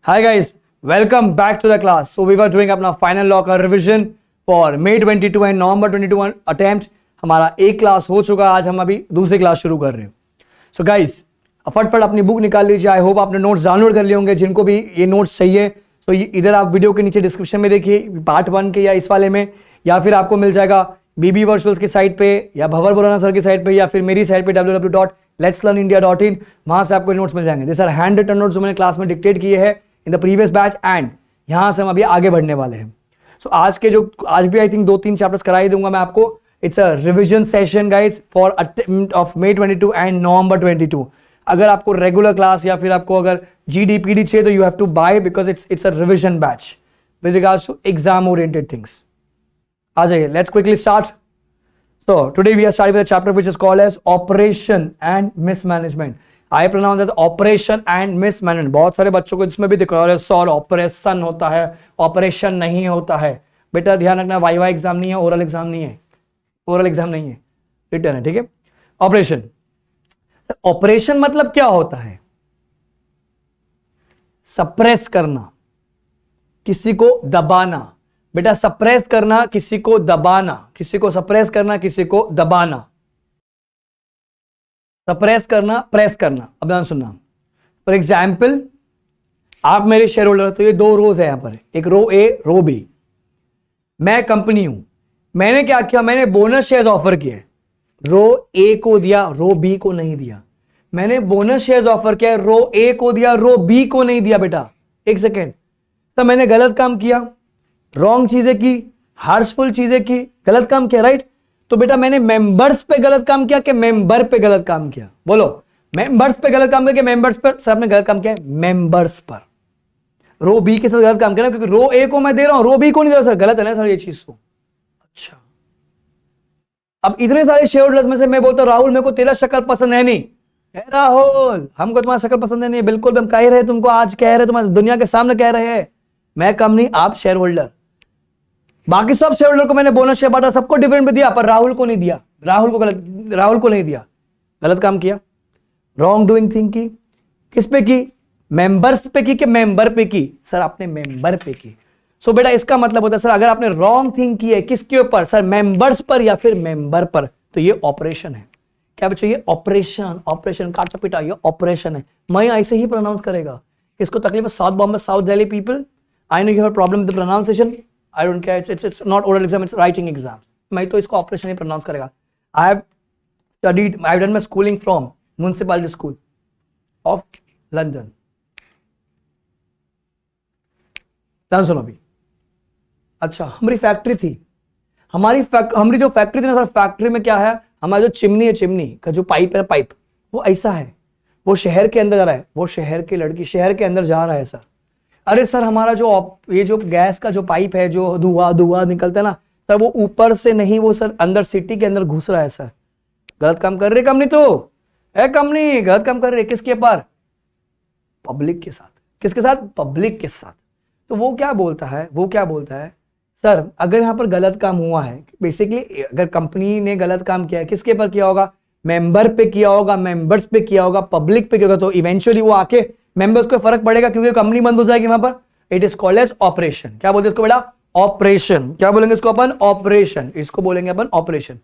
Hi guys, welcome back to the class. So we were doing अपना final law का revision for May 22 and November 22 attempt. हमारा एक class हो चुका, आज हम अभी दूसरी क्लास शुरू कर रहे हैं. So guys, फटाफट अपनी बुक निकाल लीजिए. आई होप आपने नोट्स डाउनलोड कर लिए होंगे. जिनको भी ये नोट्स चाहिए तो इधर आप वीडियो के नीचे डिस्क्रिप्शन में देखिए, पार्ट 1 के या इस वाले में, या फिर आपको मिल जाएगा बीबी वर्चुअल्स की साइट पे या भंवर बुराना सर की साइट पे या फिर मेरी साइट पे www.letslearnindia.in. वहां से आपको नोट्स मिल जाएंगे. This are handwritten notes जो मैंने क्लास में डिक्टेट किए हैं in the previous batch and यहां से हम अभी आगे बढ़ने वाले हैं. सो आज भी आई थिंक 2-3 चैप्टर्स करा ही दूंगा मैं आपको. It's a revision session guys for attempt of May 22 and November 22. अगर आपको रेगुलर क्लास या फिर आपको अगर GD PD चाहिए तो you have to buy because it's a revision batch with regards to exam oriented things. आ जाइए, let's quickly start. So today we are starting with a chapter which is called as operation and mismanagement. I pronounce that operation and mismanagement. बहुत सारे बच्चों को इसमें भी दिख रहा है सर ऑपरेशन होता है, ऑपरेशन नहीं होता है. बेटा ध्यान रखना, वाइवा एग्जाम नहीं है, ओरल एग्जाम नहीं है, ओरल एग्जाम नहीं है, रिटर्न है. ठीक है. ऑपरेशन, ऑपरेशन मतलब क्या होता है? सप्रेस करना, किसी को दबाना. बेटा सप्रेस करना, किसी को दबाना, किसी को सप्रेस करना, किसी को दबाना. सप्रेस करना, प्रेस करना. अब ध्यान सुनना. फॉर एग्जाम्पल आप मेरे शेयर होल्डर, तो ये 2 रोज है यहां पर, एक रो ए रो बी. मैं कंपनी हूं, मैंने क्या किया, मैंने बोनस शेयर्स ऑफर किए. रो ए को दिया, रो बी को नहीं दिया. मैंने बोनस शेयर्स ऑफर किया, रो ए को दिया, रो बी को नहीं दिया. बेटा एक सेकेंड, तो मैंने गलत काम किया, रॉन्ग चीजें की, हार्शफुल चीजें की, गलत काम किया, राइट. तो बेटा मैंने मेंबर्स पे गलत काम किया कि मेंबर पे गलत काम किया? बोलो, मेंबर्स पे गलत काम किया कि मेंबर्स पर? सर आपने गलत काम किया है मेंबर्स पर. रो बी के साथ गलत काम किया क्योंकि रो ए को मैं दे रहा हूं, रो बी को नहीं दे रहा. सर गलत है ना सर ये चीज तो. अच्छा, अब इतने सारे शेयर होल्डर्स में से मैं बोलता राहुल मेरे को तेरा शक्ल पसंद है नहीं. राहुल हमको तुम्हारा शक्ल पसंद है नहीं. बिल्कुल हम कह रहे तुमको, आज कह रहे तुम्हारे दुनिया के सामने कह रहे हैं. मैं कंपनी, आप शेयर होल्डर. बाकी सब शेयर होल्डर को मैंने बोनस शेयर बांटा, सबको डिविडेंड पे दिया, पर राहुल को नहीं दिया. राहुल को नहीं दिया. गलत काम किया, रॉन्ग डूइंग थिंग की. किस पे की? मेंबर्स पे की कि मेंबर पे की? सर आपने मेंबर पे की. सो बेटा इसका मतलब होता है सर अगर आपने रॉन्ग थिंग की है किसके ऊपर? सर मेंबर्स पर या फिर मेंबर पर, तो ये ऑपरेशन है. क्या बच्चों ये ऑपरेशन, ऑपरेशन काटा पिटा, ये ऑपरेशन है. मैं ऐसे ही प्रोनाउंस करेगा. इसको तकलीफ है south Bombay, south Delhi people. I know you have problem with the pronunciation. I don't care. It's not oral exam. It's writing exam. मैं तो इसको ऑपरेशन ही प्रोनाउंस करेगा. I have studied. I have done my schooling from Municipality School of London. ध्यान सुनो अभी. अच्छा, हमारी factory थी. हमारी जो फैक्ट्री थी ना सर, फैक्ट्री में क्या है, हमारा जो चिमनी है, चिमनी का जो पाइप है, पाइप वो ऐसा है, वो शहर के अंदर जा रहा है. वो शहर की लड़की शहर के अंदर जा रहा है सर. अरे सर हमारा ये जो गैस का जो पाइप है, जो धुआं निकलता है ना सर, वो ऊपर से नहीं, वो सर अंदर सिटी के अंदर घुस रहा है. सर गलत काम कर रही कंपनी, तो है कंपनी गलत काम कर रही है. किसके पर? पब्लिक के साथ. किसके साथ? पब्लिक के साथ. तो वो क्या बोलता है, सर अगर यहां पर गलत काम हुआ है, बेसिकली अगर कंपनी ने गलत काम किया है, किसके पर किया होगा? मेंबर पे किया होगा, मेंबर्स पे किया होगा, पब्लिक पे किया होगा. तो इवेंचुअली वो आके मेंबर्स को फर्क पड़ेगा क्योंकि कंपनी बंद हो जाएगी वहां पर. It is called as oppression. क्या बोलते हैं इसको बेटा? ऑपरेशन. क्या बोलेंगे इसको अपन? ऑपरेशन. इसको बोलेंगे अपन ऑपरेशन.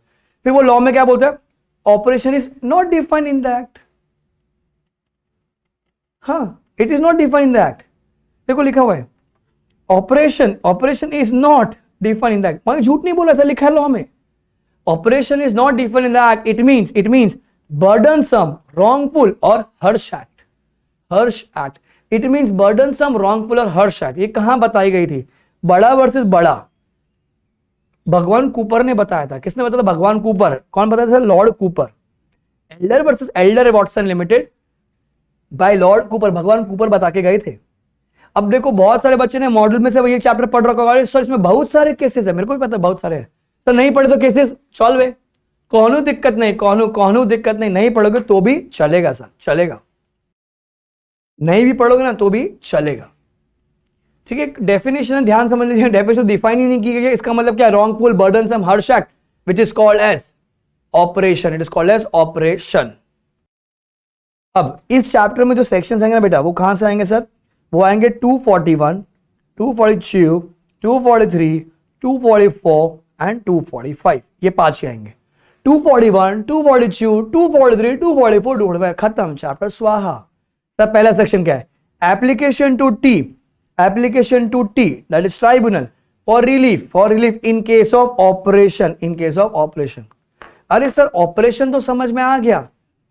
फिर वो लॉ में क्या बोलते हैं? Operation is not defined in the act. हाँ, it is not defined in the act. देखो लिखा हुआ है operation is not defined in the act. मैं झूठ नहीं बोला, ऐसा लिखा है लॉ में. Operation is not defined in the act. It means burdensome, wrongful और harsh act. Harsh act. It means burdensome, wrongful और हर्ष एक्ट. ये कहां बताई गई थी? बड़ा वर्सेस बड़ा. भगवान कूपर ने बताया था. किसने बताया था? भगवान कूपर. कौन बताया था? Lord Cooper. Elder versus Elder Watson limited by Lord Cooper. भगवान कूपर बता के गए थे. अब देखो बहुत सारे बच्चे ने मॉडल में से ये चैप्टर पढ़ रखा होगा. सर इसमें बहुत सारे केसेस है, मेरे को भी पता है बहुत सारे है. सर नहीं पढ़े तो केसेस चल वे, कौनो दिक्कत नहीं, कौनो दिक्कत नहीं. नहीं पढ़ोगे तो भी चलेगा सर, चलेगा. नहीं भी पढ़ोगे ना तो भी चलेगा. ठीक है. डेफिनेशन ध्यान समझ लीजिए. डेफिनेशन डिफाइन ही नहीं की गई. इसका मतलब क्या? Wrongful, burdensome, harsh act which is called as oppression. It is called as oppression. अब इस चैप्टर में जो सेक्शंस आएंगे ना बेटा, वो कहां से आएंगे सर? वो आएंगे 241, 242, 243, 244 एंड 245, ये 5 ही आएंगे। 241, 242, 243, 244, 245, खत्म, चैप्टर स्वाहा। सब पहला सेक्शन क्या है? Application to T that is tribunal for relief in case of oppression. अरे सर ऑपरेशन तो समझ में आ गया,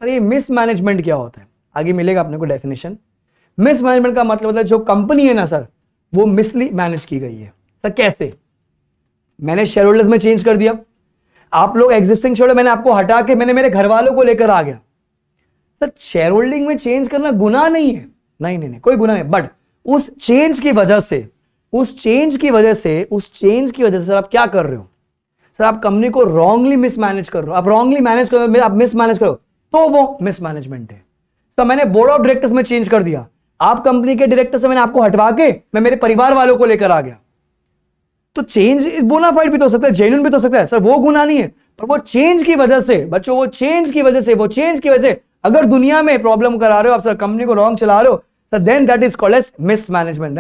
अरे ये मिसमैनेजमेंट क्या होता है? आगे मिलेगा अपने को डेफिनेशन। मिसमैनेजमेंट का मतलब होता है जो कंपनी है ना सर, वो मिसली मैनेज की गई है। सर कैसे? मैंने शेयर होल्डर्स में चेंज कर दिया, आप लोग एग्जिस्टिंग शेयर होल्डर मैंने आपको हटा के मैंने मेरे घर वालों को लेकर आ गया। सर शेयर होल्डिंग में चेंज करना गुनाह नहीं है, नहीं कोई गुनाह नहीं, बट उस चेंज की वजह से सर आप क्या कर रहे हो? सर आप कंपनी को रॉन्गली मिसमैनेज कर रहे हो, आप रॉन्गली मैनेज करो, आप मिसमैनेज करो, तो वो मिसमैनेजमेंट है। तो मैंने बोर्ड ऑफ डायरेक्टर्स में चेंज कर दिया, आप कंपनी के डायरेक्टर से मैंने आपको हटवा के मैं मेरे परिवार वालों को लेकर आ गया, तो चेंज बोनाफाइड भी तो हो सकता है, जेन्युइन भी तो हो सकता है, सर वो गुनाह नहीं है। पर वो चेंज की वजह से बच्चों, वो चेंज की वजह से अगर दुनिया में प्रॉब्लम करा रहे हो आप, सर कंपनी को रॉन्ग चला रहे हो, sir then that is called as mismanagement.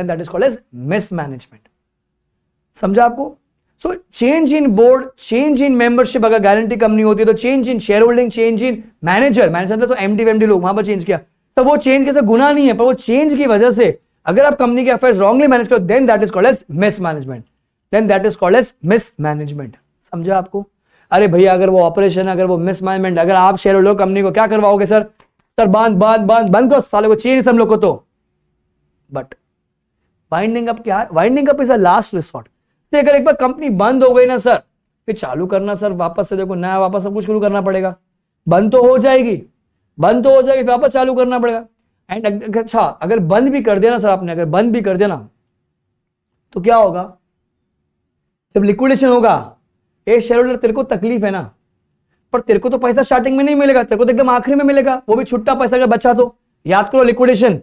समझा आपको? So change in board, change in membership, अगर गारंटी कंपनी होती है तो change in shareholding, change in manager तो एमडी लोग वहां पर चेंज किया, तो वो चेंज कैसे गुनाह नहीं है, पर वो चेंज की वजह से अगर आप कंपनी के अफेयर्स रॉन्गली मैनेज करो, then that is called as mismanagement. समझा आपको? अरे भैया अगर वो ऑपरेशन, अगर वो मिसमैनेजमेंट, अगर आप शेयर होल्डर कंपनी को क्या करवाओगे सर बंद करो साले को, चाहिए सब लोग को तो। बट वाइंडिंग अप क्या है? Winding up is a last resort. अगर एक बार कंपनी बंद हो गई ना सर, फिर चालू करना सर वापस से, देखो नया वापस सब कुछ शुरू करना पड़ेगा। बंद तो हो जाएगी, फिर वापस चालू करना पड़ेगा। एंड अच्छा अगर बंद भी कर दिया ना सर आपने, अगर बंद भी कर दिया ना, तो क्या होगा? जब लिक्विडेशन होगा, ए शेयर होल्डर तेरे को तकलीफ है ना, पर तेरे को तो पैसा स्टार्टिंग में नहीं मिलेगा, तेरे को तो एकदम आखिरी में मिलेगा, वो भी छुट्टा पैसा अगर बचा तो। याद करो लिक्विडेशन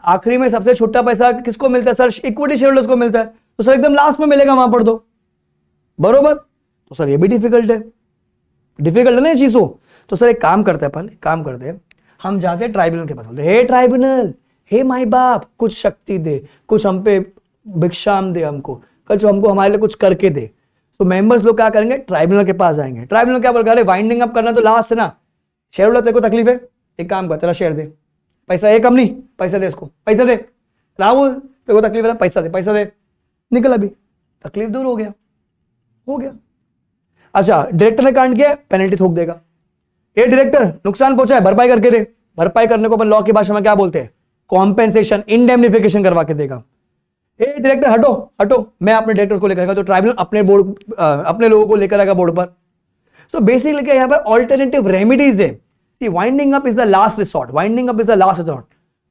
आखिरी में सबसे छुट्टा पैसा किसको मिलता है सर? इक्विटी शेयर होल्डर्स को मिलता है, तो सर एकदम लास्ट में मिलेगा वहां पर तो, बरोबर? तो सर ये भी डिफिकल्ट है ना ये चीज हो। तो सर एक काम करते हैं हम जाते हैं ट्राइब्यूनल के पास, बोलते हे ट्राइब्यूनल, हे माई बाप, कुछ शक्ति दे, कुछ हम पे भिक्षाम दे, हमको हमको हमारे लिए कुछ करके दे। तो मेंबर्स लोग क्या करेंगे? ट्राइब्यूनल के पास जाएंगे। ट्राइब्यूनल क्या बोल, अरे वाइंडिंग अप करना तो लास्ट है ना, शेयर होल्डर तेरे को तकलीफ है, एक काम कर, तेरा शेयर दे, पैसा है कम नहीं, पैसा दे इसको, पैसा दे। राहुल तेरे को तकलीफ है ना, पैसा दे, निकल, अभी तकलीफ दूर हो गया। अच्छा डायरेक्टर ने कांड किया, पेनल्टी थोक देगा। ये डायरेक्टर नुकसान पहुंचा है, भरपाई करके दे। भरपाई करने को अपन लॉ की भाषा में क्या बोलते हैं? कॉम्पेंसेशन, इंडेमनिफिकेशन करवा के देगा। ए डायरेक्टर हटो, मैं अपने डायरेक्टर को लेकर आएगा, तो ट्राइब्यूनल अपने लोगों को लेकर आएगा बोर्ड पर। सो बेसिकली क्या यहाँ पर ऑल्टरनेटिव रेमेडीज है। Winding up is the last resort,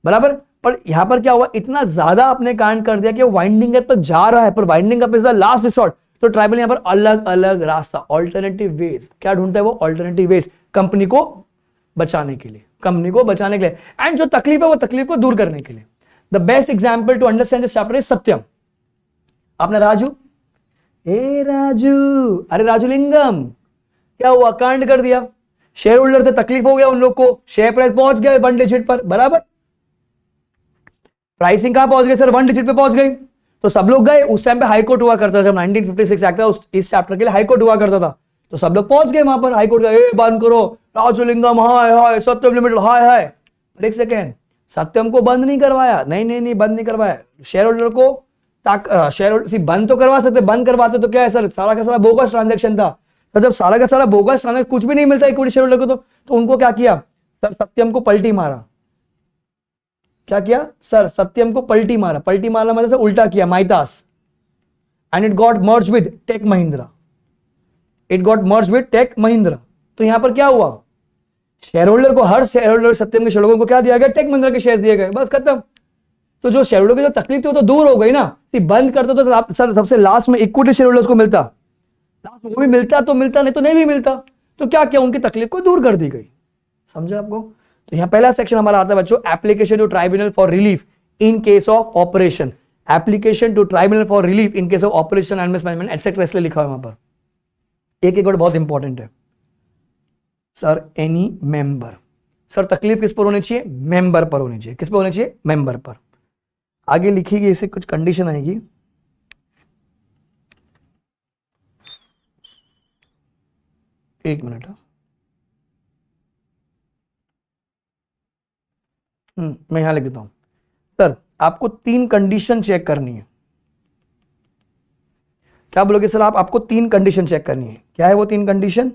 बराबर। पर यहां पर क्या हुआ, इतना ज्यादा आपने कांड कर दिया कि वाइंडिंग अप तक जा रहा है, पर winding up is the last resort. तो ट्राइब्यूनल यहां पर अलग अलग रास्ता, ऑल्टरनेटिव वेज क्या ढूंढता है? वो ऑल्टरनेटिव वेज कंपनी को बचाने के लिए, एंड जो तकलीफ है वो तकलीफ को दूर करने के लिए। The best example to understand this chapter is Satyam. आपने राजू, अरे राजूलिंगम, क्या हुआ? कांड कर दिया, शेयर होल्डर थे, तकलीफ हो गया उन लोग को, शेयर प्राइस पहुंच गया 1 डिजिट पर, बराबर। प्राइसिंग कहां पहुंच गई सर? 1 डिजिट पे पहुंच गई, तो सब लोग गए। उस टाइम पे हाईकोर्ट हुआ करता था, जब 1956 एक्ट था, इस चैप्टर के लिए हाईकोर्ट हुआ करता था, तो सब लोग पहुंच गए वहां पर। हाईकोर्ट का बंद करो, राजूलिंगम हाय, सत्यम लिमिटेड हाय। एक सेकेंड, सत्यम को बंद नहीं करवाया, नहीं बंद नहीं करवाया। शेयर होल्डर को बंद तो करवा सकते, बंद करवाते तो क्या है सर, सारा का सारा बोगस ट्रांजैक्शन था। तो जब सारा का सारा बोगस ट्रांजैक्शन, कुछ भी नहीं मिलता इक्विटी शेयर होल्डर को, तो उनको क्या किया सर? सत्यम को पलटी मारा। क्या किया सर? सत्यम को पलटी मारा मतलब से उल्टा किया, Maytas. And it got merge with Tech Mahindra. तो यहां पर क्या हुआ? शेयर होल्डर को, हर शेयर होल्डर, सत्यम के शेयर को क्या दिया गया? टेक महिंद्रा के शेयर दिए गए, बस खत्म। तो जो शेयर होल्डर की जो तकलीफ थी वो तो दूर हो गई ना। बंद करते तो सर सबसे लास्ट में इक्विटी शेयर होल्डर्स को मिलता, लास्ट में वो भी मिलता तो मिलता, नहीं तो नहीं भी मिलता। तो क्या किया? उनकी तकलीफ को दूर कर दी गई। समझा आपको? तो यहां पहला सेक्शन हमारा आता है बच्चों, application to tribunal for relief in case of oppression. Application to tribunal for relief in case of oppression and mismanagement etcetera, इसलिए लिखा है वहां पर। एक वर्ड बहुत इंपॉर्टेंट है सर, एनी मेंबर। सर तकलीफ किस पर होनी चाहिए? मेंबर पर होनी चाहिए। किस पर होनी चाहिए? मेंबर पर। आगे लिखी गई इससे कुछ कंडीशन आएगी, एक मिनट। मैं यहां लिख देता हूं। सर आपको 3 कंडीशन चेक करनी है। क्या बोलोगे सर? आपको 3 कंडीशन चेक करनी है। क्या है वो 3 condition?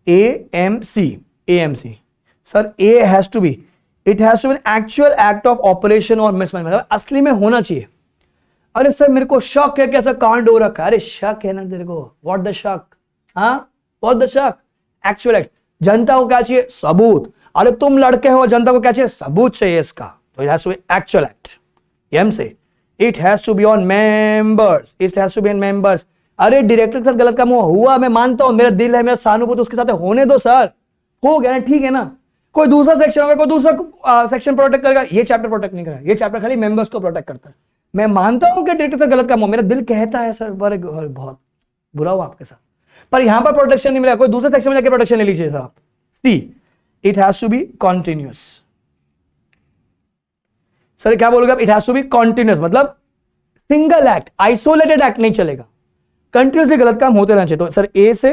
AMC। Sir a has to be, it has to be an actual act of oppression और मिसमैनेजमेंट, असली में होना चाहिए। अरे सर मेरे को शक है कि ऐसा कांड हो रखा है। अरे शक है ना तेरे को, व्हाट द शक? हाँ व्हाट द शक? Actual act. जनता को क्या चाहिए? सबूत। अरे तुम लड़के हो, जनता को क्या चाहिए? सबूत चाहिए इसका, तो it has to be actual act. एम से it has to be on members, it has to be on members. अरे डायरेक्टर के साथ गलत काम हुआ, मैं मानता हूं, मेरा दिल है, मेरा सहानुभूति उसके साथ होने दो सर, हो गया ना, ठीक है ना। कोई दूसरा सेक्शन होगा, कोई दूसरा सेक्शन प्रोटेक्ट करेगा, ये चैप्टर प्रोटेक्ट नहीं करेगा, ये चैप्टर खाली मेंबर्स को प्रोटेक्ट करता है। मैं मानता हूं कि डायरेक्टर से गलत काम हो, मेरा दिल कहता है सर बड़े बहुत बुरा हुआ आपके साथ, पर यहां पर प्रोटेक्शन नहीं मिला, कोई दूसरे सेक्शन में जाकर प्रोटेक्शन ले लीजिए सर आप। See it has to be continuous. Sir क्या बोलोगे आप? It has to be continuous मतलब सिंगल एक्ट, आइसोलेटेड एक्ट नहीं चलेगा, कंटिन्यूअसली गलत काम होते रहना चाहिए। तो सर ए से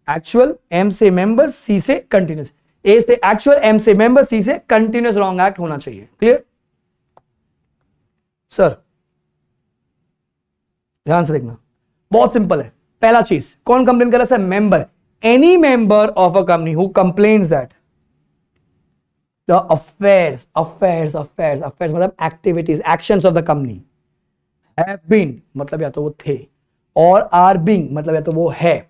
एक्चुअल, एम से मेंबर, सी से कंटिन्यूअस। ए से एक्चुअल, एम से मेंबर, सी से कंटिन्यूअस रॉन्ग एक्ट होना चाहिए। क्लियर? सर ध्यान से देखना, बहुत सिंपल है। पहला चीज, कौन कंप्लेन कर रहा है sir? Member. Any member of a company who complains that the affairs मतलब activities, actions of the company have been मतलब या तो वो थे, और आर बीइंग मतलब या तो वो है,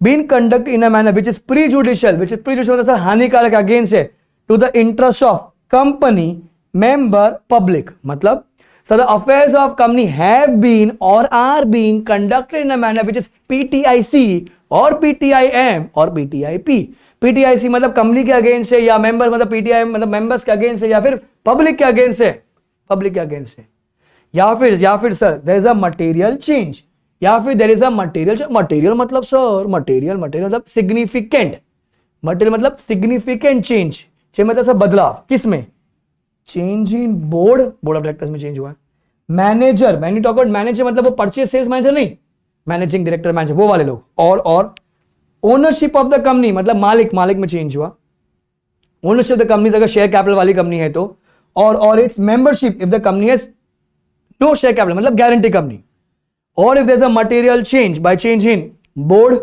been conduct in a manner which is prejudicial, मतलब सर हानिकारक, अगेंस्ट है to the interest of company, member, public. मतलब sir the affairs of company have been और are being conducted in a manner which is PTIC और PTIM और PTIP। PTIC मतलब company के against है, या मेंबर मतलब PTIM मतलब मेंबर्स के अगेंस्ट है, या फिर पब्लिक के अगेंस्ट है, पब्लिक के अगेंस्ट है, या फिर sir there is a material change, या फिर देयर इज अ मटेरियल मतलब सर मटेरियल मतलब सिग्निफिकेंट, मटेरियल मतलब सिग्निफिकेंट चेंज मतलब सर बदलाव, किसमें? Change in board of directors में चेंज हुआ है। मैनेजर, मैंने टॉक अबाउट मैनेजर मतलब वो परचेज सेल्स मैनेजर नहीं, मैनेजिंग डायरेक्टर, मैनेजर वो वाले लोग। और ओनरशिप ऑफ द कंपनी मतलब मालिक में चेंज हुआ, ओनरशिप ऑफ द कंपनी अगर शेयर कैपिटल वाली कंपनी है तो, और its membership if the company has no share capital मतलब गारंटी कंपनी, और if there is a material change by change in board,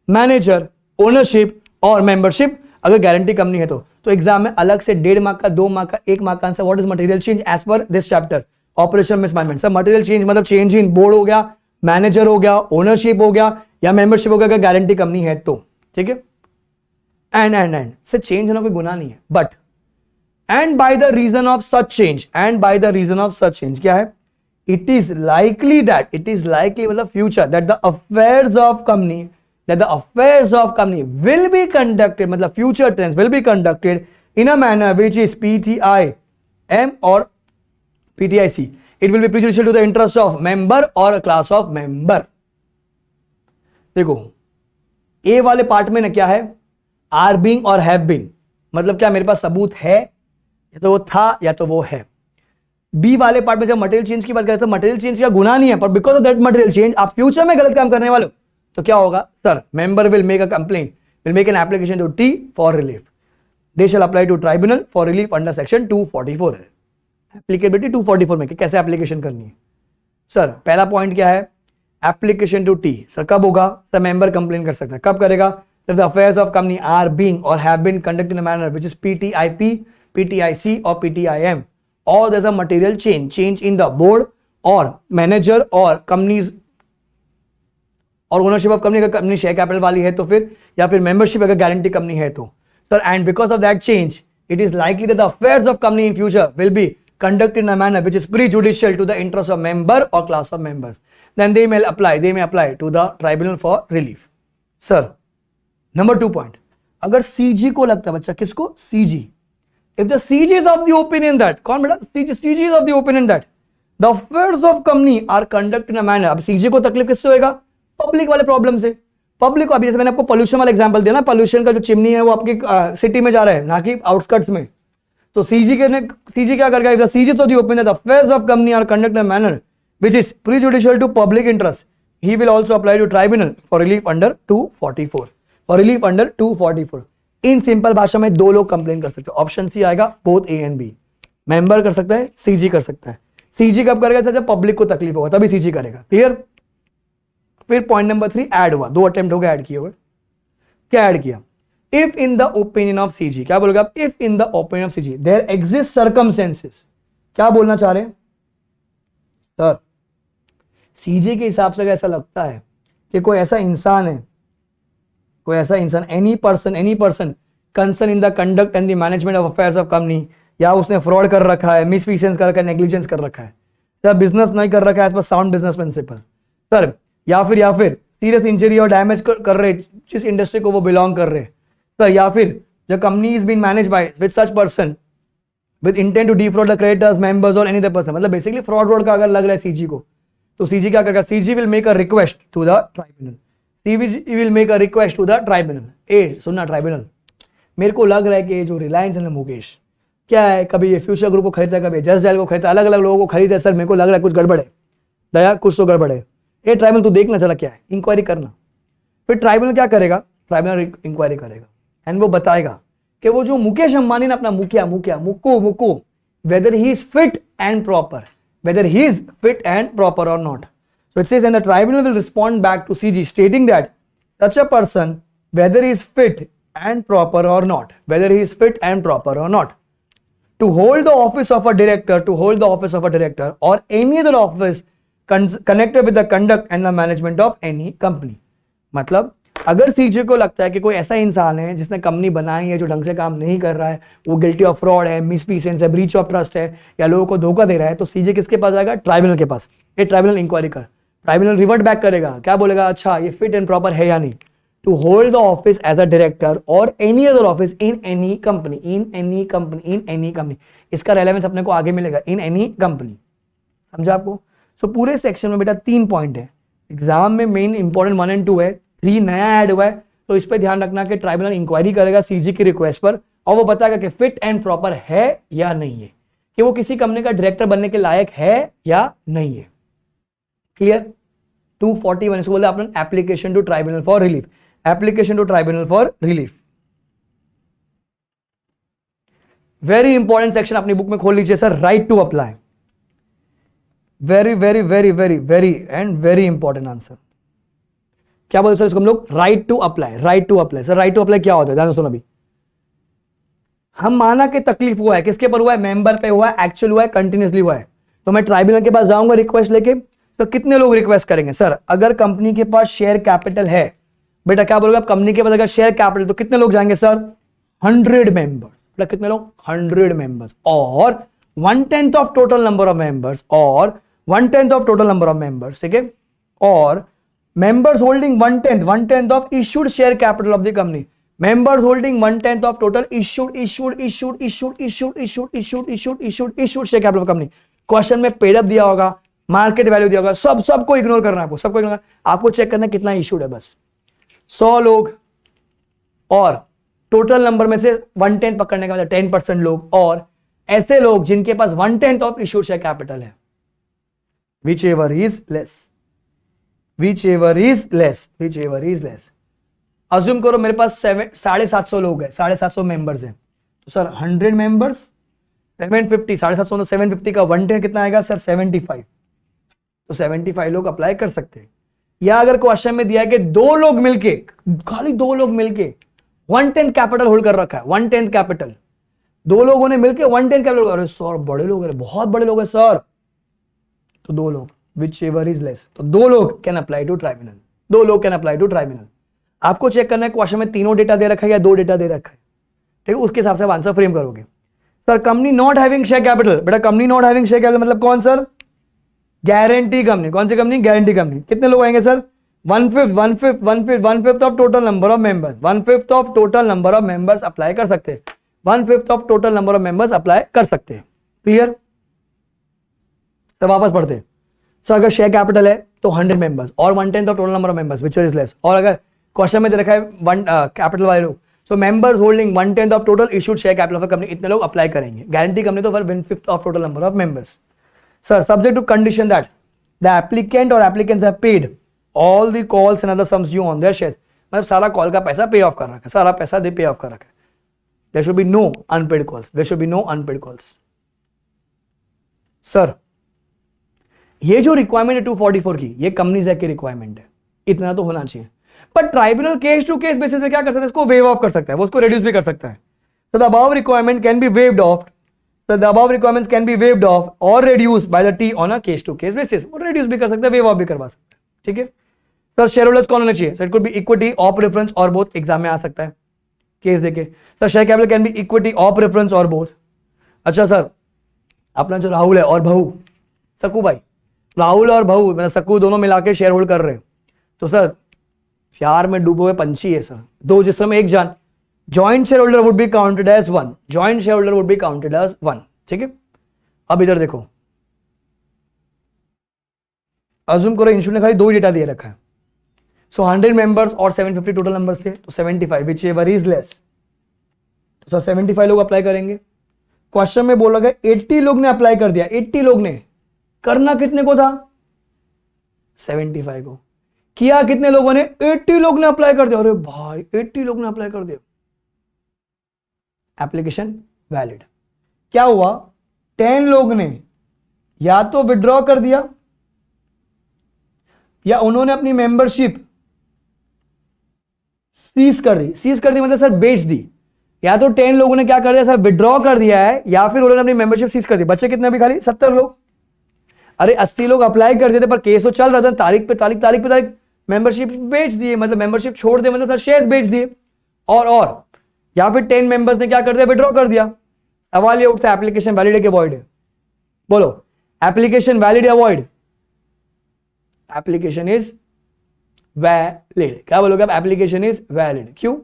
manager, ownership और membership अगर guarantee company है तो एग्जाम में अलग से 1.5 मार्क का, 2 मार्क का, 1 मार्क का answer what is material change as per this chapter oppression mismanagement. Sir material change मतलब चेंज इन बोर्ड हो गया, मैनेजर हो गया, ओनरशिप हो गया या मेंबरशिप हो गया अगर गारंटी कंपनी है तो, ठीक है। एंड से चेंज होना कोई गुनाह नहीं है, but and by the reason of such change, क्या है? इट इज लाइकली मतलब future that the affairs of company will be conducted मतलब future tense will be conducted in a manner which is PTIM or PTIC. It will be prejudicial to the interest of member or a class of member. देखो ए वाले part में ना क्या है? Are being और have been मतलब क्या मेरे पास सबूत है, या तो वो था या तो वो है। बी वाले पार्ट में जब मटेरियल चेंज की बात करें तो मटेरियल चेंज का गुनाह नहीं है, पर because of that material change आप फ्यूचर में गलत काम करने वाले हो तो क्या होगा? Sir member will make a complaint, will make an application to T for relief, they shall apply to tribunal for relief under section 244 है। एप्लीकेबिलिटी 244 में कैसे एप्लीकेशन करनी है? सर पहला पॉइंट क्या है? Application to T. सर कब होगा? सर मेंबर कंप्लेन कर सकता है, कब करेगा? The affairs of company are being और have been conducted in a manner which is PTIP, PTIC और PTIM, और there is a material change in the board और मैनेजर और कंपनीज और ओनरशिप ऑफ कंपनी, अगर कंपनी शेयर कैपिटल वाली है तो फिर, या फिर मेंबरशिप अगर गारंटी कंपनी है तो। Sir and because of that change it is likely that the affairs of company in future will be conducted in a manner which is prejudicial to the interest of member or class of members, then they may apply to the tribunal for relief. Sir, number 2 point, अगर CG को लगता है बच्चा, किसको? CG. If the CG is of the opinion that, कौन बेटा? CG is of the opinion that the affairs of company are conducted in a manner, अब CG को तकलीफ किससे होएगा? पब्लिक वाले प्रॉब्लम से। पब्लिक को, अभी जैसे मैंने आपको पोल्यूशन वाला एग्जांपल दिया ना, पोल्यूशन का जो चिमनी है वो आपकी सिटी में जा रहा है ना कि आउटस्कर्ट्स में, तो सीजी क्या करेगा, इफ द सीजी तो the opinion the affairs of company are conduct in a manner which is prejudicial to public interest, he will also apply to tribunal for relief under 244, for relief under 244। In simple भाषा में दो लोग complain कर सकते हैं, option C आएगा, both A and B. Member कर सकता है, सीजी कर सकता है। सीजी कब करेगा, जब पब्लिक को तकलीफ होगा तभी सीजी करेगा, क्लियर। फिर पॉइंट नंबर 3 ऐड हुआ, 2 अटेम्प्ट हो गए, ऐड किए हुए। क्या ऐड किया, if in the opinion of CG, क्या बोलेगा, if in the opinion of CG there exist circumstances. क्या बोलना चाह रहे हैं सर, सीजी के हिसाब से ऐसा लगता है कि कोई ऐसा इंसान है, कोई ऐसा इंसान, any person concern in the conduct and the management of affairs of company, या उसने फ्रॉड कर रखा है, मिसफिशेंस कर रखा है, नेग्लिजेंस कर रखा है सर, बिजनेस नहीं कर रखा है as per sound business principal sir, या फिर सीरियस इंजरी और डैमेज कर रहे जिस इंडस्ट्री को वो बिलोंग कर रहे सर, या फिर जो company is been manage by with such person with intent to defraud the creditors, members और एनी अदर पर्सन, मतलब बेसिकली फ्रॉड का अगर लग रहा है सीजी को, तो सीजी क्या करेगा, CG will make a request to the tribunal, CG will make a request to the tribunal. ए सुनना ट्राइब्यूनल, मेरे को लग रहा है कि जो रिलायंस है ना मुकेश, क्या है, कभी ये फ्यूचर ग्रुप को खरीदा, कभी जस्ट डायल को खरीदा, अलग अलग लोगों को खरीदा सर, मेरे को लग रहा है कुछ गड़बड़ है दया, कुछ तो गड़बड़ है। ये ट्राइब्यूनल तू देखना चला क्या है, इंक्वायरी करना। फिर ट्राइब्यूनल क्या करेगा, ट्राइब्यूनल इंक्वायरी करेगा एंड वो बताएगा कि वो जो मुकेश अंबानी ने अपना Mukku weather he is fit and proper, whether he is fit and proper or not. So it says, and the tribunal will respond back to CG stating that such a person, whether he is fit and proper or not, whether he is fit and proper or not, to hold the office of a director, or any other office connected with the conduct and the management of any company. मतलब अगर CG को लगता है कि कोई ऐसा इंसान है जिसने कंपनी बनाई है जो ढंग से काम नहीं कर रहा है, वो गिल्टी ऑफ फ्रॉड है, मिसफिशेंस है, ब्रीच ऑफ ट्रस्ट है, या लोगों को धोखा दे रहा है, तो सीजी किसके पास जाएगा, ट्राइब्यूनल के पास। ये ट्राइब्यूनल इंक्वायरी कर, ट्राइब्यूनल रिवर्ट बैक करेगा, क्या बोलेगा, अच्छा ये फिट एंड प्रॉपर है या नहीं, to hold the office as a director और any other office in any company. इसका रेलेवेंस अपने को आगे मिलेगा, इन एनी कंपनी, समझा आपको। सो पूरे सेक्शन में बेटा 3 पॉइंट है, एग्जाम में मेन इंपॉर्टेंट 1 और 2 है, 3 नया ऐड हुआ है, तो इस पे ध्यान रखना कि ट्राइब्यूनल इंक्वायरी करेगा सीजी की रिक्वेस्ट पर, और वो बताएगा कि फिट एंड प्रॉपर है या नहीं है, कि वो किसी कंपनी का डायरेक्टर बनने के लायक है या नहीं है, क्लियर। 241 इसको बोलते हैं अपना application to tribunal for relief, application to tribunal for relief. Very important section अपनी बुक में खोल लीजिए sir, right to apply, very very very very very and very important answer. क्या बोलते सर इसको हम लोग, right to apply, right to apply. Sir right to apply क्या होता है, ध्यान सुनो। अभी हम माना कि तकलीफ हुआ है, किसके पर हुआ है, मेंबर पे हुआ है, एक्चुअल हुआ है, कंटिन्यूसली हुआ है, तो मैं ट्राइब्यूनल के पास जाऊंगा रिक्वेस्ट लेके, तो कितने लोग रिक्वेस्ट करेंगे सर, अगर कंपनी के पास शेयर कैपिटल है, बेटा क्या बोलोगे, कंपनी के पास अगर शेयर कैपिटल तो कितने लोग जाएंगे सर, 100 मेंबर्स, बेटा कितने लोग, 100 members, or 1/10 of total number of members, or 1/10 of total number of members, ठीक है, और members holding 1/10 of issued share capital of the company, members holding 1/10 of total issued share capital of company। Question में paid up दिया होगा, market value दिया होगा, सबको ignore करना है, सबको इग्नोर, आपको चेक करना है कितना इशूड है, बस 100 लोग, और टोटल नंबर में से 1/10 पकड़ने का मतलब 10% लोग, और ऐसे लोग जिनके पास 1/10 ऑफ इशूड शेयर कैपिटल है, whichever is less। अज्यूम करो मेरे पास 750 लोग हैं, 750 मेंबर्स हैं, तो सर 100 मेंबर्स 750, 750 तो 750 का 1/10 कितना आएगा सर, 75, तो 75 लोग अप्लाई कर सकते हैं। या अगर क्वेश्चन में दिया है कि 2 लोग मिलके, खाली 2 लोग मिलके 1/10 कैपिटल होल्ड कर रखा है, 1/10 कैपिटल, 2 लोगों ने मिलके 1/10 कैपिटल, अरे सर बड़े लोग हैं, बहुत बड़े लोग हैं सर, तो 2 लोग, whichever is less, तो 2 लोग कैन अप्लाई टू ट्राइब्यूनल, 2 लोग कैन अप्लाई टू ट्राइब्यूनल। आपको चेक करना है क्वेश्चन में तीनों डेटा दे रखा है या 2 डेटा दे रखा है, ठीक है, उसके हिसाब से आप आंसर फ्रेम करोगे। Sir company not having share capital, बेटा company not having share capital मतलब कौन सर, गारंटी कंपनी, कौन सी कंपनी, गारंटी कंपनी। कितने लोग आएंगे sir, 1/5 of total number of members, 1/5 of total number of members apply कर सकते हैं, 1/5 of total number of members apply कर सकते हैं, क्लियर। तो वापस पढ़ते हैं सर, अगर शेयर कैपिटल है तो 100 members or 1/10 of total number of members which is less, और अगर क्वेश्चन में दे रखा है 1 कैपिटल वाले लोग, so members holding 1/10 of total issued share capital of company, इतने लोग अप्लाई करेंगे. गारंटी कंपनी तो for 1/5 of total number of members. Sir subject to condition that the applicant और applicants have paid all the calls and other sums due on their share. मतलब सारा call का पैसा पे ऑफ कर रखा है, सारा पैसा दे पे ऑफ कर रखा है. There should be no unpaid calls, there should be no unpaid calls. Sir ये जो रिक्वायरमेंट है 244 की, ये कंपनीज एक्ट की रिक्वायरमेंट है, इतना तो होना चाहिए. पर tribunal case to case basis पे क्या कर सकता है, इसको वेव ऑफ कर सकता है, वो उसको रिड्यूस भी कर सकता है. So the above requirement can be waived off. So the above requirements can be waived off or reduced by the T on a case to case basis. वो reduce भी कर सकता है, waive off भी करवा सकता है. ठीक है सर. शेयर होल्डर्स कौन होने चाहिए? Sir it could be equity और प्रेफरेंस और बोथ. एग्जाम में आ सकता है केस देके. Sir share capital can be equity और प्रेफरेंस और बोथ. अच्छा सर अपना जो राहुल है और बहू सकू भाई, राहुल और बहू मतलब सकू दोनों मिला के शेयर होल्ड कर रहे हैं, तो सर प्यार में डूबे हुए पंछी है सर, दो जिसमें एक जान. Joint shareholder would be counted as 1. Joint shareholder would be counted as 1. ठीक है. अब इधर देखो, अज्यूम करो इंस्टीट्यूट ने खाली दो डेटा दिए रखा है. सो 100 मेंबर्स और 750 टोटल नंबर्स थे, तो 75 विच एवर इज लेस. तो सर 75 लोग अप्लाई करेंगे. क्वेश्चन में बोला गया 80 लोग ने अप्लाई कर दिया. 80 लोग ने करना कितने को था? 75 को. किया कितने लोगों ने? 80 लोग ने अप्लाई कर दिया. अरे भाई 80 लोग ने अप्लाई कर दिया. Application valid. क्या हुआ? 10 लोग ने या तो विड्रॉ कर दिया या उन्होंने अपनी मेंबरशिप सीज कर दी. सीज कर दी मतलब सर बेच दी. या तो 10 लोगों ने क्या कर दिया सर, विड्रॉ कर दिया है, या फिर उन्होंने अपनी मेंबरशिप सीज कर दी. बच्चे कितने अभी? खाली 70 लोग. अरे 80 लोग अप्लाई कर दिए थे पर केस तो चल रहा था, तारीख पे तारीख मेंबरशिप बेच दिए, मतलब मेंबरशिप छोड़ दिए, मतलब सर शेयर बेच दिए. और या फिर 10 मेंबर्स ने क्या कर दिया? विड्रॉ कर दिया. सवाल ये उठता है एप्लीकेशन वैलिड है कि वॉइड है? बोलो एप्लीकेशन वैलिड या वॉइड? Application is valid. क्या बोलोगे आप? Application is valid. क्यों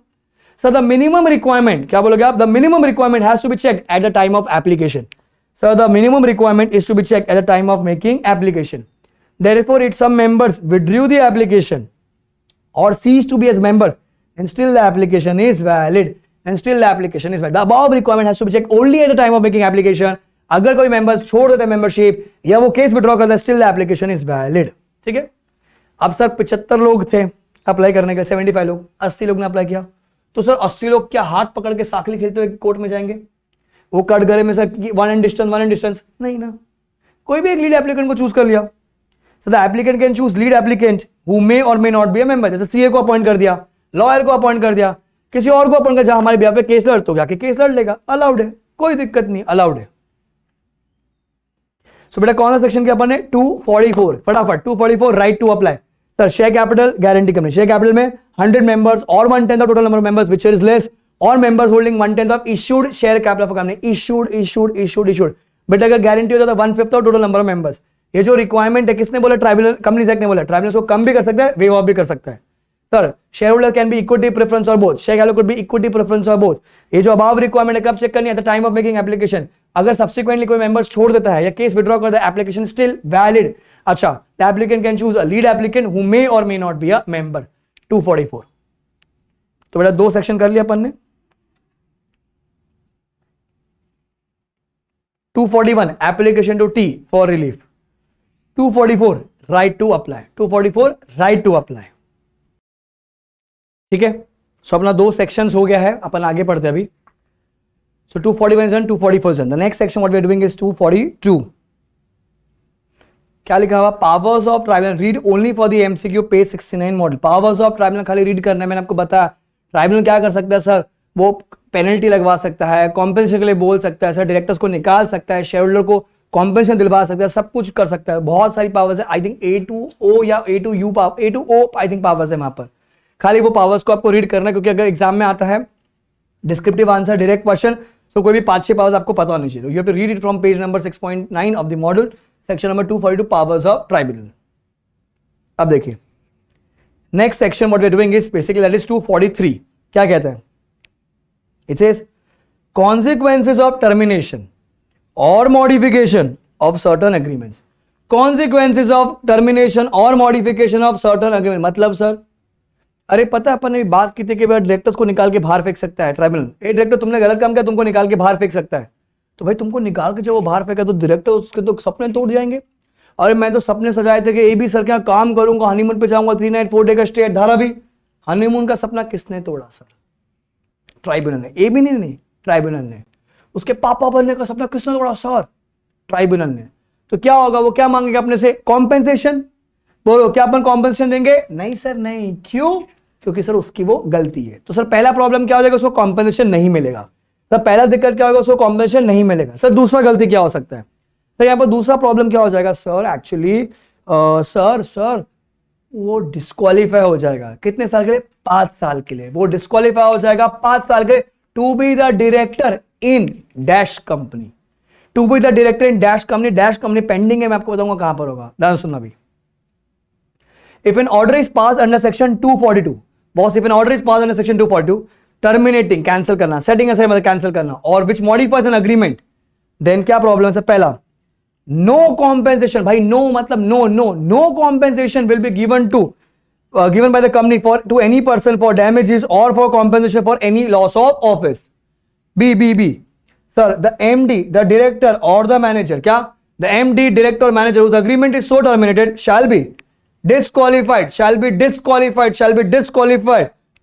सर? द मिनिमम रिक्वायरमेंट, क्या बोलोगे आप? The minimum requirement has to be checked at the time of application. Sir the minimum requirement is to be checked at the time of making application. Therefore, if some members withdrew the application or ceased to be as members, then still the application is valid. And still the application is valid. The above requirement has to be checked only at the time of making application. अगर कोई members छोड़ देते हैं membership या वो case withdraw करता है, still the application is valid. ठीक है. अब सर 75 लोग थे अप्लाई करने के, 75 लोग, 80 लोग ने अप्लाई किया, तो सर 80 लोग क्या हाथ पकड़ के साखली खेलते हुए कोर्ट में जाएंगे? वो कटघरे में सर 1 एंड डिस्टेंस नहीं ना. कोई भी एक लीड एप्लीकेंट को चूज कर लिया. So the applicant can choose lead applicant who may or may not be a member. जैसे सीए को अपॉइंट कर दिया, लॉयर को अपॉइंट कर दिया, किसी और को अपॉइंट कर, जहां हमारे बिहाफ पे केस लड़ तो जाके केस लड़ लेगा, अलाउड है, कोई दिक्कत नहीं, अलाउड है. सो बेटा कौन सा सेक्शन के अपन है? 244. फटाफट 244 right to apply. Sir share capital guarantee company, share capital में 100 members or 1/10 of total number of members which is less, or members holding 1/10 of issued share capital of company. Issued. बेटा अगर guarantee होता था 1/5 of total number of members. ये जो requirement है किसने बोला? ट्राइब्यूनल कंपनीज एक्ट ने बोला. ट्राइब्यूनल को कम भी कर सकता है, वेव ऑफ भी कर सकता है. Sir share holder can be equity preference or both. Share capital could be equity preference or both. ये जो अबाव रिक्वायरमेंट है कब चेक करनी है? At the time of making application. अगर सब्सिक्वेंटली कोई मेंबर्स छोड़ देता है या केस विड्रॉ करता है, एप्लीकेशन स्टिल वैलिड. अच्छा, the applicant can choose a lead applicant who may or may not be a member. 244. तो बेटा 2 सेक्शन कर लिया अपन ने. 241 application to T for relief. 244 right to apply. 244 right to apply. ठीक है. सो अपना 2 सेक्शंस हो गया है, अपन आगे पढ़ते हैं अभी. सो 241 is done, 244 is done. The next section what we are doing is 242. क्या लिखा हुआ? Powers of tribunal read only for the MCQ page 69 model. Powers of tribunal खाली रीड करना है. मैंने आपको बताया ट्राइब्यूनल क्या कर सकता है सर, वो पेनल्टी लगवा सकता है, कॉम्पेंसेशन के लिए बोल सकता है सर, डायरेक्टर्स को निकाल सकता है, शेयर होल्डर को कॉम्पेंसेशन दिलवा सकता है, सब कुछ कर सकता है. बहुत सारी पावर्स है. आई थिंक A2O या A2U power, A2O I think powers है वहां पर. खाली वो पावर्स को आपको रीड करना है, क्योंकि अगर एग्जाम में आता है डिस्क्रिप्टिव आंसर डायरेक्ट क्वेश्चन, तो कोई भी 5-6 पावर्स आपको पता होनी चाहिए. You have to read it from page number 6.9 of the module, section number 242 powers of tribunal. अब देखिए next section what we are doing is basically that is 243. क्या कहता है? It says consequences of termination or modification of certain agreements. Consequences of termination or modification of certain agreement. मतलब sir अरे पता है अपन ने बात की थी कि भाई डायरेक्टर्स को निकाल के बाहर फेंक सकता है ट्राइब्यूनल। ए डायरेक्टर तुमने गलत काम किया, तुमको निकाल के बाहर फेंक सकता है। तो भाई तुमको निकाल के जब वो बाहर फेंका तो डायरेक्टर उसके तो सपने तोड़ जाएंगे। अरे मैं तो सपने सजाए थे कि ए बी सर के यहाँ काम करूंगा, हनीमून पे जाऊंगा, 3 नाइट 4 डे का स्टे धारावी। हनीमून का सपना किसने तोड़ा सर? ट्राइब्यूनल ने। ए बी नहीं, ट्राइब्यूनल ने। उसके पापा बनने का सपना किसने तोड़ा सर? ट्राइब्यूनल ने। तो क्या होगा, वो क्या मांगेगा अपने से? कॉम्पेंसेशन। बोलो क्या अपन कॉम्पेंसेशन देंगे? नहीं सर नहीं। क्यों? क्योंकि सर उसकी वो गलती है। तो सर पहला प्रॉब्लम क्या हो जाएगा, उसको कॉम्पेंसेशन नहीं मिलेगा। सर पहला दिक्कत क्या होगा, उसको कॉम्पेंसेशन नहीं मिलेगा। सर दूसरा गलती क्या हो सकता है? सर यहां पर दूसरा प्रॉब्लम क्या हो जाएगा सर? एक्चुअली सर वो डिस्क्वालीफाई हो जाएगा। कितने साल के लिए? 5 साल के लिए वो डिस्क्वालीफाई हो जाएगा 5 साल के लिए। To be the director in dash company, to be the director in dash company. Dash company pending है, मैं आपको बताऊंगा कहां पर होगा। ध्यान सुनना भी। If an order is pass under section 242, boss if an order is pass under section 242 terminating, cancel करना, सेटिंग असाइड मतलब कैंसिल करना, और which modifies an agreement, then क्या प्रॉब्लम है? पहला, नो कॉम्पेंसेशन। भाई नो मतलब no compensation will be given to given by the company for to any person for damages or for compensation for any loss of office. B. Sir, the MD, the director or the manager, क्या? The MD, director or manager whose agreement is so terminated shall be disqualified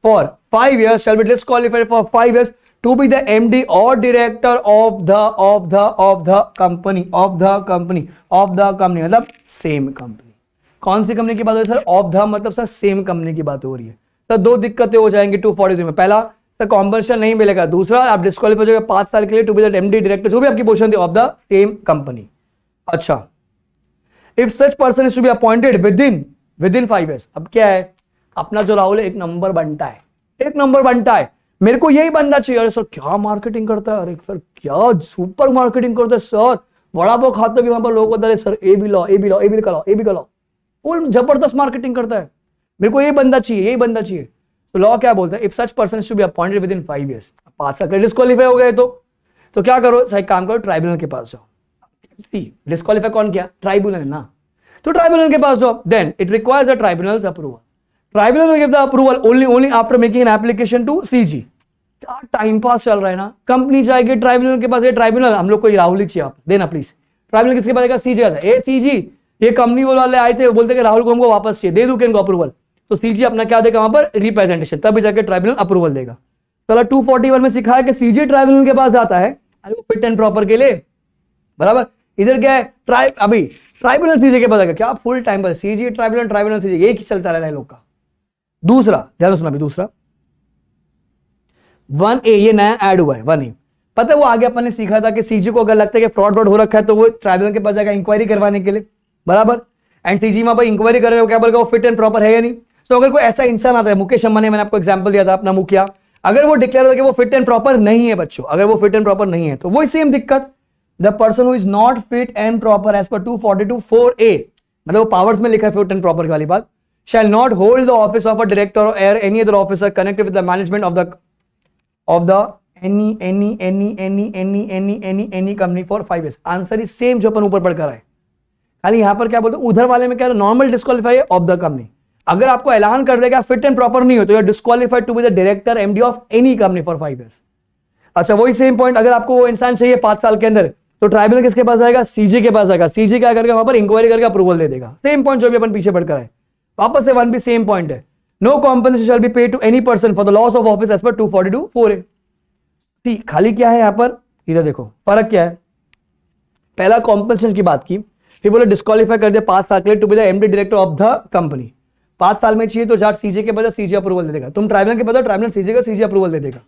for 5 years, shall be disqualified for 5 years to be the MD or director of the company, मतलब same company। कौन सी company की बात हो रही है sir? Of the मतलब sir same company की बात हो रही है। सर दो दिक्कतें हो जाएंगी 243 में। पहला सर कॉम्पेंसेशन नहीं मिलेगा, दूसरा आप डिस्क्वालीफाई हो जाएगा 5 साल के लिए to be the MD director जो भी आपकी पोजीशन थी ऑफ द सेम कंपनी। अच्छा, if such person is to be appointed within 5 years। अब क्या है, अपना जो राहुल है एक नंबर बनता है, मेरे को यही बनना चाहिए। अरे सर क्या मार्केटिंग करता है, अरे सर क्या सुपर मार्केटिंग करता है सर, बड़ा पाव खाते भी वहां पर लोग बता रहे सर ए भी लो, फुल जबरदस्त मार्केटिंग करता है, मेरे को यही बंदा चाहिए। तो लॉ क्या बोलता है? If such person is to be appointed within 5 years, 5 साल के डिस्क्वालीफाई हो गए तो क्या करो? सही काम करो, ट्राइब्यूनल के पास जाओ। डिस्क्वालीफाई कौन किया? ट्राइब्यूनल ना, तो ट्राइब्यूनल के पास जाओ। Then it requires the tribunal's approval. Tribunal will give the approval only after making an application to CG. क्या टाइम पास चल रहा है ना, कंपनी जाएगी ट्राइब्यूनल के पास, ये ट्राइब्यूनल हम लोग को राहुल चाहिए, आप देना प्लीज। ट्राइब्यूनल किसके पास जाएगा? सीजी। ए सीजी, ये कंपनी वाले आए थे, वो बोलते कि राहुल को हमको वापस चाहिए, दे दूं इनको अप्रूवल। तो सीजी अपना क्या देगा वहां पर? रिप्रेजेंटेशन, तभी जाके ट्राइब्यूनल अप्रूवल देगा। चलो 241 में सिखाया कि सीजी ट्राइब्यूनल के पास जाता है, अरे वो फिट एंड प्रॉपर के लिए, बराबर। इधर क्या है? अभी ट्राइब्यूनल सीजी के पास आएगा, क्या फुल टाइम पर सीजी ट्राइब्यूनल सीजी, यही चलता रह रहा है लोग का। दूसरा ध्यान सुना भी, दूसरा 1A ये नया ऐड हुआ है 1A। पता है वो आगे अपन ने सीखा था कि सीजी को अगर लगता है कि फ्रॉड हो रखा है तो वो ट्राइब्यूनल के पास जाएगा इंक्वायरी करवाने के लिए, बराबर। एंड सीजी वहां पर इंक्वायरी कर रहे हो, क्या बोलेगा? वो फिट एंड प्रॉपर है या नहीं। तो अगर कोई ऐसा इंसान आता है, मुकेश अंबानी, मैंने आपको एग्जांपल दिया था अपना मुखिया, अगर वो डिक्लेयर होता है कि वो फिट एंड प्रॉपर नहीं है बच्चों, अगर वो फिट एंड प्रॉपर नहीं है तो वही सेम दिक्कत, the person who is not fit and proper as per 242(4)A, मतलब वो पावर्स में लिखा है फिट एंड प्रॉपर वाली बात, shall not hold the office of a director or any other officer connected with the management of the any company for 5 years। Answer is same जो अपन ऊपर पढ़कर आए, खाली यहां पर क्या बोलते हैं, उधर वाले में क्या normal disqualify of the company. अगर आपको ऐलान कर देगा फिट एंड प्रॉपर नहीं हो तो you are disqualified to be the director MD of any company for 5 years। अच्छा वही सेम पॉइंट, अगर आपको वो इंसान चाहिए 5 साल के अंदर तो ट्राइब्यूनल किसके पास आएगा? सीजी के पास आएगा। सीजी क्या करेगा? वहां पर इंक्वायरी करके अप्रूवल दे देगा। सेम पॉइंट जो भी अपन पीछे पढ़कर आए, वापस से वन भी सेम पॉइंट है। No compensation shall be paid to any person for the loss of office as per 242(4)A। खाली क्या है यहां पर? इधर देखो फर्क क्या है। पहला कॉम्पेंसेशन की बात की, फिर बोले डिस्क्वालीफाई कर दिया 5 साल के लिए to be the MD director of the company. 5 साल में चाहिए तो जाट सीजे के बजाय सीजी अप्रूवल दे देगा। तुम ट्राइब्यूनल के बजाय ट्राइब्यूनल सीजे का सीजी अप्रूवल दे देगा।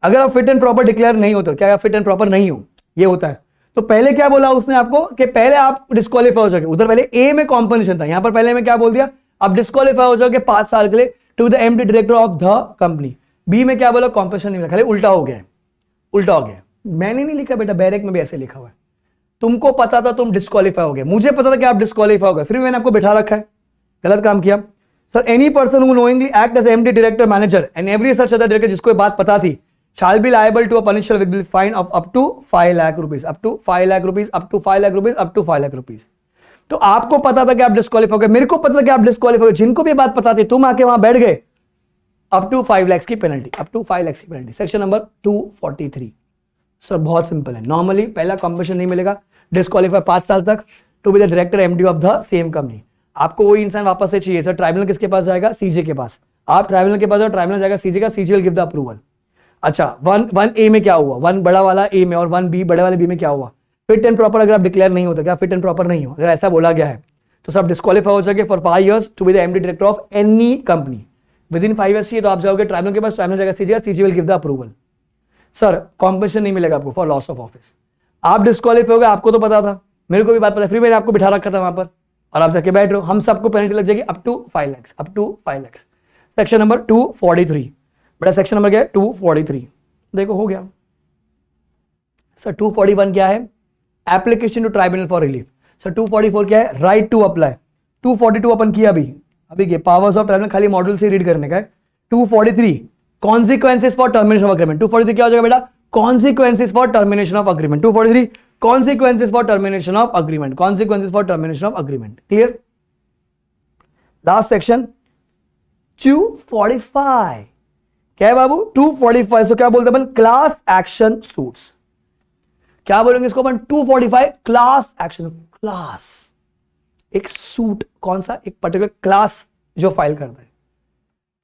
अगर आप फिट एंड प्रॉपर डिक्लेयर नहीं हो तो क्या फिट एंड प्रॉपर नहीं हो, ये होता है। तो पहले क्या बोला उसने आपको कि पहले आप डिस्क्वालीफाई हो जाओगे, उधर पहले ए में कॉम्पेंसेशन था, यहां पर पहले में क्या बोल दिया? आप डिस्क्वालीफाई हो जाओगे 5 साल के लिए to the MD director of the company. B में क्या बोला? कॉम्पेंसेशन नहीं मिला, खाली उल्टा हो गया। मैंने नहीं लिखा बेटा, बैरेक में भी ऐसे लिखा हुआ है। तुमको पता था तुम डिस्क्वालीफाई हो गए, मुझे पता था कि आप डिस्क्वालीफाई हो गए, फिर मैंने आपको बिठा रखा है, गलत काम किया। Sir any person who knowingly act as MD director manager and every such other director, जिसको बात पता थी, shall be liable to a punishable with fine of up to 5 lakh rupees, up to 5 lakh rupees, up to 5 lakh rupees, up to 5 lakh rupees। तो आपको पता था कि आप डिस्क्वालीफाई हो गए, मेरे को पता था कि आप डिस्क्वालीफाई हो गए, जिनको भी बात पता थी, तुम आके वहां बैठ गए, अप टू 5 लाख की पेनल्टी, अप टू 5 लाख की पेनल्टी। सेक्शन नंबर 243 सर बहुत सिंपल है। नॉर्मली पहला कॉम्पिटिशन नहीं मिलेगा, डिस्क्वालीफाई 5 साल तक to be the director MD of the same company. आपको वही इंसान वापस से चाहिए सर, ट्राइब्यूनल किसके पास जाएगा? सीजे के पास। आप ट्राइब्यूनल के पास जाओ, ट्राइब्यूनल जाएगा सीजे का, सीजे विल गिव द अप्रूवल। अच्छा, वन ए में क्या हुआ? वन बड़ा वाला ए में और वन बी बड़े वाले बी में क्या हुआ? फिट एंड प्रॉपर अगर आप डिक्लेयर नहीं होता, क्या फिट एंड प्रॉपर नहीं हो, अगर ऐसा बोला गया है तो सब डिस्क्वालीफाई हो जाएंगे for 5 years to be the MD director of any company. Within 5 years चाहिए तो आप जाओगे ट्राइब्यूनल के पास, ट्राइब्यूनल जाएगा CJ, CJ will give the approval. Sir competition नहीं मिलेगा आपको फॉर लॉस ऑफ ऑफिस। आप डिस्क्वालीफाई हो गए, आपको तो पता था, मेरे को भी बात पता, फिर मैंने आपको बिठा रखा था वहां पर और आप जाके बैठ रहे हो, हम सबको पेनल्टी लग जाएगी up to 5 lakhs, up to 5 lakhs। Section number 243, बड़ा सेक्शन नंबर क्या है? 243। देखो हो गया सर। 241 क्या है? Application to tribunal for relief. Sir 244 क्या है? Right to apply. 242 अपन किया अभी के पावर्स ऑफ ट्राइब्यूनल, खाली मॉड्यूल से रीड करने का है। 243 consequences for termination of agreement. 243 क्या हो जाएगा बेटा? Consequences for termination of agreement. 243 consequences for termination of agreement, consequences for termination of agreement। clear? last section 245 क्या है बाबू? 245 तो क्या बोलते हैं अपन? Class action suits. क्या बोलेंगे इसको अपन? 245 क्लास एक्शन। क्लास एक सूट, कौन सा? एक पर्टिकुलर क्लास जो फाइल करता है।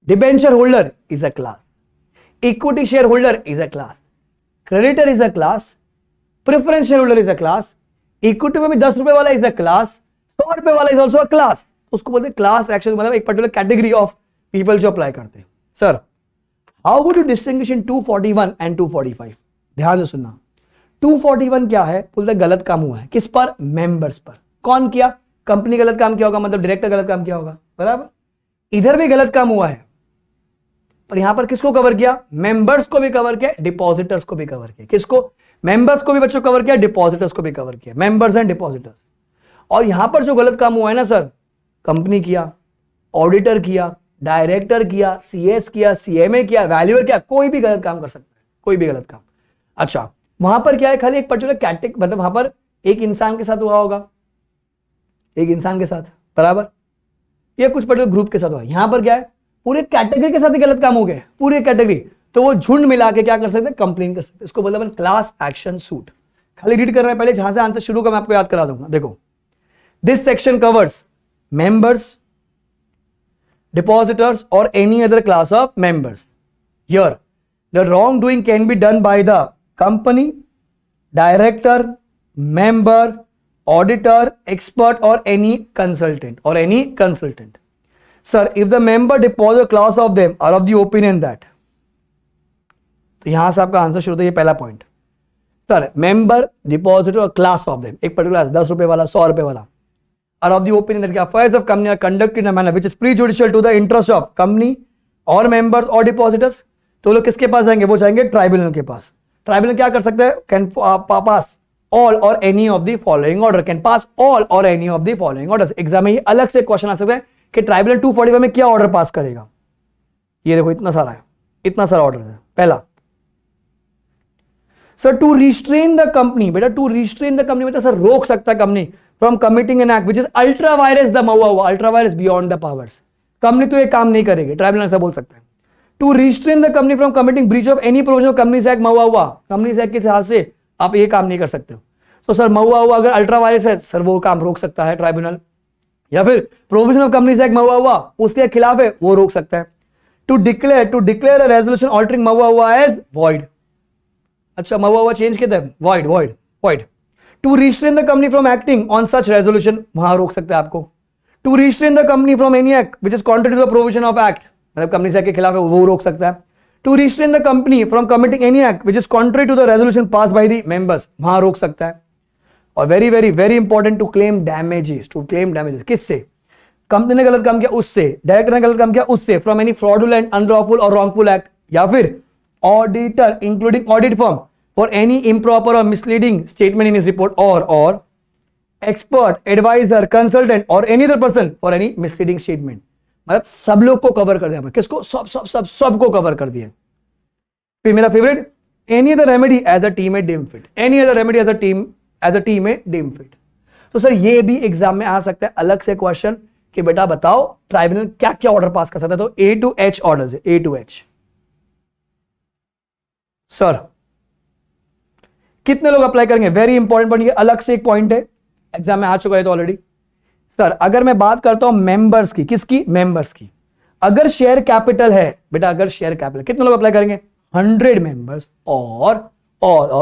Debenture holder is a class, equity share holder is a class, creditor is a class, preference share holder is a class, equity में भी 10 रुपए वाला इज अ क्लास, 100 रुपए वाला इज ऑल्सो अ क्लास। उसको बोलते हैं क्लास एक्शन, मतलब एक पर्टिकुलर कैटेगरी ऑफ पीपल जो अप्लाई करते हैं। Sir how would you distinguish in 241 and 245? ध्यान से सुनना। 241 क्या है? बोलते गलत काम हुआ है, किस पर? मेंबर्स पर। कौन किया? कंपनी गलत काम किया होगा, मतलब डायरेक्टर गलत काम किया होगा, बराबर। इधर भी गलत काम हुआ है, पर यहां पर किसको कवर किया? मेंबर्स को भी कवर किया, डिपॉजिटर्स को भी कवर किया। किसको? मेंबर्स को भी बच्चों कवर किया, डिपॉजिटर्स को भी कवर किया, मेंबर्स एंड डिपॉजिटर्स। और यहां पर जो गलत काम हुआ है ना सर, कंपनी किया, ऑडिटर किया, डायरेक्टर किया, सीएस किया, सीएमए किया, वैल्यूअर किया, कोई भी गलत काम कर सकता है, कोई भी गलत काम। अच्छा, वहां पर क्या है? खाली एक पर्टिकुलर कैटेगरी, मतलब वहां पर एक इंसान के साथ हुआ होगा, एक इंसान के साथ, बराबर, या कुछ पर्टिकुलर ग्रुप के साथ हुआ। यहां पर क्या है? पूरे कैटेगरी के साथ ही गलत काम हो गए, पूरी कैटेगरी। तो वो झुंड मिला के क्या कर सकते हैं? कंप्लेन कर सकते हैं। इसको बोलते हैं क्लास एक्शन सूट। खाली रीड कर रहे हैं पहले, जहां से आंसर शुरू का मैं आपको याद करा दूंगा। देखो, this section covers members, depositors or any other class of members. Here the wrong doing can be done by the company, director, member, auditor, expert or any consultant. Sir, if the member deposit class of them are of the opinion that, तो यहां से आपका answer शुरू होता है, ये पहला point. Sir member, depositor or class of them, एक पर्टिकुलर 10 रुपए वाला, 100 रुपए वाला, are of the opinion that affairs of company are conducted in a manner which is prejudicial to the interest of company or members or depositors. तो लोग किसके पास जाएंगे? वो जाएंगे ट्राइब्यूनल के पास। ट्राइब्यूनल क्या कर सकते हैं? Can pass all or any of the following order, can pass all or any of the following order. Exam में ये अलग से क्वेश्चन आ सकता है कि ट्राइब्यूनल 245 में क्या ऑर्डर पास करेगा। ये देखो इतना सारा है, इतना सारा ऑर्डर है। पहला sir to restrain the company, बेटा टू रिस्ट्रेन द कंपनी मतलब सर रोक सकता है company from committing an act which is ultra vires the MOA, ultra vires beyond the powers. Company तो ये काम नहीं करेगी, ट्राइब्यूनल ऐसा बोल सकता है। To restrain the company from committing breach of any provision of companies act MOA, companies act के हिसाब से आप ये काम नहीं कर सकते हो। तो सर महुआ अगर अल्ट्रा वायरस है सर वो काम रोक सकता है ट्राइब्यूनल, या फिर provision of companies act MOA उसके खिलाफ है वो रोक सकता है। To declare a resolution altering MOA as void, अच्छा महुआ चेंज किया था, void. To restrain the company from acting on such resolution, वहां रोक सकता है आपको। To restrain the company from any act which is contrary to the provision of act, मतलब company act के खिलाफ है वो रोक सकता है। To restrain the company from committing any act which is contrary to the resolution pass by the members, वहां रोक सकता है। और very very very important, to claim damages, किससे? कंपनी ने गलत काम किया उससे, डायरेक्टर ने गलत काम किया उससे, from any fraudulent, unlawful or wrongful act, या फिर auditor including audit firm for any improper or misleading statement in his report, or expert, advisor, consultant or any other person for any misleading statement. मतलब सब लोग को cover कर दिया, किसको? सबको कवर कर दिया। फिर मेरा favourite, any other remedy as a team a deem fit, any other remedy as a team a deem fit. तो सर ये भी एग्जाम में आ सकता है अलग से क्वेश्चन कि बेटा बताओ ट्राइब्यूनल क्या क्या ऑर्डर पास कर सकता है, तो A to H ऑर्डर्स है, A to H। सर कितने लोग अप्लाई करेंगे, वेरी इंपॉर्टेंट पॉइंट, ये अलग से एक पॉइंट है, एग्जाम में आ चुका है तो ऑलरेडी। सर अगर मैं बात करता हूं मेंबर्स की, किसकी, मेंबर्स की, अगर शेयर कैपिटल है बेटा, अगर शेयर कैपिटल, कितने लोग अप्लाई करेंगे, 100 मेंबर्स, और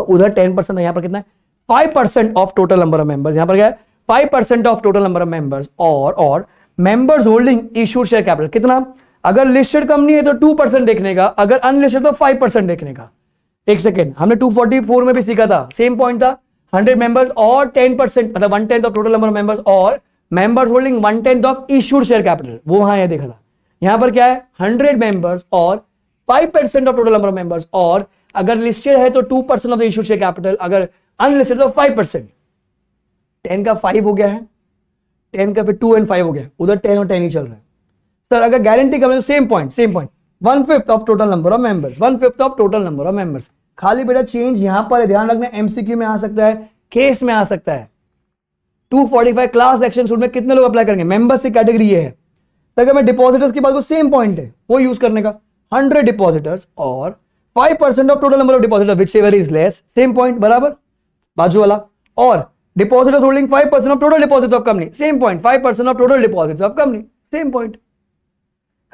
उधर 10% है, यहां पर कितना है 5% of total number of members, यहां पर क्या है 5% of total number of members, or members holding issued share capital कितना, अगर लिस्टेड कंपनी है तो 2% देखने का, अगर अनलिस्टेड तो 5% देखने का। एक सेकेंड, हमने 244 में भी सीखा था, सेम पॉइंट था, 100 मेंबर्स और 10%, मतलब 1/10 of total number of members, or members holding 1/10 of issued share capital, वो वहां ये देखा था। यहां पर क्या है 100 मेंबर्स और 5% of total number of members, और अगर लिस्टेड है तो 2% of the issued share capital, अगर अनलिस्टेड तो 5%। 10 का 5 हो गया है, 10 का फिर 2 और 5 हो गया, उधर 10 और 10 ही चल रहा है। सर अगर गारंटी कम है तो same point 1/5 of total number of members, 1/5 of total number of members. खाली बेटा चेंज यहां पर ध्यान रखना, एमसीक्यू में आ सकता है, केस में आ सकता है। 245 क्लास एक्शन सूट में कितने लोग अप्लाई करेंगे, मेंबर्स की कैटेगरी ये है। तो अगर मैं डिपॉजिटर्स की बात करूं, सेम पॉइंट है वो यूज करने का, 100 depositors or 5% of total number of depositor which ever is less, same point बराबर, बाजू वाला, और depositors holding 5% of total deposit of company, same point, 5% of total deposit of company, same point.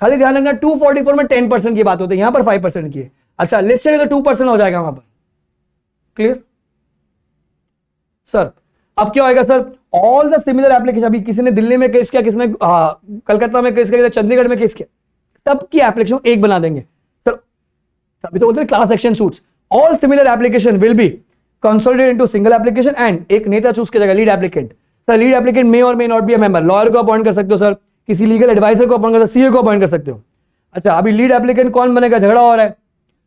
खाली ध्यान रखना 244 में 10% की बात होती है, यहां पर 5% की है। अच्छा लिस्टेड है तो 2% हो जाएगा वहां पर, क्लियर। सर अब क्या होगा sir, all the similar application, अभी किसी ने दिल्ली में केस किया, किसी ने कलकत्ता में केस किया, चंडीगढ़ में केस किया, सबकी एप्लीकेशन एक बना देंगे सर। अभी तो बोलते हैं class action suits, all similar application will be consolidated into single application, and एक नेता चूज किया जाएगा, lead applicant. Sir lead applicant may or may not be a member, lawyer को अपॉइंट कर सकते हो सर, किसी लीगल एडवाइजर को अपॉइंट कर सकते हो, सीए को अपॉइंट कर सकते हो। अच्छा अभी लीड एप्लीकेंट कौन बनेगा, झगड़ा हो रहा है,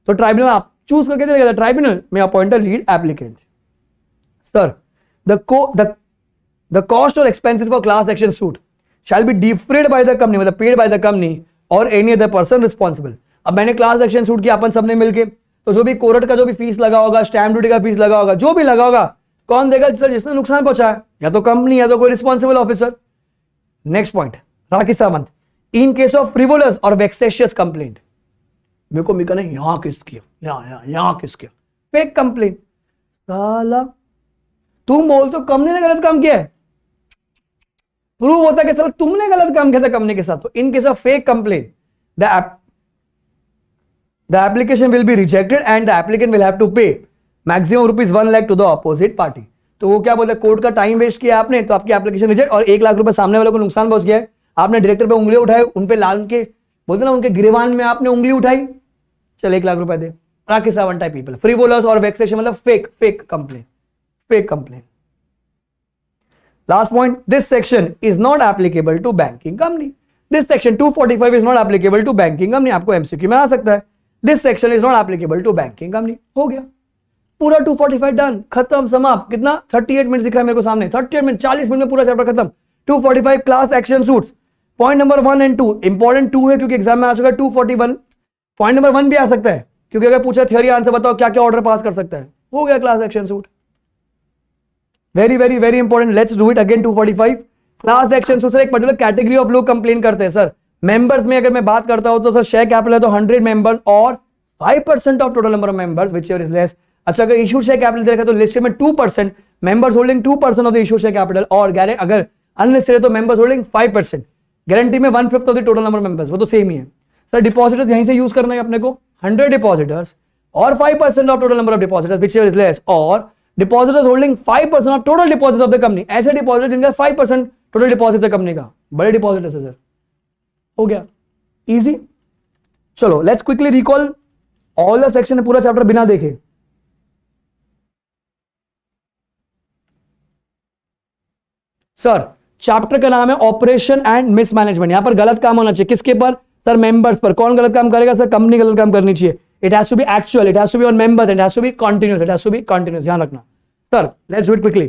तो ट्राइब्यूनल आप चूज करके देगा, ट्राइब्यूनल में appoint lead applicant. Sir the cost or expenses for class action suit shall be defrayed by the company, मतलब paid by the company or any other person responsible। अब मैंने क्लास एक्शन सूट किया अपन सबने मिलके, तो जो भी कोर्ट का जो भी फीस लगा होगा, स्टैम्प ड्यूटी का फीस लगा होगा, जो भी लगा होगा, कौन देगा सर, जिसने नुकसान पहुंचाया, या तो कंपनी या तो कोई responsible officer. Next point Rakhi Sawant, in case of frivolous और वेक्सेशियस कंप्लेंट, मेरे को मिका ने यहां किस किया, यहां किस किया, फेक कंप्लेंट, साला तुम बोलते हो कंपनी ने गलत काम किया है, प्रूव होता है कि तुमने गलत काम किया था कंपनी के साथ, तो in case of fake complaint the application will be rejected and the applicant will have to pay maximum ₹1 lakh to the opposite party. तो वो क्या बोलते हैं, कोर्ट का टाइम वेस्ट किया आपने, तो आपकी एप्लीकेशन रिजेक्ट, और 1 लाख रुपए सामने वाले को नुकसान पहुंच गया है, आपने डायरेक्टर पे उंगली उठाए, उन पे लाल के बोलते ना उनके गिरेवान में आपने उंगली उठाई, चल 1 लाख रुपए दे। राखी सावंत टाइप पीपल, फ्रीवोलस और वेक्सेशन मतलब fake complaint. Last point, this section is not applicable to banking company. This section 245 is not applicable to banking company, आपको MCQ में आ सकता है। This section is not applicable to banking company। हो गया पूरा 245 डन, खत्म, समाप्त। कितना 38 मिनट दिख रहा है मेरे को सामने, 38 मिनट, 40 मिनट में पूरा चैप्टर खत्म। 245 class action suits, point number 1 and 2 important 2 है क्योंकि एग्जाम में आ चुका है। 241 पॉइंट नंबर 1 भी आ सकता है क्योंकि अगर पूछा थियोरी आंसर बताओ क्या क्या ऑर्डर पास कर सकता है, हो गया class action suit. Very important, let's do it again. 245 class action suit, sir एक पर्टिकुलर कैटेगरी ऑफ लोग कंप्लेन करते हैं सर। मेंबर्स में अगर मैं बात करता हूं तो सर शेयर कैपिटल है तो 100 मेंबर्स और 5% of total number of members which ever is less. अच्छा अगर इशूड शेयर कैपिटल देखा तो लिस्टेड में 2%, members holding 2% of the issued share capital, और अगर अनलिस्टेड है तो मेंबर्स होल्डिंग 5%, गारंटी में 1/5 of the total number of members, वो तो सेम ही है सर। डिपॉजिटर्स यहीं से यूज करना है अपने को, 100 depositors or 5% of total number of depositors whichever is less, or depositors holding 5% of total deposit of the company. ऐसे डिपॉजिटर जिनका 5% टोटल डिपॉजिट है कंपनी का, बड़े डिपॉजिटर्स है सर। हो गया इजी। चलो let's quickly recall all the section, पूरा चैप्टर बिना देखे। सर चैप्टर का नाम है ऑपरेशन एंड मिसमैनेजमेंट। यहां पर गलत काम होना चाहिए किसके पर सर, मेंबर्स पर। कौन गलत काम करेगा सर, कंपनी गलत काम करनी चाहिए। It has to be actual, it has to be on members, it has to be continuous, it has to be continuous, ध्यान रखना sir. let's do it quickly।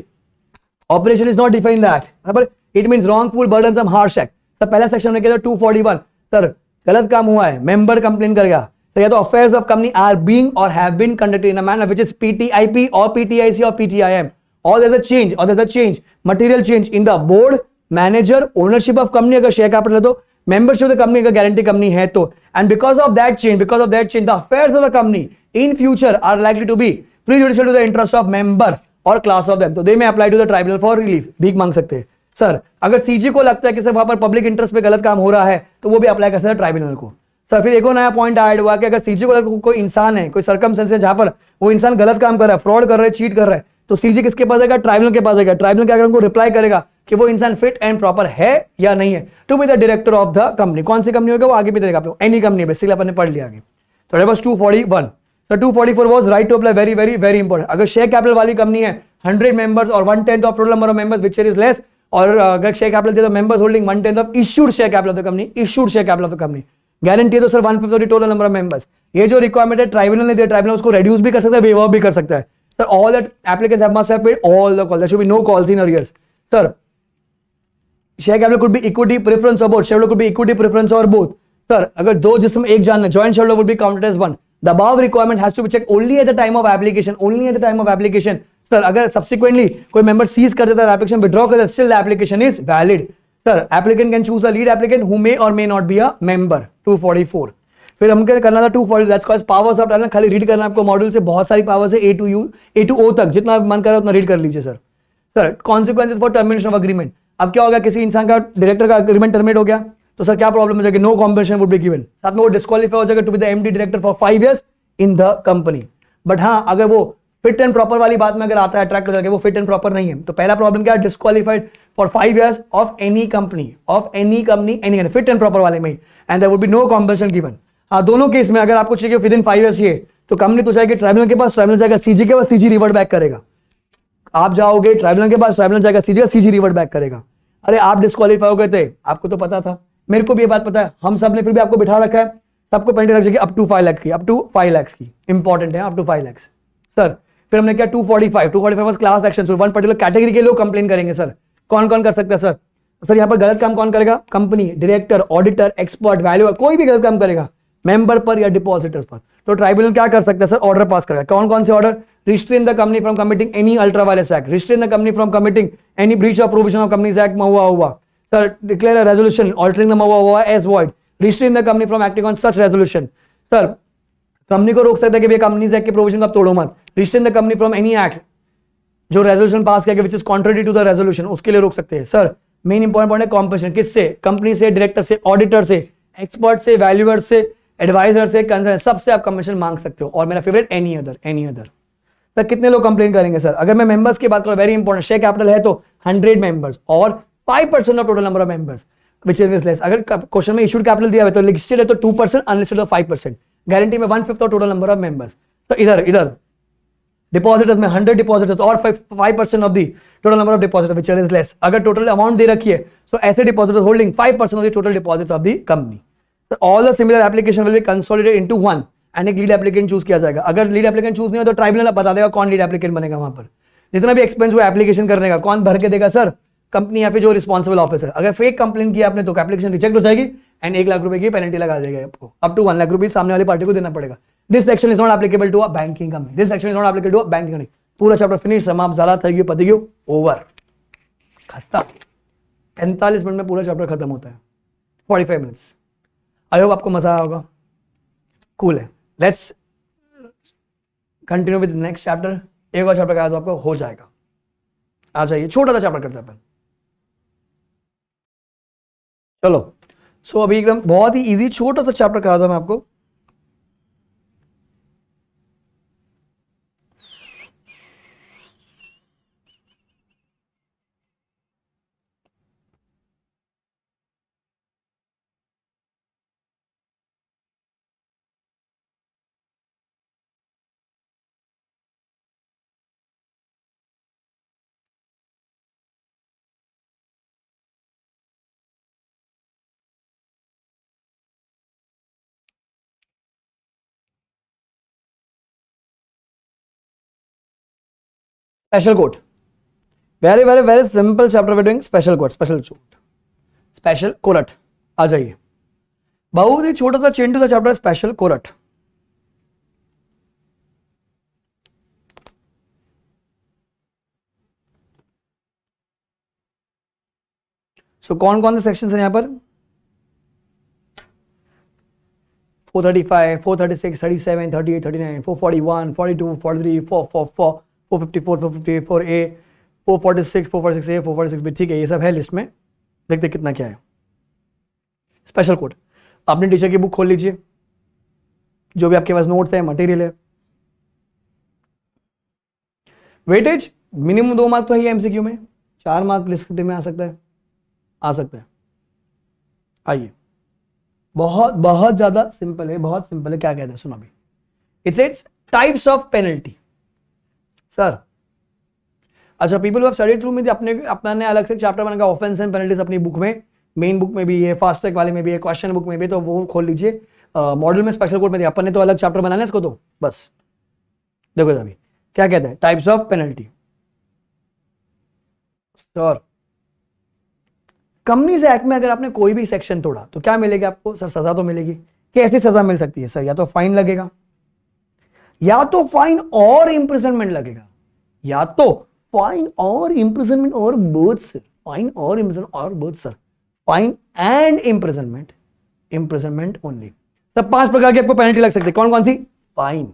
operation is not defined in the act, बराबर, it means wrongful, burdensome, harsh act। Sir पहला section में कहते हैं 241 sir गलत काम हुआ है, मेंबर कंप्लेन करेगा सर, या तो affairs of company are being और have been conducted in a manner which is PTIP or PTIC और PTIM, or there's a change material change in the board, manager, ownership of company अगर share capital है तो, membership of the company अगर guarantee company है तो, and because of that change the affairs of the company in future are likely to be prejudicial to the interest of member or class of them, तो they may apply to the tribunal for relief, भीख मांग सकते हैं sir. अगर CG को लगता है कि सर वहां पर पब्लिक इंटरेस्ट पे गलत काम हो रहा है तो वो भी अप्लाई कर सकता है ट्राइब्यूनल को। सर फिर एक और नया पॉइंट ऐड हुआ कि अगर सीजी को लगता है कोई इंसान है, कोई सर्कमस्टेंस है जहां पर वो इंसान गलत काम कर रहा है, फ्रॉड कर रहा है, चीट कर रहा है, तो सीजी किसके पास जाएगा? ट्राइब्यूनल के पास जाएगा। ट्राइब्यूनल क्या उनको रिप्लाई करेगा कि वो इंसान फिट एंड प्रॉपर है या नहीं है to be the director of the company. कौन सी कंपनी होगा वो आगे भी देगा, आप लोग एनी कंपनी बेसिकली अपन ने पढ़ लिया आगे। तो that was 241। So 244 was right to apply, very very very important। अगर शेयर कैपिटल वाली कंपनी है 100 members or 1/10 of total number of members which is less, और अगर शेयर कैपिटल दे तो members holding 1/10 of issued share capital of the company, issued share capital of the company, guarantee तो sir 1/5 of the total number of members. ये जो requirement है tribunal ने दिया, ट्राइब्यूनल उसको रिड्यूस भी कर सकता है, वेव ऑफ भी कर सकता है sir. All that applicants have must have paid all the call, there should be no calls in arrears sir. Share capital could be equity preference or both, share could be equity preference or both sir. अगर दो जिसमें एक जानना, joint share would be counted as one. The above requirement has to be checked only at the time of application, only at the time of application sir। अगर subsequently कोई member seize कर देता है application withdraw कर देता है, still the application is valid sir। applicant can choose a lead applicant who may or may not be a member। 244 फिर हम करना था 240, that's called powers of talent। खाली रीड करना आपको मॉड्यूल से, बहुत सारी पावर्स है A to O तक, जितना मन करे उतना रीड कर लीजिए sir. Sir consequences for termination of agreement, अब क्या होगा, किसी इंसान का डायरेक्टर का अग्रीमेंट टर्मिनेट हो गया तो सर क्या प्रॉब्लम हो जाएगी? No compensation would be given, साथ में वो डिस्क्वालीफाई हो जाएगा to be the MD director for 5 years in the company. But हाँ, अगर वो फिट एंड प्रॉपर वाली बात में अगर आता है, अट्रैक्ट हो जाएगा, वो फिट एंड प्रॉपर नहीं है तो पहला प्रॉब्लम क्या है? Disqualified for 5 years of any company, any fit and proper वाले में, and there would be no compensation given. हाँ, दोनों केस में अगर आपको चाहिए विद इन 5 years ये, तो कंपनी तो जाएगी ट्राइब्यूनल के पास, ट्राइब्यूनल जाएगा सीजी के पास, सीजी रिवर्ट बैक करेगा। आप जाओगे ट्राइब्यूनल के पास, ट्राइब्यूनल जाएगा सीजी, सीजी रिवर्ट बैक करेगा। अरे आप डिस्क्वालीफाई हो गए थे, आपको तो पता था, मेरे को भी ये बात पता है, हम सब ने फिर भी आपको बिठा रखा है, सबको पेनल्टी लग जाएगी अप टू 5 लाख की, अप टू 5 लाख की, इंपॉर्टेंट है अप टू 5 लाख सर। फिर हमने क्या 245 was class action, one particular category के लोग कंप्लेन करेंगे सर। कौन कौन कर सकता है सर? सर यहाँ पर गलत काम कौन करेगा? Company, director, auditor, expert, valuer, कोई भी गलत काम करेगा मेंबर पर या डिपॉजिटर्स पर, तो ट्राइब्यूनल क्या कर सकता है सर? ऑर्डर पास करेगा। कौन कौन से order? Restrain the company from committing any ultra vires act, restrain the company from committing any breach of provision of companies act में हुआ sir, declare a resolution altering the हुआ as void, restrain the company from acting on such resolution sir. कंपनी को रोक सकता है कि भैया कंपनीज एक्ट के प्रोविजन को आप तोड़ो मत। Restrain the company from any act जो रेजोल्यूशन पास किया गया which is contrary to the resolution, उसके लिए रोक सकते हैं सर। मेन इंपॉर्टेंट पॉइंट है कॉम्पेंसेशन, किससे? कंपनी से, डायरेक्टर से, ऑडिटर से, एक्सपर्ट से, वैल्यूअर से, एडवाइजर से, कंसर्न, सबसे आप कमीशन मांग सकते हो। और मेरा फेवरेट एनी अदर सर। कितने लोग कंप्लेन करेंगे सर? अगर मैं मेंबर्स की बात करूं, वेरी इंपॉर्टेंट, शेयर कैपिटल है तो 100 मेंबर्स और 5% of total number of members which is less. अगर क्वेश्चन में इशूड कैपिटल दिया है तो लिस्टेड है तो 2%, अनलिस्टेड तो 5%, गारंटी में 1/5 of total number of members. तो इधर डिपॉजिटर्स में 100 depositors or 5% of the total number of depositor which is less. अगर टोटल अमाउंट दे रखी है तो ऐसे depositors holding 5% of the total deposit of the company. So all the similar application will be consolidated into one and एक lead applicant choose किया जाएगा। अगर lead applicant choose नहीं हो तो ट्राइब्यूनल बता देगा कौन लीड एप्लीकेंट बनेगा। वहां पर जितना भी एक्सपेंस हुआ एप्लीकेशन करने का कौन भर के देगा सर? कंपनी या फिर जो रिस्पॉन्सिबल ऑफिसर। अगर फेक कंप्लेन किया आपने तो एप्लीकेशन रिजेक्ट हो जाएगी एंड 1 लाख रुपए की पेनल्टी लगा देगा आपको, अप टू 1 लाख रुपए सामने वाली पार्टी को देना पड़ेगा। This section is not applicable to a banking company, this section is not applicable to a banking company. पूरा चैप्टर फिनिश, समाप्त, ज़्यादा था ये पति ओवर, खत्म। 45 मिनट में पूरा चैप्टर खत्म होता है, 45 मिनट्स। आई होप आपको मजा आया होगा, कूल है। Let's continue with next chapter. एक और चैप्टर करा तो आपको हो जाएगा। आ जाइए, छोटा सा चैप्टर करते हैं अपन। चलो सो अभी एकदम बहुत ही इजी छोटा सा चैप्टर करा था मैं आपको। Special code, very very very simple chapter we doing. Special code, special court. आ जाइए, बहुत ही छोटा सा चिंटू सा चैप्टर स्पेशल कोरट। सो कौन कौन से सेक्शन है यहां पर? 435, 436, 37, 38, 39, 441, 42, 43, 444, 454, 454A, 446, 446A, 446B, ठीक है, ये सब है लिस्ट में। देखते कितना क्या है। स्पेशल कोड, अपने टीचर की बुक खोल लीजिए, जो भी आपके पास नोट्स है, मटेरियल है। वेटेज मिनिमम 2 मार्क तो है एमसीक्यू में, 4 मार्क डिस्क्रिप्टिव में आ सकता है, आइए, बहुत बहुत ज्यादा सिंपल है, बहुत सिंपल है। क्या कहते हैं सुनो अभी, it's types of penalty. Sir अच्छा, people who have studied through में अपना ने अलग से चैप्टर बनाया ऑफेंस एंड पेनल्टीज अपनी बुक में, मेन बुक में भी है, फास्ट ट्रैक वाले में भी है, क्वेश्चन बुक में भी, तो वो खोल लीजिए। मॉडल में स्पेशल कोड में दिया, अपन ने तो अलग चैप्टर बनाना है इसको, तो बस देखो अभी क्या कहता है, types of penalty. Sir companies act में अगर आपने कोई भी सेक्शन तोड़ा तो क्या मिलेगा आपको? सर सजा तो मिलेगी। कैसी सजा मिल सकती है सर? या तो फाइन लगेगा, या तो फाइन और इंप्रिजनमेंट लगेगा, या तो फाइन और इंप्रिजनमेंट और बोथ सर, फाइन और इंप्रिजनमेंट और both sir, fine and imprisonment, imprisonment only. सब 5 प्रकार की आपको पेनल्टी लग सकती है। कौन कौन सी? फाइन,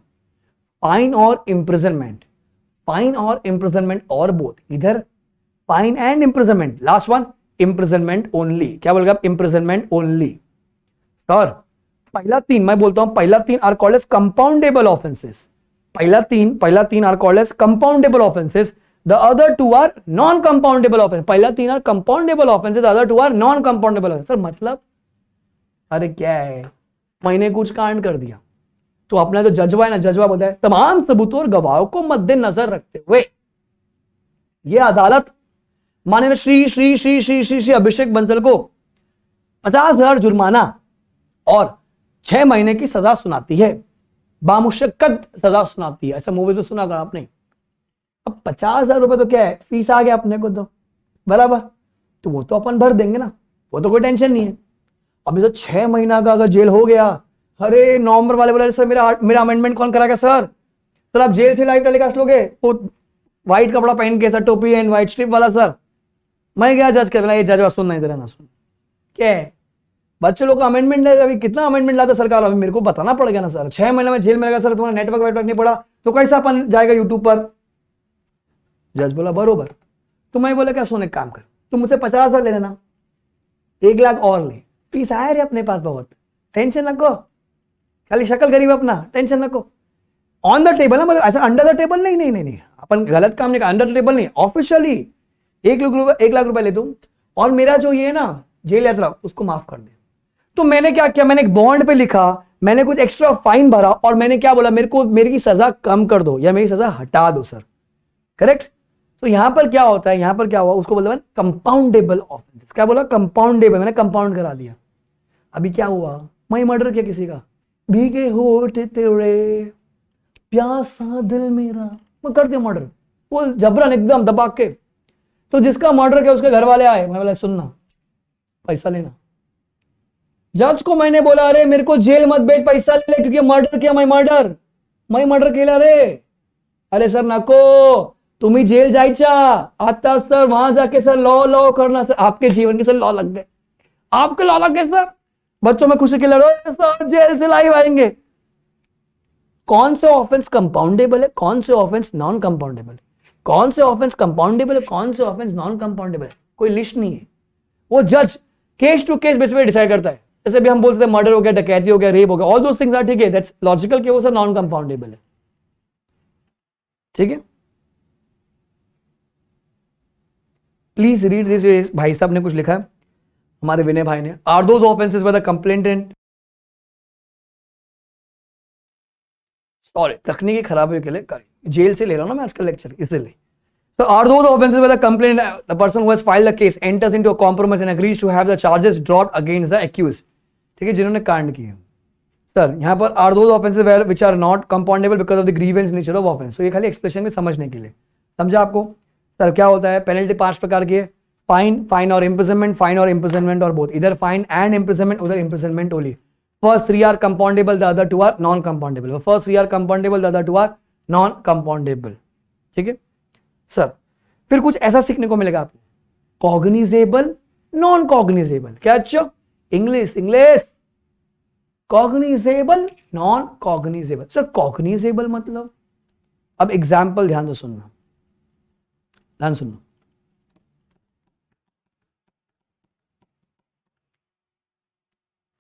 फाइन और इंप्रिजनमेंट, फाइन और इंप्रिजनमेंट और बोथ, इधर fine and imprisonment, last one imprisonment only. क्या बोलेगा आप? Imprisonment only. सर पहला 3 मैं बोलता हूं, पहला 3 are called as compoundable offences, पहला तीन are called as compoundable offences, the other 2 are non compoundable offence. पहला 3 are compoundable offences, the other 2 are non compoundable offence. Sir मतलब अरे क्या है, मैंने कुछ कांड कर दिया तो अपना जो जजवा है ना, जजवा बताए तमाम सबूतों और गवाहों को मद्देनजर रखते हुए यह अदालत माननीय श्री श्री श्री श्री श्री श्री अभिषेक बंसल को 50,000 जुर्माना और 6 महीने की सजा सुनाती है, बामुशक्कत सजा सुनाती है। ऐसा मूवी तो सुना अगर आपने। अब 50,000 रुपए तो क्या है, फीस आ गया अपने को तो बराबर, तो वो तो अपन भर देंगे ना, वो तो कोई टेंशन नहीं है। अभी तो 6 महीना का अगर जेल हो गया, अरे नवंबर वाले बोले सर मेरा अमेंडमेंट कौन कराएगा? सर आप जेल से लाइफ टेलीकास्ट लोगे, वो व्हाइट कपड़ा पहन के, सर टोपी एंड व्हाइट स्ट्रिप वाला, सर मैं क्या जज कर, ये जज सुनना इधर ना सुन, क्या है बच्चे लोग का अमेंडमेंट है। अभी कितना अमेंडमेंट लाता सरकार, अभी मेरे को बताना पड़ेगा ना सर। 6 महीने में जेल में रहेगा सर, तुम्हारा नेटवर्क वेटवर्क नहीं पड़ा तो कैसा अपन जाएगा यूट्यूब पर? जज बोला बरोबर। तो मैं बोला क्या, सोने काम कर, तुम मुझसे 50,000 ले लेना, 1 लाख और ले, फीस आया रे अपने पास, बहुत टेंशन नको, खाली शक्ल गरीब अपना, टेंशन नको। ऑन द टेबल ना, मतलब ऐसा अंडर द टेबल नहीं नहीं नहीं नहीं, अपन गलत काम नहीं, अंडर द टेबल नहीं, ऑफिशियली 1 लाख रुपए ले दूं और मेरा जो ये है ना जेल यात्रा उसको माफ कर दे। तो मैंने क्या किया, मैंने एक बॉन्ड पे लिखा, मैंने कुछ एक्स्ट्रा फाइन भरा और मैंने क्या बोला, मेरी की सजा कम कर दो या मेरी सजा हटा दो सर, करेक्ट। तो यहां पर क्या होता है, यहां पर क्या हुआ, उसको बोलते हैं कंपाउंडेबल ऑफेंसेस। क्या बोला? कंपाउंडेबल, मैंने कंपाउंड करा दिया। अभी क्या हुआ, मैं मर्डर किया किसी का, भीगे होठ तेरे प्यासा दिल मेरा, मैं कर दिया मर्डर, वो जबरन एकदम दबा के। तो जिसका मर्डर किया उसके घर वाले आए, मैं बोला सुनना पैसा लेना। जज को मैंने बोला अरे मेरे को जेल मत भेज, पैसा ले ले, क्योंकि मर्डर किया, मैं मर्डर केला रे। अरे सर नको, तुम्ही जेल जायचा आता सर, वहां जाके सर लॉ करना सर, आपके जीवन के सर लॉ लग गए, आपके लॉ लग गए सर, बच्चों में खुशी के लड़ो सर, जेल से लाइव आएंगे। कौन से ऑफेंस कंपाउंडेबल है, कौन से ऑफेंस नॉन कंपाउंडेबल है, कौन से ऑफेंस कंपाउंडेबल है, कौन से ऑफेंस नॉन कंपाउंडेबल है, कोई लिस्ट नहीं है। वो जज केस टू केस बेसिस पे डिसाइड करता है। जैसे भी हम बोल सकते हैं मर्डर हो गया, डकैती हो गया, रेप हो गया, ऑल दोस थिंग्स आर ठीक है, दैट्स लॉजिकल कि वो सर नॉन कंपाउंडेबल है, ठीक है। Please read this. भाई साहब ने कुछ लिखा है, हमारे विनय भाई ने, are those offences with the complainant, sorry तकनीकी खराबी के लिए जेल से ले रहा हूं ना मैं आजकल लेक्चर, इसलिए। So are those offenses where the complainant, the person who has filed the case, enters into a compromise and agrees to have the charges brought against the accused, ठीक है, जिन्होंने कांड किए। सर यहाँ पर are those offenses where which are not compoundable because of the grievance nature of offense। तो ये खाली एक्सप्रेशन में समझने के लिए, समझा आपको? सर क्या होता है, पेनल्टी 5 प्रकार की है, फाइन और इम्प्रिजनमेंट और बोथ, इधर फाइन एंड इम्प्रिजनमेंट, उधर imprisonment only. First 3 are compoundable, the other 2 are non compoundable. First 3 are compoundable, the other 2 are non compoundable, ठीक है सर। फिर कुछ ऐसा सीखने को मिलेगा आपको, कॉग्निजेबल, नॉन कॉग्निजेबल। क्या अच्छा, English English, cognizable, non cognizable. Sir cognizable मतलब, अब एग्जाम्पल ध्यान से सुनना, ध्यान सुनना।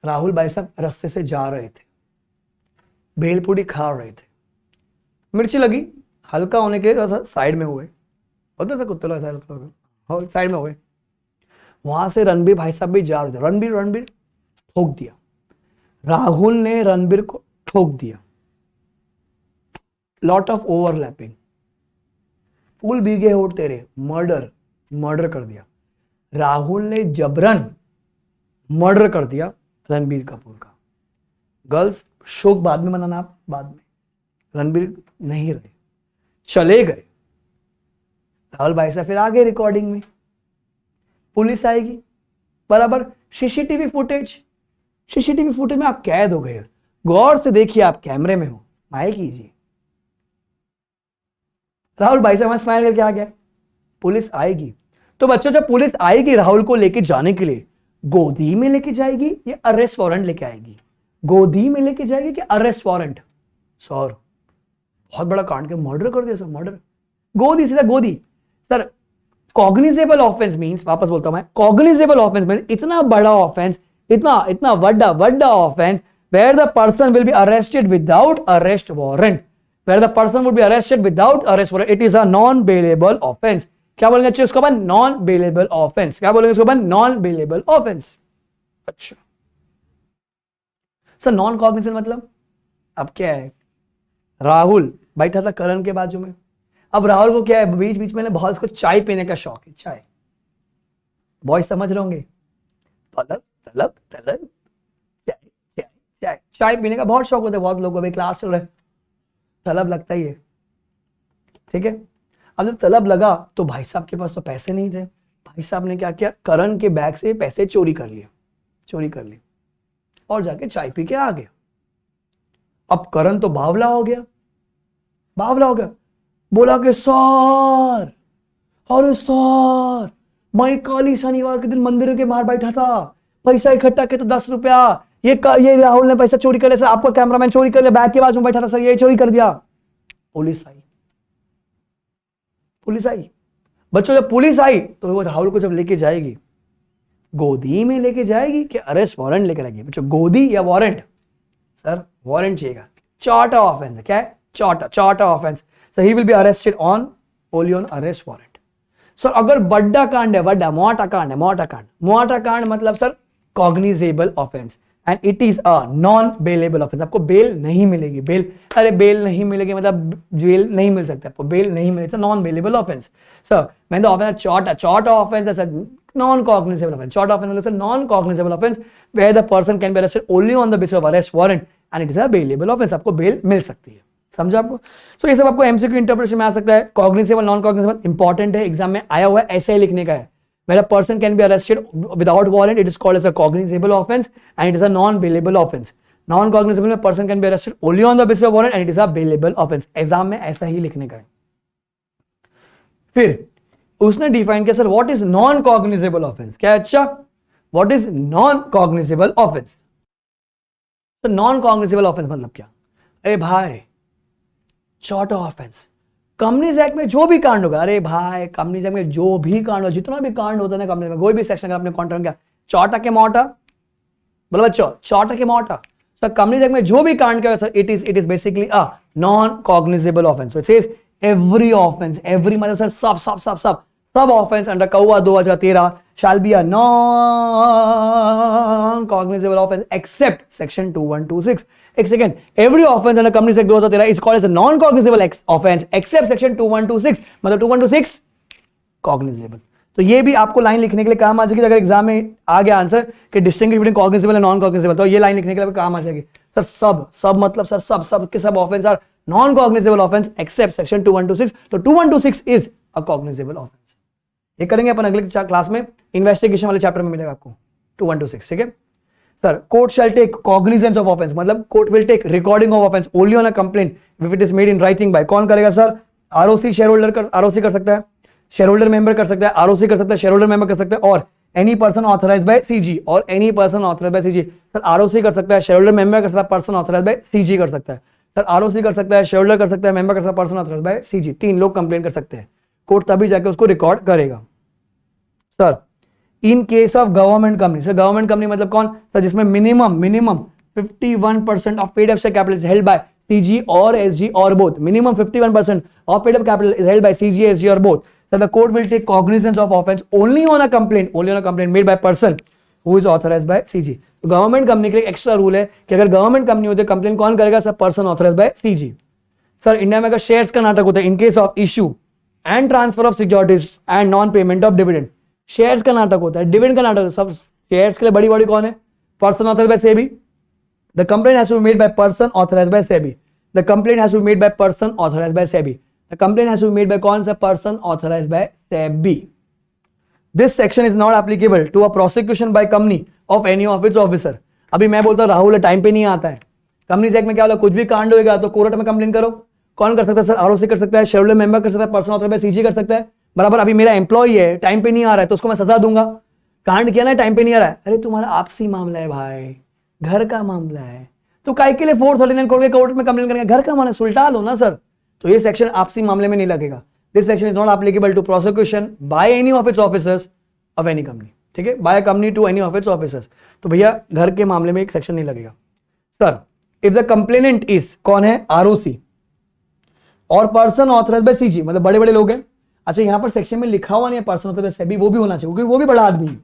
राहुल भाई साहब रास्ते से जा रहे थे, भेलपूरी खा रहे थे, मिर्ची लगी, हल्का होने के लिए साइड में हुए, होता था कुत्ते लोग साइड में हुए। वहां से रणबीर भाई साहब भी जा रहे थे, रणबीर ठोक दिया, राहुल ने रणबीर को ठोक दिया, लॉट ऑफ ओवरलैपिंग, फूल भीगे होठ तेरे, मर्डर कर दिया। राहुल ने जबरन मर्डर कर दिया रणबीर कपूर का। गर्ल्स शोक बाद में मनाना, आप बाद में, रणबीर नहीं रहे, चले गए। राहुल भाई साहब फिर आ गए रिकॉर्डिंग में, पुलिस आएगी, बराबर सीसीटीवी फुटेज में आप कैद हो गए। गौर से देखिए, आप कैमरे में हो, स्माइल कीजिए। राहुल भाई साहब स्माइल करके आ गया, पुलिस आएगी। तो बच्चों जब पुलिस आएगी राहुल को लेके जाने के लिए, गोदी में लेके जाएगी या अरेस्ट वारंट लेके आएगी? गोदी में लेके जाएगी कि अरेस्ट वारंट? सर बहुत बड़ा कांड के, मर्डर कर दिया सर, मर्डर, गोदी, सीधा गोदी। सर कॉग्निजेबल ऑफेंस मींस, वापस बोलता हूं मैं, कॉग्निजेबल ऑफेंस मींस इतना बड़ा ऑफेंस, इतना बड़ा offence where the person will be arrested without arrest warrant, where the person would be arrested without arrest warrant, it is a non bailable offense। क्या बोलेंगे अच्छे उसको अपन? Non bailable offence. क्या बोलेंगे उसको अपन? Non bailable offence. अच्छा सर नॉन कॉग्निजेबल मतलब, अब क्या है, राहुल बैठा था करण के बाजू में, अब राहुल को क्या है, बीच बीच में बहुत उसको चाय पीने का शौक है, चाय, बॉयज समझ रहे होंगे, तलब तलब तलब, चाय पीने का बहुत शौक होता है बहुत लोगों को, भाई क्लास चल रहा है, तलब लगता ही है, ठीक है। अब जब तलब लगा तो भाई साहब के पास तो पैसे नहीं थे, भाई साहब ने क्या किया, करण के बैग से पैसे चोरी कर लिए और जाके चाय पी के आ गया। अब करण तो बावला हो गया, बोला कि सर, अरे सर मैं काली शनिवार के दिन मंदिर के बाहर बैठा था, पैसा इकट्ठा किया तो 10 रुपया, ये राहुल ने पैसा चोरी कर लिया सर, आपका कैमरामैन चोरी कर लिया, बैग के बाजू में बैठा था सर, ये चोरी कर दिया। पुलिस आई बच्चों, जब पुलिस आई तो वो राहुल को जब लेके जाएगी, गोदी में लेके जाएगी कि अरेस्ट वारंट लेकर आएगी? बच्चों गोदी या वारंट? सर वारंट चाहिएगा, चौथा ऑफेंस है। क्या है? चौथा offence. So he will be arrested on only on arrest warrant. Sir अगर बड़ा कांड है, बड़ा मोटा कांड मतलब sir cognizable offence and it is a non bailable offence. आपको बेल नहीं मिलेगी, बेल नहीं मिलेगी मतलब जेल नहीं मिल सकता आपको, बेल नहीं मिलेगी, नॉन बेलेबल ऑफेंस। सर मैंने ऑफेंस चौथा ऑफेंस है सर नॉन कॉग्निजेबल ऑफेंस। चौथा ऑफेंस मतलब sir non cognizable offence where the person can be arrested only on the basis of arrest warrant and it is a bailable offence. आपको bail मिल सकती है, समझा आपको? सो ये सब आपको एमसीक्यू इंटरप्रिटेशन में आ सकता है। कॉग्निजेबल नॉन कॉग्निजेबल इंपॉर्टेंट है, एग्जाम में आया हुआ है, ऐसे ही लिखने का है। When a person can be arrested without warrant, it is called as a cognizable offense and it is a non-bailable offense. Non-cognizable में person can be arrested only on the basis of warrant and it is a bailable offense. Exam में ऐसा ही लिखने का है। फिर उसने define किया sir what is non cognizable offence. क्या? अच्छा what is non cognizable offence? तो नॉन कॉग्निजेबल ऑफेंस मतलब क्या? अरे भाई चौथा ऑफेंस, कंपनीज एक्ट में जो भी कांड होगा, अरे भाई कंपनीज एक्ट में जो भी कांड हो, जितना भी कांड होता है ना कंपनी में, कोई भी सेक्शन अगर आपने कॉन्ट्रैक्ट किया, चौटा के मोटा, बोलो बच्चों चौटा के मोटा, सर कंपनीज एक्ट में जो भी कांड किया sir it is basically a non cognizable offence. So it says every offence, every मतलब सर सब ऑफेंस अंडर कौवा 2013 shall be a non cognizable offense except section 2126. एक second, every offense under Companies Act 2013 is called as a non cognizable offense except section 2126, मतलब 2126 cognizable। तो ये भी आपको line लिखने के लिए काम आ जाएगी। अगर एग्जाम में आ गया आंसर कि distinguish between cognizable and non cognizable, तो ये लाइन लिखने के लिए काम आ जाएगी। सर सब मतलब सर सब के सब offence are non cognizable offence except section 2126। तो 2126 इज अ कॉग्निजेबल ऑफेंस। ये करेंगे अपन अगले क्लास में, इन्वेस्टिगेशन वाले चैप्टर में मिलेगा आपको 2126, ठीक है sir. Court shall take cognizance of offence, मतलब court will take recording of offence only on a complaint if it is made in writing by, कौन करेगा सर? आरओसी शेयर होल्डर कर, आरओसी कर सकता है, शेयर होल्डर मेंबर कर सकता है, आरओसी कर सकता है, शेयर होल्डर मेंबर कर सकता है, और any person authorise by CG और any person authorise by CG. Sir ROC कर सकता है, शेयर होल्डर मेंबर कर सकता है, पर्सन ऑथराइज बाय सीजी कर सकता है। सर आरओसी कर सकता है, शेयर होल्डर कर सकता है, मेंबर कर सकता है, पर्सन ऑथराइज बाय सीजी, 3 लोग कंप्लेन कर सकते हैं। कोर्ट तभी जाके उसको रिकॉर्ड करेगा। Sir in case of government company, sir government company मतलब कौन सर, जिसमें minimum 51% of paid up share capital is held by CG और एसजी और both. Minimum 51% of paid up capital is held by CG, SG और both. So the court will take cognizance of offense only on a complaint made by person who is authorized by CG। तो government company के लिए extra rule है कि अगर government company होती है complain कौन करेगा sir, person authorised by CG. Sir India में अगर शेयर्स का नाटक होता है इन case of issue and transfer of securities and non payment of dividend, shares का नाटक होता है, डिविडेंड का नाटक होता है, सब शेयर्स के लिए बड़ी बड़ी कौन है, person authorised bye SEBI. The complaint has to be made by person authorised bye SEBI. The complaint has to be made by person authorised bye SEBI. The complaint has to be made by कौन सा, person authorized by SEBI। This section is not applicable to a prosecution by company of any of its officer। अभी मैं बोलता हूँ Rahul time पे नहीं आता है, कंपनीज एक्ट में क्या होगा, कुछ भी कांड होगा तो कोर्ट में कंप्लेन करो। कौन कर सकता है सर, आरओसी कर सकता है, शेयर होल्डर मेंबर कर सकता है, पर्सन ऑथराइज्ड बाय सीजी कर सकता है। बराबर अभी मेरा एम्प्लॉई है, टाइम पे नहीं आ रहा है तो उसको मैं सजा दूंगा। कांड किया ना, टाइम पे नहीं आ रहा है, अरे तुम्हारा आपसी मामला है भाई, घर का मामला है, तो काय के लिए 439 कोर्ट में कंप्लेन करेंगे, घर का मामला सुलटा लो ना सर। तो ये सेक्शन आपसी मामले में नहीं लगेगा। This section is not applicable to prosecution by any of its officers of any company. ठीक है, by company to any of its officers. तो भैया घर के मामले में एक सेक्शन नहीं लगेगा। Sir if the complainant is कौन है, आरओसी और पर्सन ऑथराइज्ड बाय सीजी, मतलब बड़े बड़े लोग हैं। अच्छा यहां पर सेक्शन में लिखा हुआ नहीं है पर्सन ऑथराइज्ड बाय सेबी, वो भी होना चाहिए क्योंकि वो भी बड़ा आदमी है।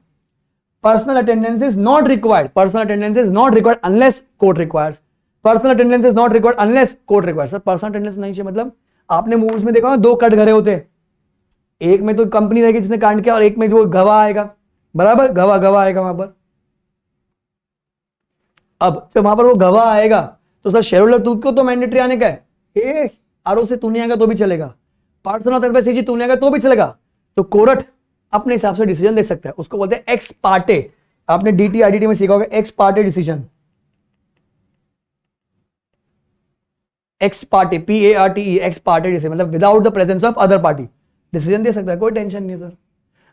Personal attendance is not required, personal attendance is not required unless court requires. Personal attendance is not required unless court requires. Sir personal attendance नहीं चाहिए मतलब आपने मूवीज में देखा होगा 2 कट घरे होते हैं, एक में तो कंपनी रहेगी जिसने कांड किया और एक में जो गवाह आएगा, बराबर गवाह आएगा वहां पर। अब जब वहां पर वो गवाह आएगा तो सर शेयर होल्डर तुझको तो मैंडेटरी आने का है, आरओसी तू नहीं आएगा तो भी चलेगा, पर्सन ऑथराइज्ड बाय सीजी तू नहीं आएगा तो भी चलेगा। तो कोर्ट अपने हिसाब से डिसीजन दे सकता है, उसको बोलते हैं एक्स पार्टे। आपने डीटी आईडीटी में सीखा होगा ex parte decision, ex parte PARTE ex parte decision मतलब without the presence of other party decision दे सकता है, कोई टेंशन नहीं है सर।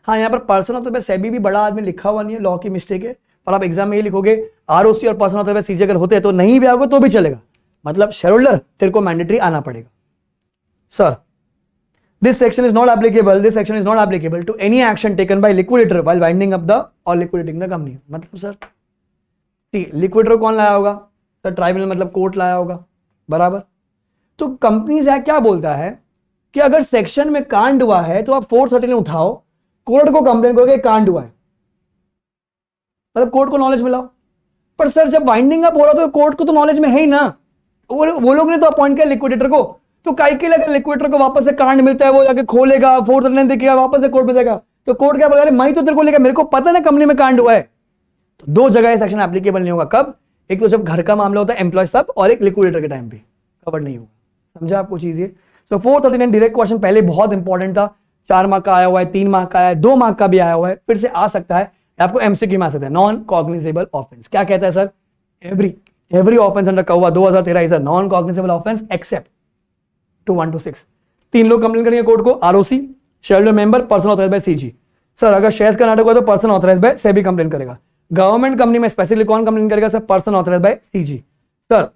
हाँ यहाँ पर पर्सन ऑथराइज्ड बाय सेबी भी बड़ा आदमी लिखा हुआ नहीं है, लॉ की मिस्टेक है, पर आप एग्जाम में ये लिखोगे आरओसी और पर्सन ऑथराइज्ड बाय सीजी अगर होते हैं तो नहीं भी आओगे तो भी चलेगा, मतलब शेयर होल्डर तेरे को मैंडेटरी आना पड़ेगा। Sir this section is not applicable, this section is not applicable to any action taken by liquidator while winding up the or liquidating the company. मतलब सर लिक्विडेटर कौन लाया होगा सर, ट्राइब्यूनल मतलब court लाया होगा, बराबर। तो कंपनीज एक्ट क्या बोलता है कि अगर सेक्शन में कांड हुआ है तो आप 439 उठाओ, कोर्ट को कंप्लेन करोगे कांड हुआ है, मतलब कोर्ट को नॉलेज मिलाओ। पर सर जब वाइंडिंग अप हो रहा तो कोर्ट को तो नॉलेज में है ही ना, वो लोग ने तो अपॉइंट किया लिक्विडेटर को, तो काई के लिए लिक्विडेटर को वापस से कांड मिलता है वो जाके खोलेगा 439 देखेगा वापस से कोर्ट में देगा, तो कोर्ट क्या बोलेगा, मैं तो तेरे को लेगा, मेरे को पता ना कंपनी में कांड हुआ है। तो 2 जगह सेक्शन एप्लीकेबल नहीं होगा, कब, एक तो जब घर का मामला होता है एम्प्लॉय सब, और एक लिक्विडेटर के टाइम पे कवर नहीं होगा। समझा आपको चीज ये। सो 439 डायरेक्ट क्वेश्चन पहले बहुत इंपॉर्टेंट था, 4 मार्क का आया हुआ है, 3 मार्क का आया है, 2 मार्क का भी आया हुआ है, फिर से आ सकता है, आपको एमसीक्यू में आ सकता है। नॉन कॉग्निजेबल ऑफेंस क्या कहता है सर, एवरी ऑफेंस अंडर कौवा 2013 is a non cognizable offence except 2126। 3 लोग कंप्लेन करेंगे कोर्ट को, ROC, share holder member, person authorised by CG. Sir अगर शेयर्स का नाटक हुआ तो पर्सन ऑथराइज्ड बाय सेबी कंप्लेन करेगा। गवर्नमेंट कंपनी में स्पेसिफिकली कौन कंप्लेन करेगा sir, person authorised by CG. Sir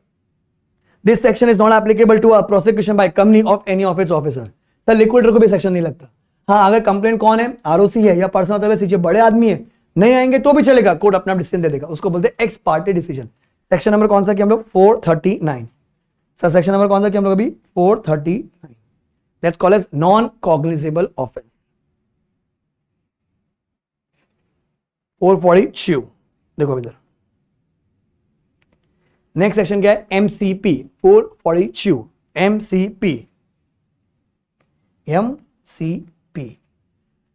this section is not applicable to a prosecution by company of any of its officer. Sir liquidator को भी सेक्शन नहीं लगता। हाँ अगर कंप्लेन कौन है, आरओसी है या पर्सन ऑथराइज्ड बाय सीजी, बड़े आदमी है, नहीं आएंगे तो भी चलेगा, कोर्ट अपना डिसीजन दे देगा, उसको बोलते हैं x parte decision. Section number कौन सा कि हम लोग 439। सर सेक्शन नंबर कौन सा कि हम लोग अभी 439, that's called as non cognizable offence. 442 देखो इधर, नेक्स्ट सेक्शन क्या है, MCP 442 MCP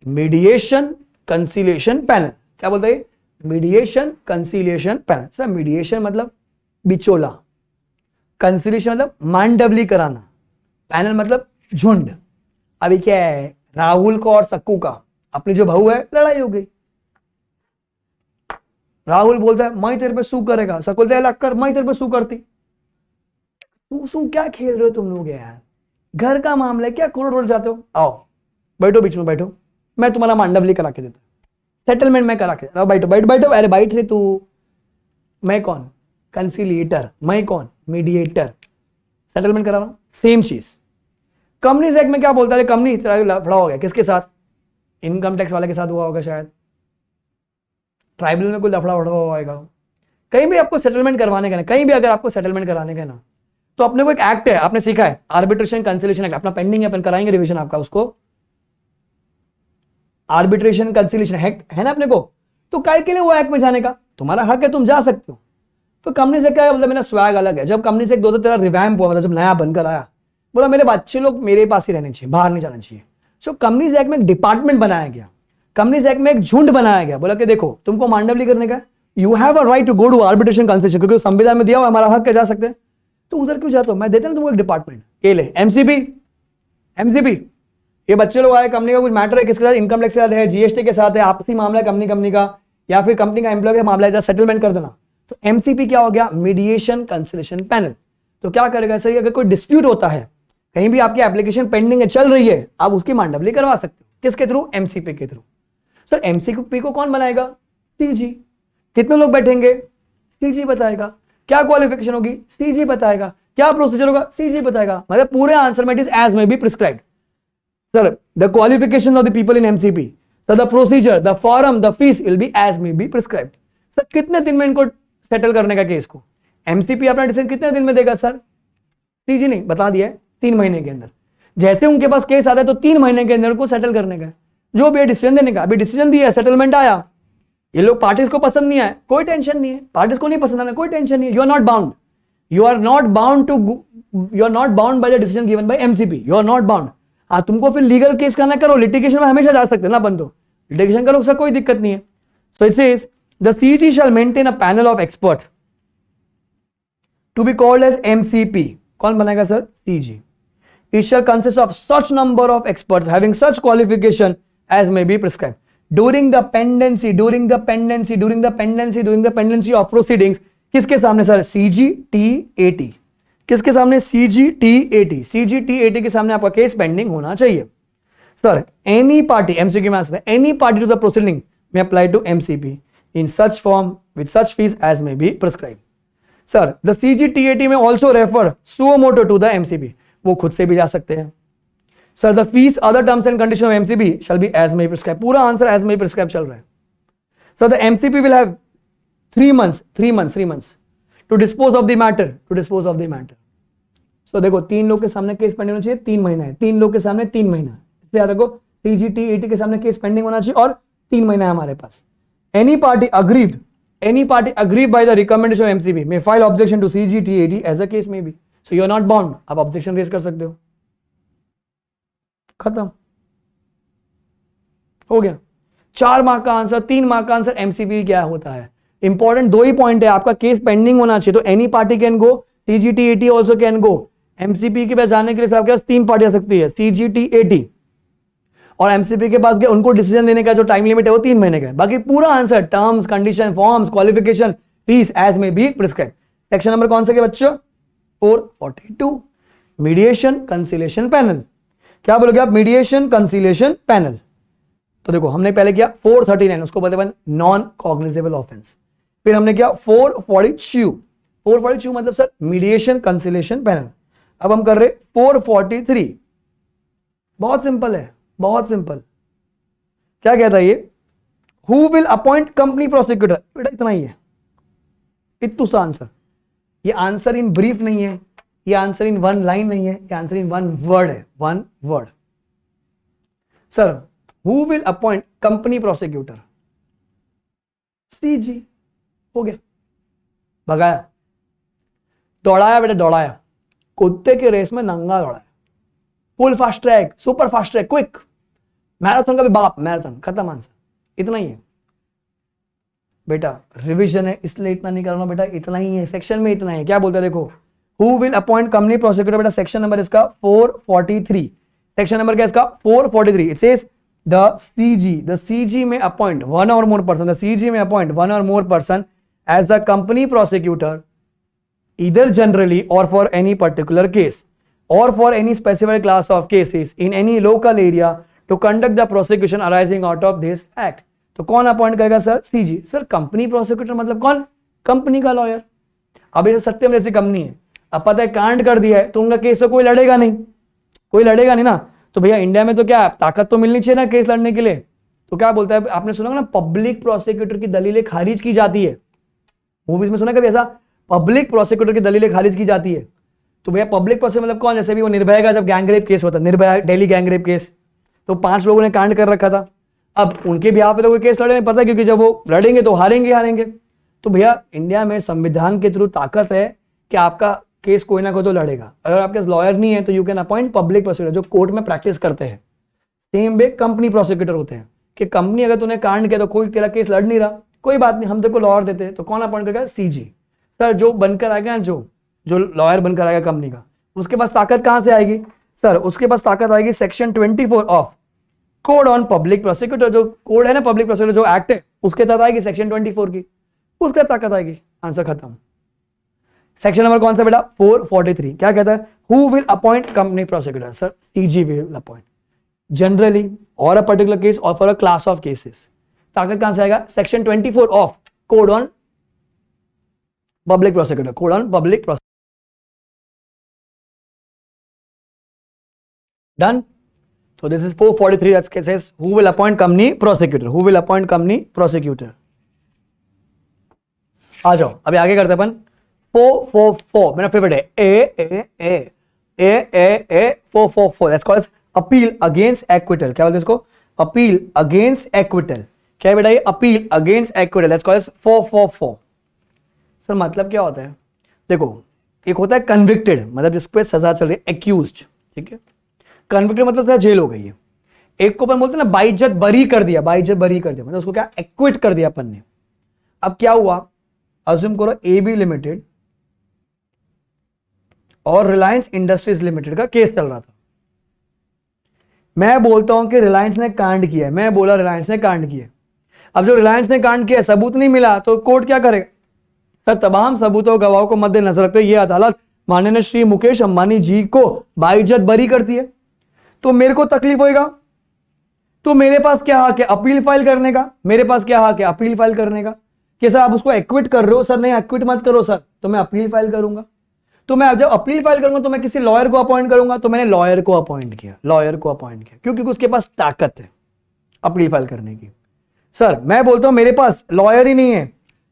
mediation conciliation panel. क्या बोलते हैं, mediation conciliation panel. Sir mediation मतलब बिचोला, कंसीलिएशन मतलब मांडवली कराना, पैनल मतलब झुंड। अभी क्या है, राहुल को और सक्कू का, अपनी जो बहू है, लड़ाई हो गई। राहुल बोलता है मैं तेरे पे सू करेगा, सक्कू बोलता है लग कर, मैं तेरे पे सू करती। सू क्या खेल रहे हो तुम लोग यार, घर का मामला है क्या, कोर्ट जाते हो, आओ बैठो बीच में बैठो, मैं तुम्हारा मांडवली करा के देता। सेटलमेंट मैं करा के, बैठो बैठो बैठो, अरे बैठ रे तू, मैं कौन, कंसिलिएटर, मैं कौन, मीडिएटर, सेटलमेंट करा रहा हूं, सेम चीज। कंपनीज एक्ट में क्या बोलता है, कंपनी तेरा लफड़ा हो गया किसके साथ, इनकम टैक्स वाले के साथ हुआ होगा शायद, ट्राइब्यूनल में कोई लफड़ा हुआ होगा, कहीं भी आपको सेटलमेंट करवाने का ना, कहीं भी अगर आपको सेटलमेंट कराने का ना, तो अपने को एक एक्ट है, आपने सीखा है आर्बिट्रेशन कंसिलिएशन एक्ट, अपना पेंडिंग है, अपन कराएंगे रिवीजन आपका उसको, आर्बिट्रेशन कंसिलिएशन एक्ट है ना अपने को, तो काय के लिए वो एक्ट में जाने का, तुम्हारा हक है, तुम जा सकते हो। तो कंपनी से क्या है, मतलब मेरा स्वैग अलग है, जब कंपनी से एक 2013 रिवैम्प हुआ, मतलब जब नया बनकर आया, बोला मेरे बच्चे लोग मेरे पास ही रहने चाहिए, बाहर नहीं जाना चाहिए। सो कंपनीज एक्ट में एक डिपार्टमेंट बनाया गया, कंपनीज एक्ट में एक झुंड बनाया गया, बोला कि देखो तुमको मांडवली करने का, you have a right to go to arbitration conciliation, क्योंकि संविधान में दिया हुआ हमारा हक है, जा सकते हैं, तो उधर क्यों जाते हो, मैं देता ना तुमको एक डिपार्टमेंट, ये ले एमसीपी, एमसीपी, ये बच्चे लोग आए, कंपनी का कुछ मैटर है किसके साथ, इनकम टैक्स के साथ है, जीएसटी के साथ है, आपसी मामला है कंपनी का, या फिर कंपनी का एम्प्लॉय का मामला है, सेटलमेंट कर देना, तो एमसीपी क्या हो गया, मीडिएशन कंसिलिएशन पैनल। तो क्या करेगा सही, अगर कोई डिस्प्यूट होता है, कहीं भी आपकी एप्लीकेशन पेंडिंग है, चल रही है, आप उसकी मांडवली करवा सकते हो, किसके थ्रू, एमसीपी के थ्रू। सर एमसीपी को कौन बनाएगा, सीजी, कितने लोग बैठेंगे, सीजी बताएगा, क्या क्वालिफिकेशन होगी, सीजी बताएगा, क्या प्रोसीजर होगा, सीजी बताएगा, मतलब पूरे आंसर में it is as may be prescribed. Sir the qualification of the people in MCP, sir the procedure, the form, the fees will be as may be prescribed. Sir कितने दिन में इनको settle करने का केस को, MCP अपना decision कितने दिन में देगा, सर सीजी नहीं बता दिया है 3 महीने के अंदर, जैसे उनके पास केस आता है तो 3 महीने के अंदर को सेटल करने का, जो भी डिसीजन देने का, अभी डिसीजन दिया, सेटलमेंट आया, ये लोग पार्टीज को पसंद नहीं आया, कोई टेंशन नहीं है, पार्टीज को नहीं पसंद आना, कोई टेंशन नहीं है, you are not bound, you are not bound to, you are not bound by the decision given by MCP, you are not bound. तुमको फिर लीगल केस करना, करो, लिटिगेशन में हमेशा जा सकते हैं ना अपन, तो लिटिगेशन करो सर, कोई दिक्कत नहीं है। So it says the CG shall maintain a panel of expert to be called as MCP, कौन बनाएगा sir, CG. It shall consist of such number of experts having such qualification as may be prescribed during the pendency of proceedings। किसके सामने sir, CGTAT, किसके सामने, CGTAT, CGTAT के सामने आपका case pending होना चाहिए। सर एनी पार्टी, एमसीक्यू में आ सकता है, any party to the proceeding may apply to MCP in such form with such fees as may be prescribe. Sir the CGTAT may also refer suo motu to the MCP, वो खुद से भी जा सकते हैं। Sir the fees other terms and condition of MCB shall be as may prescribe, पूरा answer as may prescribe चल रहा है। Sir the MCP will have 3 months to dispose of the matter, so देखो 3 लोग के सामने केस पेंडिंग होना चाहिए, 3 महीना है, 3 लोग के सामने 3 महीना, इसलिए याद रखो CGTAT के सामने केस पेंडिंग होना चाहिए और 3 महीना है हमारे पास। Any party aggrieved by the recommendation of MCB may file objection to CGTAT as a case may be, so you are not bound, आप ऑब्जेक्शन रेज कर सकते हो, खत्म हो गया। 4 मार्क का आंसर, 3 मार्क का आंसर। एमसीबी क्या होता है, इंपॉर्टेंट 2 ही पॉइंट है, आपका केस पेंडिंग होना चाहिए, तो any party can go, CGTAT also can go. MCP के पास जाने के लिए आपके पास 3 पार्टी आ सकती है, CGTAT और एमसीपी के पास गए, उनको डिसीजन देने का जो टाइम लिमिट है वो 3 महीने का है, बाकी पूरा answer terms, condition, forms, qualification, fees as may be prescribe. Section number कौन सा के बच्चों, 442, मीडिएशन कंसिलिएशन पैनल। क्या बोलोगे आप, मीडिएशन कंसिलिएशन पैनल। तो देखो हमने पहले किया 439, उसको बोलते हैं नॉन कॉग्निजेबल ऑफेंस, फिर हमने किया 442 मतलब सर मीडिएशन कंसिलिएशन पैनल। अब हम कर रहे 443, बहुत सिंपल है, बहुत सिंपल। क्या कहता है ये, who will appoint company prosecutor, बेटा इतना ही है, इतू सा आंसर। ये आंसर इन ब्रीफ नहीं है, ये आंसर इन 1 लाइन नहीं है, ये आंसर इन 1 वर्ड है, 1 word. Sir who will appoint company prosecutor, CG, हो गया, भगाया, दौड़ाया बेटा, दौड़ाया, कुत्ते के रेस में नंगा दौड़ाया, full fast track, super fast track, quick, marathon का भी बाप, मैराथन, खत्म आंसर, इतना ही है बेटा। रिवीजन है इसलिए इतना नहीं करना बेटा, इतना ही है, सेक्शन में इतना है। क्या बोलते हैं देखो, who will appoint company prosecutor, बेटा सेक्शन नंबर इसका 443, सेक्शन नंबर क्या इसका 443। It says the CG may appoint 1 or more person, the CG may appoint 1 or more person as a company prosecutor either generally or for any particular case or for any specified class of cases in any local area to conduct the prosecution arising out of this act। तो कौन appoint करेगा sir? CG. Sir company prosecutor मतलब कौन? Company का lawyer. अब ये सत्यम जैसी company है, अब पता है कांड कर दिया है तो उनका केस तो कोई लड़ेगा नहीं, कोई लड़ेगा नहीं ना। तो भैया इंडिया में तो क्या ताकत तो मिलनी चाहिए ना केस लड़ने के लिए। तो क्या बोलता है, आपने सुना ना पब्लिक प्रोसिक्यूटर की दलीलें खारिज की जाती है, मूवीज में सुना कभी ऐसा? पब्लिक प्रोसिक्यूटर की दलीलें खारिज की जाती है। तो भैया पब्लिक प्रोसिक्यूटर मतलब कौन? जैसे भी वो निर्भया का जब गैंगरेप केस होता, निर्भया दिल्ली गैंगरेप केस, तो 5 लोगों ने कांड कर रखा था। अब उनके बिहाफ पे तो कोई केस लड़े नहीं, पता, क्योंकि जब वो लड़ेंगे तो हारेंगे हारेंगे। तो भैया इंडिया में संविधान के थ्रू ताकत है कि आपका केस कोई ना कोई तो लड़ेगा। अगर आपके पास लॉयर नहीं है तो you can appoint public prosecutor, जो कोर्ट में प्रैक्टिस करते हैं। सेम वे कंपनी प्रोसिक्यूटर होते हैं कि कंपनी अगर तूने कांड किया तो कोई तेरा केस लड़ नहीं रहा, कोई बात नहीं, हम तेरे को लॉयर देते हैं। तो कौन अपॉइंट करेगा? सीजी। सर जो बनकर आएगा, जो लॉयर बनकर आएगा कंपनी का, उसके पास ताकत कहां से आएगी? सर उसके पास ताकत आएगी section 24 of code on public prosecutor, जो कोड है ना पब्लिक प्रोसिक्यूटर जो एक्ट है, उसके तहत आएगी सेक्शन 24 की, उसके ताकत आएगी। आंसर खत्म। सेक्शन नंबर कौन सा बेटा? 443 क्या कहता है? Who will appoint company prosecutor? Sir CG will appoint generally or a particular case or for a class of cases. ताकत कहां से आएगा? Section 24 of code on public prosecutor, code on public prosecutor. Done. So this is 443 that says who will appoint company prosecutor, who will appoint company prosecutor. आ जाओ अभी आगे करते अपन। 444 मेरा favourite है। ए 444 that's called appeal against acquittal. क्या बोलते हैं इसको? Appeal against acquittal. क्या है बेटा ये? Appeal against acquittal that's called 444। Sir मतलब क्या होता है? देखो एक होता है कन्विक्टेड, मतलब जिस पे सजा चल रही है, एक्यूज्ड, ठीक है। कन्विक्टेड मतलब सर जेल हो गई है। एक को अपन बोलते हैं ना बाइज्जत बरी कर दिया, बाइज्जत बरी कर दिया मतलब उसको क्या एक्विट कर दिया अपन ने। अब क्या हुआ? अज्यूम करो एबी लिमिटेड और रिलायंस इंडस्ट्रीज लिमिटेड का केस चल रहा था। मैं बोलता हूं कि रिलायंस ने कांड किया है, मैं बोला रिलायंस ने कांड किया। अब जो रिलायंस ने कांड किया सबूत नहीं मिला तो कोर्ट क्या करेगा? सर तमाम सबूतों गवाहों को मद्देनजर रखते हुए यह अदालत माननीय श्री मुकेश अंबानी जी को बाइज्जत बरी करती है। तो मेरे को तकलीफ होएगा, तो मेरे पास क्या हक है? अपील फाइल करने का। मेरे पास क्या हक है? अपील फाइल करने का कि सर आप उसको एक्विट कर रहे हो। सर नहीं एक्विट मत करो सर, तो मैं अपील फाइल करूंगा। तो मैं जब अपील फाइल करूंगा तो मैं किसी लॉयर को अपॉइंट करूंगा। तो मैंने लॉयर को अपॉइंट किया, लॉयर को अपॉइंट किया क्योंकि उसके पास ताकत है अपील फाइल करने की। सर मैं बोलता हूं मेरे पास लॉयर ही नहीं है,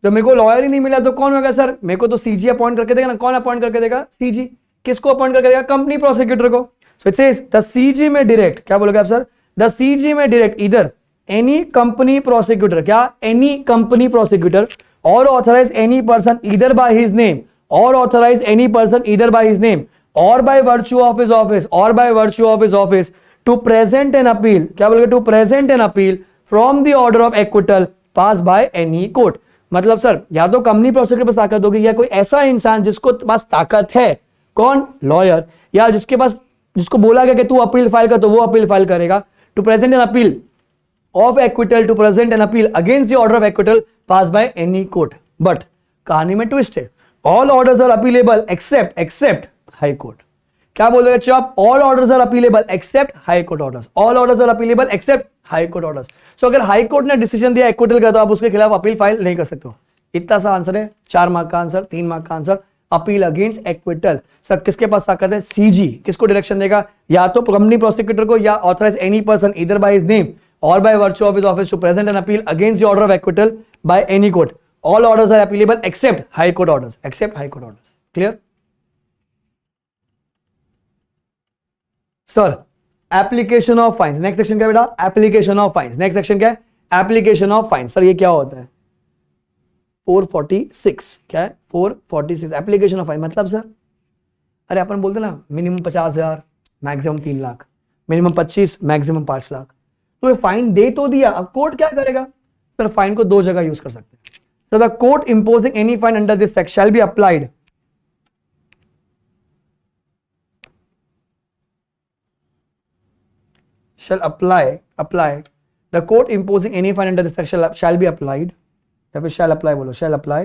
जब मेरे को लॉयर ही नहीं मिला तो कौन होगा? सर मेरे को तो सीजी अपॉइंट करके देगा ना। कौन अपॉइंट करके देगा? सीजी। किसको अपॉइंट करके देगा? कंपनी प्रोसिक्यूटर को। So it says the CG may direct, क्या बोलोगे आप sir? The CG may direct इधर एनी कंपनी प्रोसिक्यूटर, क्या? Any company prosecutor or authorise any person either by his name, or authorise any person either by his name or by virtue of his office, or by virtue of his office to present an appeal. क्या बोलोगे? To present an appeal from the order of acquittal pass by any court. मतलब sir या तो company prosecutor पास ताकत होगी या कोई ऐसा इंसान जिसको पास ताकत है, कौन? लॉयर, या जिसके पास, जिसको बोला गया कि तू अपील फाइल कर तो वो अपील फाइल करेगा। To present an appeal of acquittal, to present an appeal against the order of acquittal pass by any court. But कहानी में ट्विस्ट है, all orders are appealable except high court. क्या बोलेगा चुप? All orders are appealable except high court orders, all orders are appealable except high court orders. So अगर high court ने decision दिया acquittal का तो आप उसके खिलाफ अपील फाइल नहीं कर सकते हो। इतना सा आंसर है, 4 मार्क का आंसर, 3 मार्क का answer. Appeal against acquittal sir किसके पास ताकत है? सीजी। किसको डायरेक्शन देगा? या तो कंपनी प्रोसिक्यूटर को, या authorise any person either by his name or by virtue of his office to present an appeal against the order of acquittal by any court. All orders are appealable except high court orders, except high court orders. Clear sir? Application of fines, next section क्या बेटा? Application of fines. Next section क्या है? Application of fines. Sir ये क्या होता है? 446 क्या है? 446 एप्लीकेशन ऑफ फाइन मतलब सर, अरे अपन बोलते ना minimum 50,000 maximum 3 lakh, minimum 25 maximum 5 lakh. तो ये फाइन दे तो दिया, अब कोर्ट क्या करेगा? सर फाइन को 2 जगह यूज कर सकते हैं। Sir the court imposing any fine under this section shall be applied the court imposing any fine under this section shall be applied, या फिर shall apply बोलो, shall apply।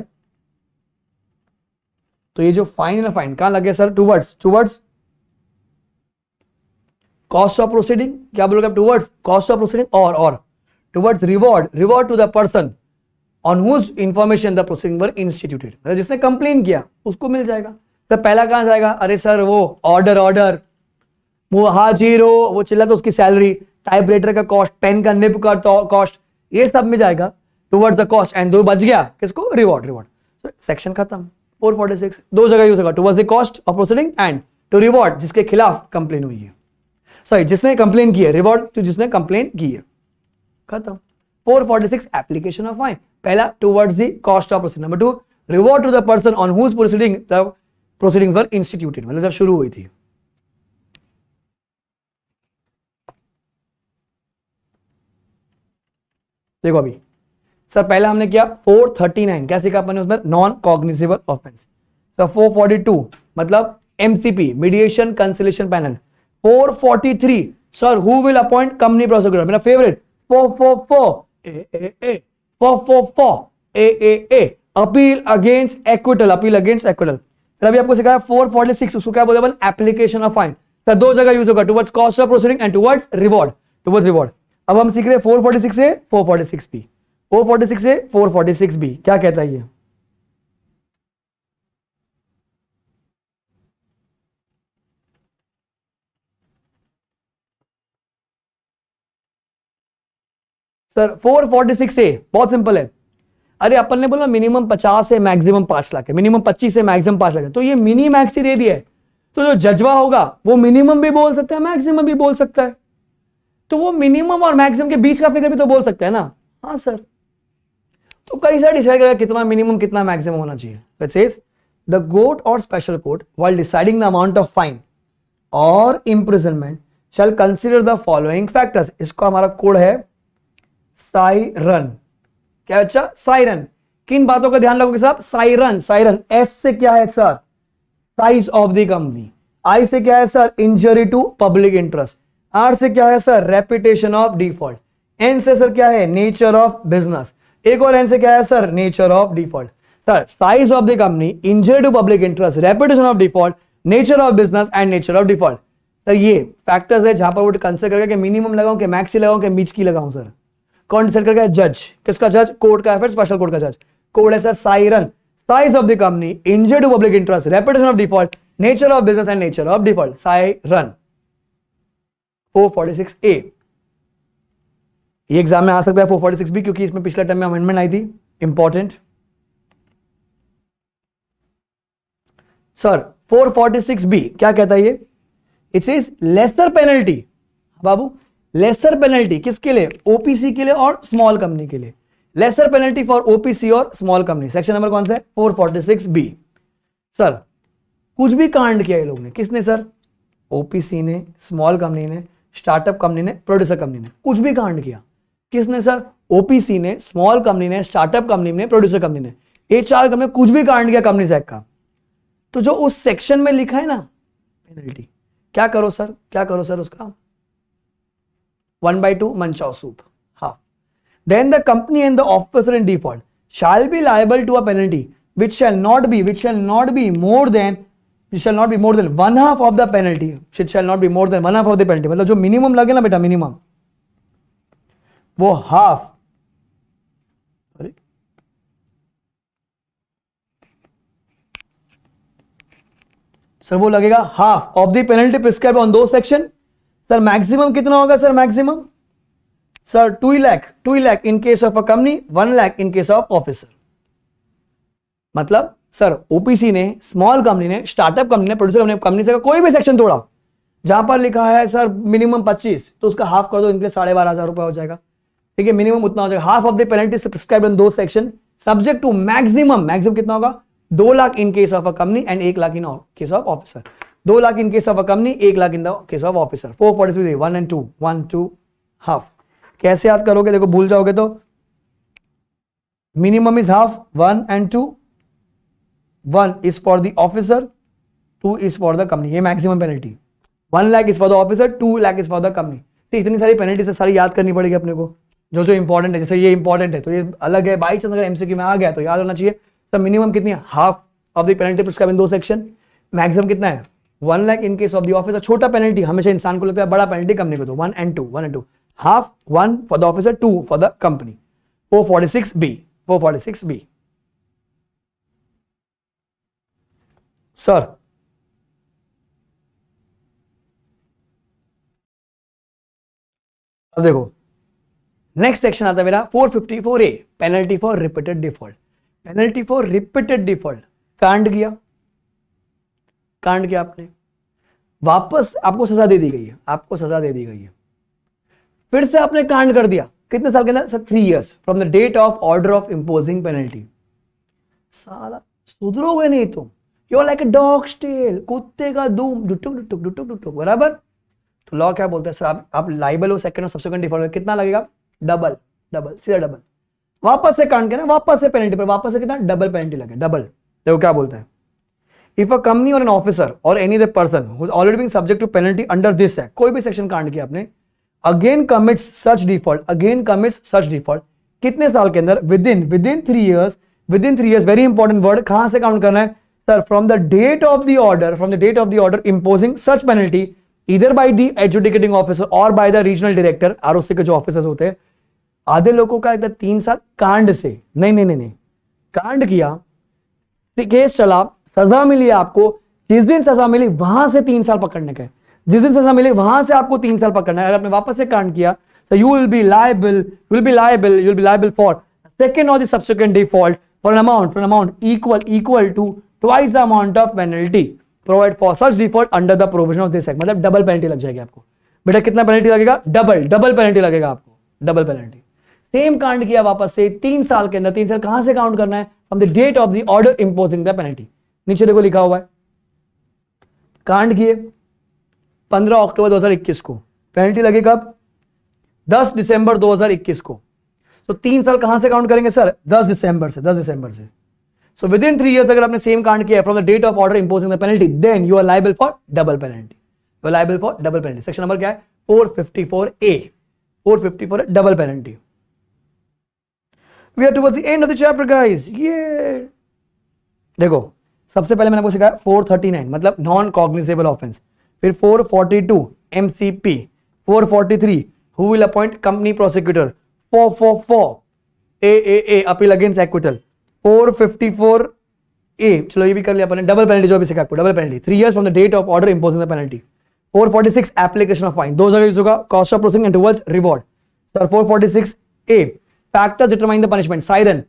तो ये जो फाइन है ना, फाइन कहां लगे sir? Towards cost of proceeding. क्या बोलोगे? Towards cost of proceeding or towards reward, reward to the person on whose information the proceeding were instituted, मतलब जिसने कंप्लेन किया उसको मिल जाएगा। तो पहला कहां जाएगा, अरे सर वो ऑर्डर वो हाजिरो वो चिल्ला तो उसकी सैलरी, टाइपराइटर का कॉस्ट, पेन का निब का कॉस्ट, ये सब में जाएगा टुवर्ड्स द कॉस्ट, एंड दो बच गया किसको, रिवॉर्ड। सेक्शन खत्म। 446 दो जगह यूज होगा, towards the cost of proceeding and to reward जिसके खिलाफ कंप्लेन हुई है, सॉरी जिसने कंप्लेन की है, रिवॉर्ड टू जिसने कंप्लेन की है, खत्म। 446 एप्लीकेशन ऑफ फाइन, पहला towards the cost of proceeding, number 2 reward to the person on whose proceeding the proceedings were instituted, मतलब जब शुरू हुई थी। देखो अभी सर पहला हमने किया 439, क्या सीखा अपन ने उसमें, नॉन कॉग्निजेबल ऑफेंस। सर 442 मतलब MCP, mediation conciliation panel. 443 sir who will appoint company prosecutor, मेरा favourite. 444 appeal against acquittal, appeal against acquittal. फिर अभी आपको सिखाया 446, उसको क्या बोलते हैं, एप्लीकेशन ऑफ फाइन। सर दो जगह यूज होगा, towards cost of proceeding and towards reward, towards reward. अब हम सीख रहे 446 ए 446 बी, 446 ए 446 बी क्या कहता है ये, सर 446 ए बहुत सिंपल है। अरे अपन ने बोला मिनिमम 50 है मैक्सिमम 5 लाख है, मिनिमम 25 है मैक्सिमम 5 लाख है, तो ये मिनी मैक्स ही दे दिया है, तो जो जजवा होगा वो मिनिमम भी बोल सकता है मैक्सिमम भी बोल सकता है, तो वो मिनिमम और मैक्सिमम के बीच का फिगर भी तो बोल सकता है ना। हाँ सर, तो कई सारे डिसाइड करेगा कितना मिनिमम कितना मैक्सिमम होना चाहिए। इट सेज द कोर्ट और special court while deciding the amount of fine और imprisonment shall consider the following factors. इसका हमारा कोड है साइरन। क्या अच्छा, साइरन। किन बातों का ध्यान रखोगे साहब, साइरन। साइरन एस से क्या है sir, size of the company. I से क्या है sir, injury to public interest. R से क्या है sir, reputation of default. N से सर क्या है, नेचर ऑफ बिजनेस। एक और एन से क्या है सर, nature of default. Sir size of the company, injury to public interest, reputation of default, nature of business and nature of default. Sir ये फैक्टर्स है जहां पर वो कंसिडर करेगा कि मिनिमम लगाऊं कि मैक्स लगाऊं कि बीच की लगाऊं। सर कौन डिसाइड करेगा, जज। किसका जज, कोर्ट का है, फिर स्पेशल कोर्ट का जज। कोड है sir siren. Size of the company, injury to public interest, reputation of default, nature of business and nature of default. Siren 446 A. ये एग्जाम में आ सकता है 446 बी, क्योंकि इसमें पिछले टाइम में अमेंडमेंट आई थी, इंपॉर्टेंट। सर 446 बी क्या कहता है ये, इट सेज लेसर पेनल्टी। बाबू लेसर पेनल्टी किसके लिए, ओपीसी के लिए और स्मॉल कंपनी के लिए। लेसर पेनल्टी फॉर ओपीसी और स्मॉल कंपनी। सेक्शन नंबर कौन सा है, 446 बी। सर कुछ भी कांड किया ये लोग ने, किसने सर, ओपीसी ने, स्मॉल कंपनी ने, स्टार्टअप कंपनी ने, प्रोड्यूसर कंपनी ने, कुछ भी कांड किया। किसने सर, ओपीसी ने, स्मॉल कंपनी ने, स्टार्टअप कंपनी ने, प्रोड्यूसर कंपनी ने, ये चार कंपनी कुछ भी कांड किया कंपनी एक्ट का, तो जो उस सेक्शन में लिखा है ना पेनल्टी, क्या करो सर, क्या करो सर उसका 1/2 manchow soup, half. Then the company and the officer in default shall be liable to a penalty which shall not be more than 1/2 of the penalty, which shall not be more than 1/2 of the penalty। मतलब जो minimum लगे ना बेटा, minimum वो half, sir वो लगेगा half of the penalty prescribed on दो section. Sir maximum कितना होगा sir, maximum sir 2 lakh in case of a company, 1 lakh in case of officer. मतलब सर ओपीसी ने, स्मॉल कंपनी ने, स्टार्टअप कंपनी ने, प्रोड्यूसर कंपनी से कोई भी सेक्शन तोड़ा जहां पर लिखा है सर मिनिमम 25, तो उसका हाफ कर दो, इनके 12,500 रुपए हो जाएगा। ठीक है, मिनिमम उतना हो जाएगा, half of the penalty prescribed इन दो सेक्शन, सब्जेक्ट टू मैक्सिमम कितना होगा 2 लाख इन case of a company and 1 lakh in case of officer. 2 lakh in case of a company, 1 lakh in the case of officer. 443 1 and 2 1 2 half. कैसे याद करोगे, देखो भूल जाओगे तो minimum is half, 1 and 2, 1 is for the officer, 2 is for the company. ये maximum penalty, 1 lakh is for the officer, 2 lakh is for the company. तो इतनी सारी पेनल्टी से सारी याद करनी पड़ेगी अपने को, जो इंपॉर्टेंट है। जैसे ये इंपॉर्टेंट है तो ये अलग है, बाई चांस अगर एमसीक्यू में आ गया तो याद होना चाहिए। तो मिनिमम कितनी है, half of the penalty prescribed इन दो सेक्शन। मैक्सिमम कितना है 1 लाख इन केस ऑफ द ऑफिसर। छोटा पेनल्टी हमेशा इंसान को लगता है, बड़ा पेनल्टी कंपनी को दो, 1 and 2 1 and 2 half, 1 for the officer, 2 for the company. 446B. 446B. Sir अब देखो नेक्स्ट सेक्शन आता है मेरा 454A, penalty for repeated default. Penalty for repeated default, कांड किया आपने, वापस आपको सजा दे दी गई है, आपको सजा दे दी गई है, फिर से आपने कांड कर दिया. कितने साल के अंदर sir? 3 years from the date of order of imposing penalty. साला सुधरोगे नहीं तुम. You are like a dog's tail, कुत्ते का दूम, डुटुक डुटुक डुटुक डुटुक. बराबर. तो लॉ क्या बोलता है सर? आप लाइबल हो सेकंड और सब्सिक्वेंट डिफॉल्ट, कितना लगेगा? डबल. सीधा डबल. वापस से कांड करना, वापस से पेनल्टी पर, वापस से कितना? डबल पेनल्टी लगे. डबल. देखो क्या बोलता है. If a company or an officer or any other person who is already being subject to penalty under this act, कोई भी सेक्शन कांड किया आपने, अगेन कमिट्स सच डिफॉल्ट, कितने साल के अंदर? Within 3 years. Within 3 years, very important word. कहां से काउंट करना है sir? From the date of the order imposing such penalty इधर by the adjudicating officer or by the regional director, ROC के जो ऑफिसर्स होते हैं. आधे लोगों का 3 साल कांड से. नहीं, कांड किया, केस चला, सजा मिली आपको, जिस दिन सजा मिली वहां से 3 साल पकड़ने का है. जिस दिन सजा मिली वहां से आपको 3 साल पकड़ना है. अगर आपने वापस से कांड किया so you will be liable for second or the subsequent default for an amount equal to twice the amount of penalty provide for such default under the provision of this act. मतलब double penalty लग जाएगी आपको. बेटा कितना penalty लगेगा? Double penalty लगेगा आपको. Double penalty. Same कांड किया वापस से 3 साल के अंदर. 3 साल कहां से काउंट करना है? From the date of the order imposing the penalty. नीचे देखो लिखा हुआ है, कांड किए 15 अक्टूबर 2021 को, पेनल्टी लगे कब? 10 दिसंबर 2021 को. तो 3 साल कहां से काउंट करेंगे सर? 10 दिसंबर से. सो विद इन 3 years अगर आपने सेम कांड किया from the date of order imposing the penalty, then you are liable for double penalty. Section number क्या है? 454A. 454 double penalty. We are towards the end of the chapter guys. ये देखो सबसे पहले मैंने आपको सिखाया 439 मतलब नॉन कॉग्निजेबल ऑफेंस, फिर 442 MCP, 443 who will appoint company prosecutor, 444 AAA appeal against acquittal, 454A चलो ये भी कर लिया अपने. डबल पेनल्टी जो अभी सिखा आपको, double penalty 3 years from the date of order imposing the penalty. 446 application of fine, 2 जगह यूज होगा, cost of processing and towards reward. Sir 446A factors determine the punishment, siren,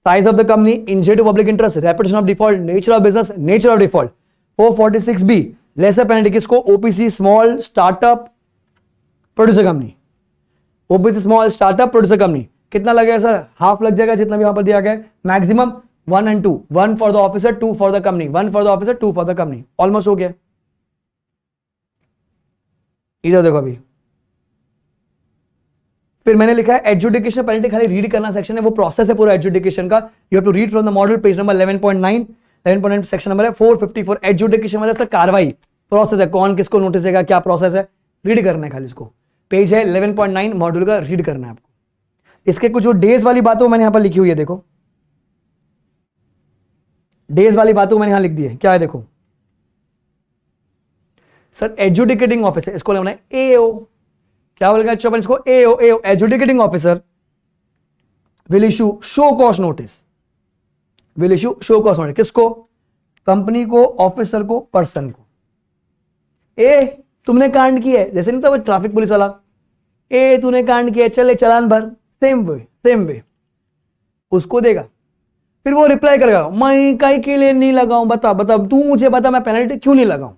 size of the company, injury to public interest, repetition of default, nature of business, nature of default. 446B lesser penalty किसको? OPC small startup producer company. OPC small startup producer company कितना लगेगा sir? Half लग जाएगा जितना भी यहां पर दिया गया है. Maximum 1 and 2, 1 for the officer, 2 for the company, 1 for the officer, 2 for the company. Almost हो गया. इधर देखो अभी फिर मैंने लिखा है एडजुडिकेशन पेनल्टी, खाली रीड करना सेक्शन है, वो प्रोसेस है पूरा एडजुडिकेशन का. You have to read from the model page number 11.9 section number है 454. एडजुडिकेशन मतलब सर कार्रवाई, प्रोसेस है, कौन किसको नोटिस देगा, क्या प्रोसेस है, रीड करना है खाली इसको. पेज है 11.9 मॉड्यूल का, रीड करना है आपको. इसके कुछ जो डेज वाली बातों मैंने यहां पर लिखी हुई है, देखो डेज वाली बातों मैंने यहां लिख दी है. क्या है देखो सर, एडजुडिकेटिंग ऑफिसर, इसको लेना है एओ. क्या बोलेगा चौपन इसको? AO. Adjudicating officer will issue show cause notice. किसको? कंपनी को, ऑफिसर को, पर्सन को. तुमने कांड किया है, जैसे नहीं था वो ट्रैफिक पुलिस वाला, तूने कांड किया, चले चलान भर. सेम वे उसको देगा. फिर वो रिप्लाई करेगा, मैं कहीं के लिए नहीं लगाऊं, बता तू मुझे बता, मैं पेनल्टी क्यों नहीं लगाऊं.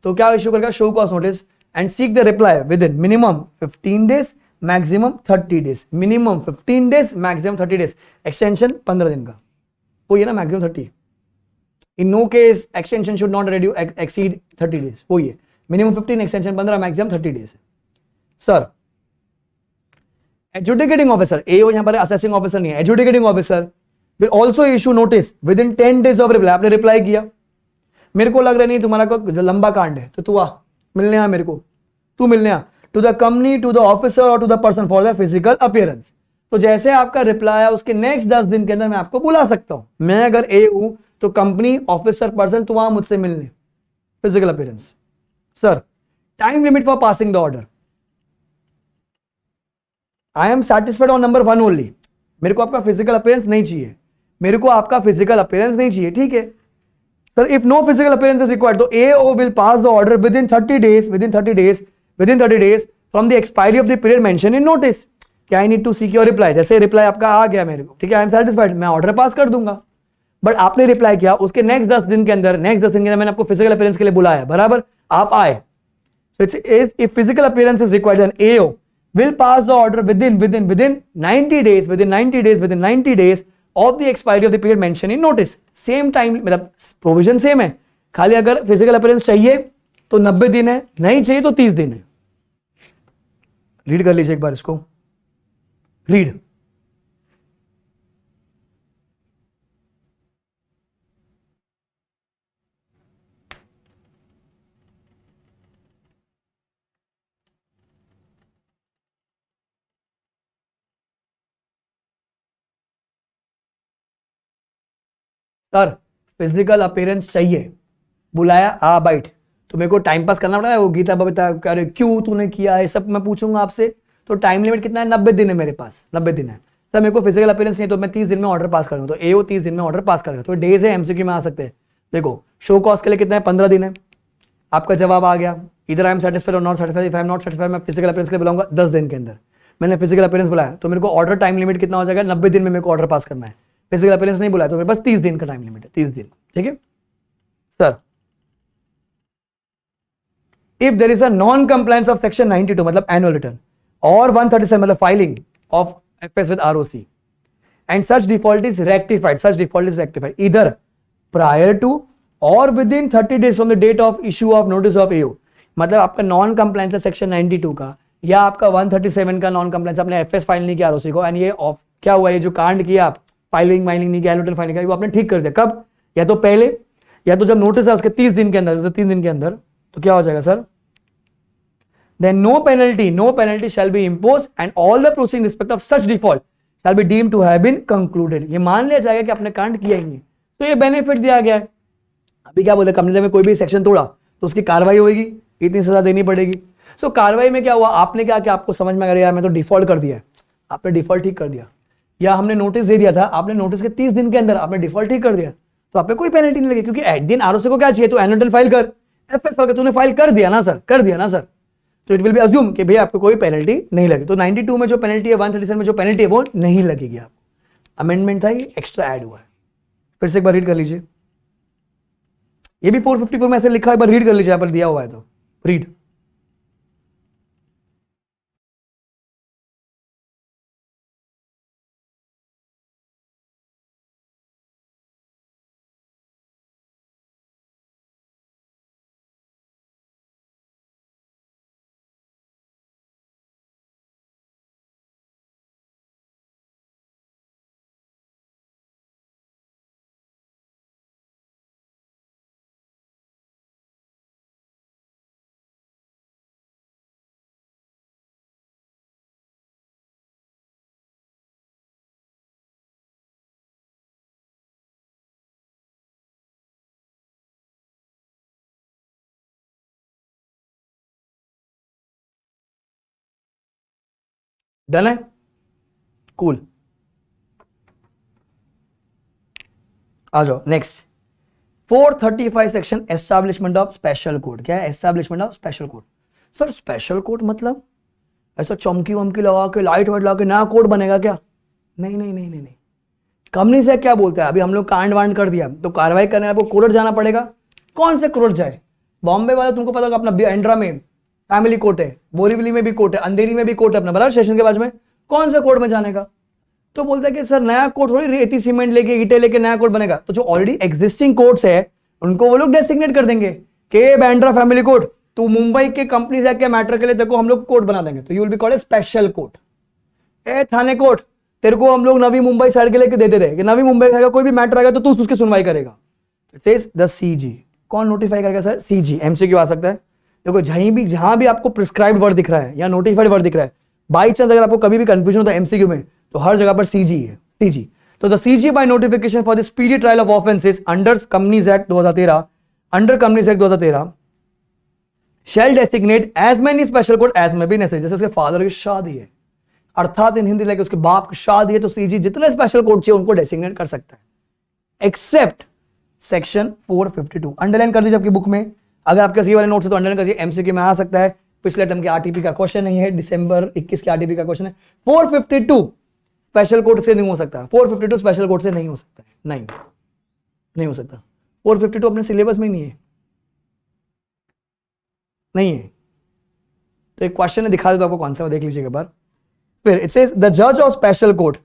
तो क्या इशू करेगा? Show cause notice and seek the reply within minimum 15 days, maximum 30 days. minimum 15 days, maximum 30 days. extension 15 दिन का, वो ये ना maximum 30. in no case extension should not exceed 30 days. वो ये minimum 15, extension 15, maximum 30 days. Sir adjudicating officer, AO यहाँ पर assessing officer नहीं है, adjudicating officer will also issue notice within 10 days of reply. आपने रिप्लाई किया, मेरे को लग रहा नहीं तुम्हारा कोई लंबा कांड है, तो तू आ मिलने आ, मेरे को तू मिलने आ, to the company, to the officer और to the person for the physical appearance. तो जैसे आपका रिप्लाई है उसके नेक्स्ट 10 दिन के अंदर मैं आपको बुला सकता हूं. मैं अगर ए हूं तो कंपनी, ऑफिसर, पर्सन, तू वहां मुझसे मिलने, physical appearance. Sir time limit for passing the order, I am satisfied on number 1 only, मेरे को आपका फिजिकल अपीयरेंस नहीं चाहिए, मेरे को आपका फिजिकल अपीयरेंस नहीं चाहिए, ठीक है sir. If no physical appearance is required तो AO will pass the order within 30 days from the expiry of the period mention in notice. क्या I need to seek your reply, जैसे reply आपका आ गया मेरे को, ठीक है, आई एम सेटिस्फाइड, मैं ऑर्डर पास कर दूंगा। बट आपने रिप्लाई किया, उसके नेक्स्ट 10 दिन के अंदर मैंने आपको फिजिकल अपीयरेंस के लिए बुलाया, बराबर, आप आए, so it's if physical appearance is required then AO will pass the order within 90 days of the expiry of the period mentioned in notice। same time मतलब प्रोविजन सेम है, खाली अगर फिजिकल अपीयरेंस चाहिए तो 90 दिन है, नहीं चाहिए तो 30 दिन है। रीड कर लीजिए एक बार इसको, रीड। सर फिजिकल अपीयरेंस चाहिए, बुलाया, आ बैठ, तो मेरे को टाइम पास करना पड़ा है, वो गीता बबीता अरे क्यों तूने किया है सब मैं पूछूंगा आपसे, तो टाइम लिमिट कितना है, 90 दिन है मेरे पास, 90 दिन है सर। मेरे को फिजिकल अपीयरेंस नहीं तो मैं 30 दिन में ऑर्डर पास करूंगा, तो AO 30 दिन में ऑर्डर पास करेगा, तो डेज है, MCQ में आ सकते हैं। देखो शो कॉस्ट के लिए कितना है, 15 दिन है, आपका जवाब आ गया, इधर आई एम सेटिस्फाइड और not satisfied, if I am not satisfied मैं फिजिकल अपीयरेंस के लिए बुलाऊंगा 10 दिन के अंदर। मैंने फिजिकल अपीयरेंस बुलाया तो मेरे को ऑर्डर टाइम लिमिट कितना हो जाएगा, 90 दिन में मेरे को ऑर्डर पास करना है। फिजिकल अपीयरेंस नहीं बुलाया तो मेरे पास 30 दिन का टाइम लिमिट है, 30 दिन, ठीक है sir. If there is a non compliance of section 92 मतलब एनुअल रिटर्न और 137 मतलब filing of FS with ROC and such default is rectified either prior to or within 30 days from the date of issue of notice of AO। मतलब आपका non compliance है section 92 का या आपका 137 का non compliance, आपने FS file नहीं किया ROC को, एंड ये क्या हुआ, ये जो कांड किया आप फाइलिंग नहीं किया, एनुअल फाइलिंग किया, वो आपने ठीक कर दिया, कब, या तो पहले या तो जब नोटिस है उसके 30 दिन के अंदर, 3 दिन के अंदर, तो क्या हो जाएगा sir, then no penalty shall be imposed and all the proceeding in respect of such default shall be deemed to have been concluded। ये मान लिया जाएगा कि आपने कांड किया ही नहीं, तो ये बेनिफिट दिया गया है। अभी क्या बोले, कंपनी में कोई भी सेक्शन तोड़ा तो उसकी कार्रवाई होगी, इतनी सजा देनी पड़ेगी। सो कार्रवाई में क्या हुआ, आपने क्या किया, आपको समझ में आ गया मैं तो डिफॉल्ट कर दिया है, आपने डिफॉल्ट ठीक कर दिया, या हमने नोटिस दे दिया था, आपने नोटिस के 30 दिन के अंदर आपने डिफॉल्ट ठीक कर दिया, तो आपको कोई पेनल्टी नहीं लगी, क्योंकि एट दिन ROC को क्या चाहिए, तो एनुअल फाइल कर, FS फाइल कर, तूने फाइल कर दिया ना सर, तो इट विल बी अज्यूम कि भैया आपको कोई पेनल्टी नहीं लगी। तो 92 में जो पेनल्टी है, 137 में जो पेनल्टी है वो नहीं लगेगी आपको। अमेंडमेंट था, ये एक्स्ट्रा ऐड हुआ है। फिर से एक बार रीड कर लीजिए, ये भी 454 में ऐसे लिखा है, एक बार रीड कर लीजिए, यहाँ पर दिया हुआ है तो रीड। डन है, कूल, आ जाओ next. 435 section establishment of special code. क्या है establishment of special code? Sir special code मतलब ऐसा चमकी वमकी लगा के लाइट वाइट लगा के नया कोड बनेगा क्या? नहीं नहीं नहीं नहीं नहीं। कंपनी से क्या बोलता है, अभी हम लोग कांड वांड कर दिया तो कार्रवाई करने आपको कोर्ट जाना पड़ेगा। कौन से कोर्ट जाए? बॉम्बे वाला तुमको पता होगा, अपना बांद्रा में फैमिली कोर्ट है, बोरीवली में भी कोर्ट है, अंधेरी में भी कोर्ट है अपना, बराबर स्टेशन के बाजू में। कौन से कोर्ट में जाने का? तो बोलता है कि सर नया कोर्ट थोड़ी रेती सीमेंट लेके ईटे लेके नया कोर्ट बनेगा। तो जो ऑलरेडी एग्जिस्टिंग कोर्ट्स है उनको वो लोग डेसिग्नेट कर देंगे कि बांद्रा फैमिली कोर्ट, तो मुंबई के कंपनीज एक्ट के मैटर के लिए देखो हम लोग कोर्ट बना देंगे, तो you will be called a special court. A Thane court, तेरे को हम लोग नवी मुंबई साइड के लेके देते थे कि नवी मुंबई का कोई भी मैटर आएगा तो तू उसकी सुनवाई करेगा। It says the CG. कौन नोटिफाई करेगा सर? सीजी। एमसीक्यू आ सकता है। देखो जहां भी आपको प्रिस्क्राइब्ड वर्ड दिख रहा है या नोटिफाइड वर्ड दिख रहा है, बाई चांस अगर आपको कभी भी कंफ्यूजन होता है एमसीक्यू में, तो हर जगह पर सीजी है, सीजी। तो the CG by notification for the speedy trial of offences under companies act 2013, under companies act 2013 shall designate as many special court as may be necessary। जैसे उसके फादर की शादी है, अर्थात इन हिंदी लाइक उसके बाप की शादी है तो सीजी जितने स्पेशल कोड चाहिए उनको डेसिग्नेट कर सकता है एक्सेप्ट सेक्शन 452। अंडरलाइन कर दीजिए आपकी बुक में, अगर आपके ये वाले नोट्स है तो अंडरलाइन करिए, एमसीक्यू में आ सकता है। पिछले टर्म के आरटीपी का क्वेश्चन नहीं है, दिसंबर 21 के आरटीपी का क्वेश्चन है। 452 स्पेशल कोड से नहीं हो सकता, 452 स्पेशल कोड से नहीं हो सकता है, नहीं हो सकता। 452 अपने सिलेबस में नहीं है, नहीं है। तो एक क्वेश्चन है, दिखा देता हूं आपको कौन सा, देख लीजिएगा एक बार। फिर इट सेज द जज of special court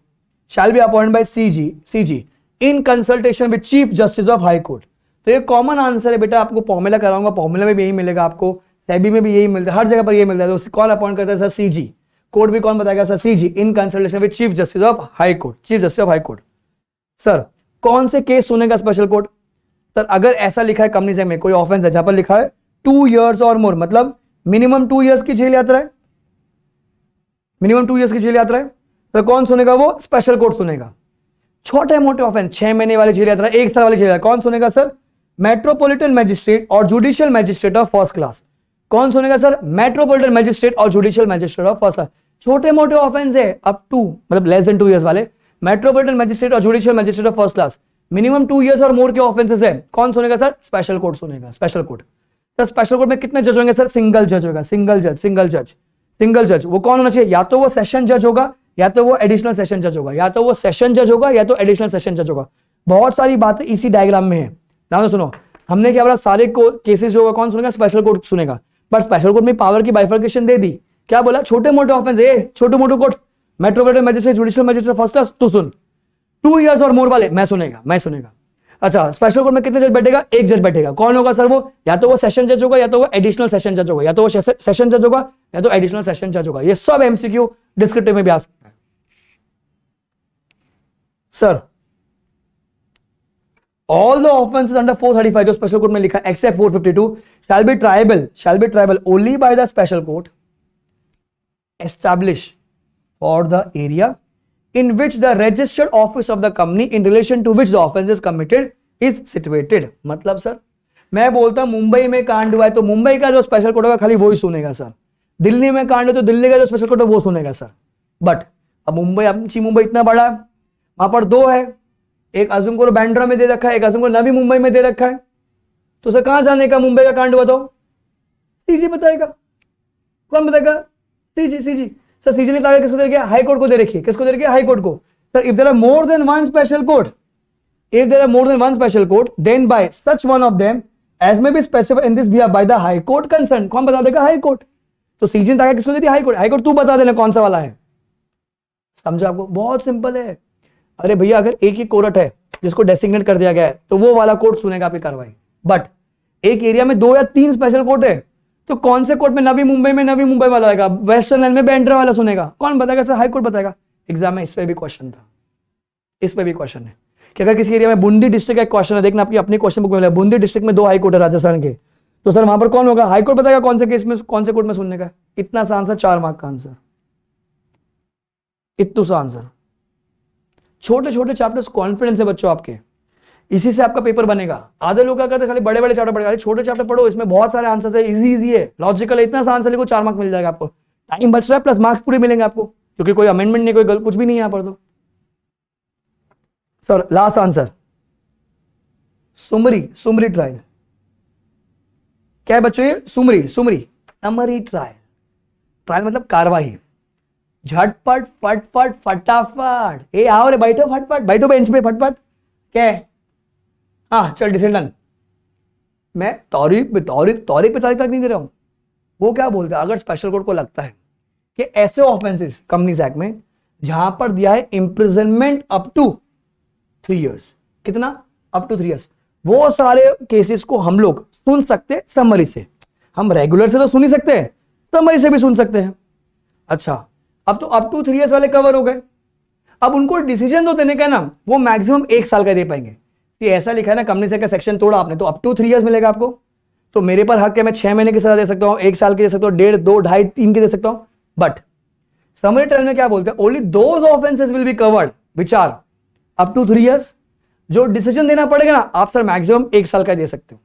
shall be appointed by CG in consultation with chief justice of high court. तो ये कॉमन आंसर है बेटा, आपको फॉर्मूला कराऊंगा, फॉर्मूला में भी यही मिलेगा आपको, सेबी में भी यही मिलता है, हर जगह पर यही मिलता है। तो कौन अपॉइंट करता है सर? सीजी। कोर्ट भी कौन बताएगा sir? CG in consultation with chief justice of high court, chief justice of high court. Sir कौन से केस सुनेगा स्पेशल कोर्ट? सर अगर ऐसा लिखा है कंपनी से में कोई ऑफेंस है जहां पर लिखा है 2 years और मोर, मतलब मिनिमम 2 years की जेल यात्रा है, मिनिमम 2 years की जेल यात्रा है, सर कौन सुनेगा? वो स्पेशल कोर्ट सुनेगा। छोटे मोटे ऑफेंस 6 महीने वाली जेल यात्रा, 1 साल वाली जेल यात्रा, कौन सुनेगा सर? मेट्रोपॉलिटन मैजिस्ट्रेट और judicial magistrate of first class. कौन सुनेगा सर? मेट्रोपॉलिटन मैजिस्ट्रेट और judicial magistrate of first class. छोटे मोटे ऑफेंस है अप टू मतलब लेस देन 2 years वाले, मेट्रोपॉलिटन मैजिस्ट्रेट और judicial magistrate of first class. Minimum 2 years और मोर के ऑफेंसेस है, कौन सुनेगा सर? स्पेशल कोर्ट सुनेगा, special court. Sir special court में कितने जज होंगे सर? सिंगल जज होगा, सिंगल जज। वो कौन होना चाहिए? या तो वो सेशन जज होगा या तो वो एडिशनल सेशन जज होगा, या तो वो सेशन जज होगा या तो एडिशनल सेशन जज होगा। बहुत सारी बातें इसी डायग्राम में है, ध्यान से सुनो। हमने क्या बोला? सारे केसेस जो होगा कौन सुनेगा? स्पेशल कोर्ट सुनेगा। बट स्पेशल कोर्ट में पावर की बाइफर्केशन दे दी, क्या बोला? छोटे मोटे ऑफेंस है, छोटे मोटे court, metropolitan magistrate, judicial magistrate first class, तू सुन। 2 years और मोर वाले मैं सुनेगा। अच्छा स्पेशल कोर्ट में कितने जज बैठेगा? 1 जज बैठेगा। कौन होगा सर? वो या तो वो सेशन जज होगा या तो वो एडिशनल सेशन जज होगा, या तो वो सेशन जज होगा या तो एडिशनल सेशन जज होगा। ये सब एमसीक्यू डिस्क्रिप्टिव में भी आ सकता है। Sir all the offences under 435 जो स्पेशल कोर्ट में लिखा है except 452 shall be triable only by the special court establish for the area in which the registered office of the company in relation to which the offense is committed is situated। मतलब sir मैं बोलता मुंबई में कांड हुआ है तो मुंबई का जो स्पेशल कोर्ट होगा खाली वो ही सुनेगा सर, दिल्ली में कांड है तो दिल्ली का जो स्पेशल कोर्ट है वो सुनेगा सर। बट अब मुंबई इतना बड़ा है, वहां पर 2 है, एक आजमगढ़ बांद्रा में दे रखा है, एक आजमगढ़ नवी मुंबई में दे रखा है, तो सर कहां जाने का? मुंबई का कांड हुआ तो सीजी बताएगा। कौन बताएगा? सीजी। सर सीजी ने कहा किसको दे रखी है? हाई कोर्ट को दे रखी है। किसको दे रखी है? हाई कोर्ट को। Sir if there are more than one special court then by such one of them as may be specified in this behalf by the high court concern. कौन बता देगा? High court. तो CG ने कहा किसको दे दी? High court. हाई कोर्ट तू बता देना कौन सा वाला है। समझा आपको? बहुत सिंपल है। अरे भैया अगर एक ही कोर्ट है जिसको डेसिग्नेट कर दिया गया है तो वो वाला कोर्ट सुनेगा आपकी कार्रवाई। बट एक एरिया में 2 या 3 स्पेशल कोर्ट है तो कौन से कोर्ट में? नवी मुंबई वाला आएगा, वेस्टर्न लाइन में बांद्रा वाला सुनेगा। कौन बताएगा सर? हाई कोर्ट बताएगा। एग्जाम में इस पे भी क्वेश्चन था, इस पे भी क्वेश्चन है कि अगर किसी एरिया में बूंदी डिस्ट्रिक्ट का क्वेश्चन है, देखना आपकी अपनी क्वेश्चन बुक में मिला बूंदी डिस्ट्रिक्ट में 2 हाई कोर्ट है राजस्थान के, तो सर वहां पर कौन होगा? हाई कोर्ट बताएगा कौन से केस में कौन से कोर्ट में सुनने का। इतना सा आंसर, 4 मार्क का आंसर, इतना सा आंसर। छोटे छोटे चैप्टर्स कॉन्फिडेंस है बच्चों आपके, इसी से आपका पेपर बनेगा। आधे लोग क्या करते खाली बड़े बड़े चैप्टर पढ़ेगा, छोटे चैप्टर पढ़ो, इसमें बहुत सारे आंसर है, इजी है, लॉजिकल है। इतना सा आंसर लिखो 4 मार्क मिल जाएगा आपको। टाइम बच रहा है प्लस मार्क्स पूरे मिलेंगे आपको, क्योंकि कोई अमेंडमेंट नहीं, कोई गलत कुछ भी नहीं है यहाँ पर। तो सर लास्ट आंसर, सुमरी ट्रायल क्या है बच्चों? ये समरी ट्रायल मतलब कार्रवाई, झटपट फटफट फटाफट। ए आओ रे, बैठो फटफट, बैठो बेंच पे फटफट। क्या है? हाँ चल डिसीजन। मैं तारीख पे तारीख तक नहीं दे रहा हूं। वो क्या बोलते हैं, अगर स्पेशल कोर्ट को लगता है कि ऐसे ऑफेंसेस कंपनीज एक्ट में जहां पर दिया है इंप्रिजनमेंट अप टू 3 years, कितना? अप टू 3 years, वो सारे केसेस को हम लोग सुन सकते समरी से। हम रेगुलर से तो सुन ही सकते हैं, समरी से भी सुन सकते हैं। अच्छा अब तो अप टू 3 years वाले कवर हो गए। अब उनको डिसीजन तो देने का ना, वो मैक्सिमम 1 साल का दे पाएंगे। ये ऐसा लिखा है ना, कंपनी से का सेक्शन तोड़ा आपने तो अप टू 3 years मिलेगा आपको। तो मेरे पर हक है, मैं 6 महीने की सजा दे सकता हूं, 1 साल की दे सकता हूं, 1.5, 2, 2.5, 3 की दे सकता हूं। बट समरी ट्रायल में क्या बोलते हैं? Only those offences will be covered which are up to 3 years। जो डिसीजन देना पड़ेगा ना, आप सर मैक्सिमम 1 साल का दे सकते हो।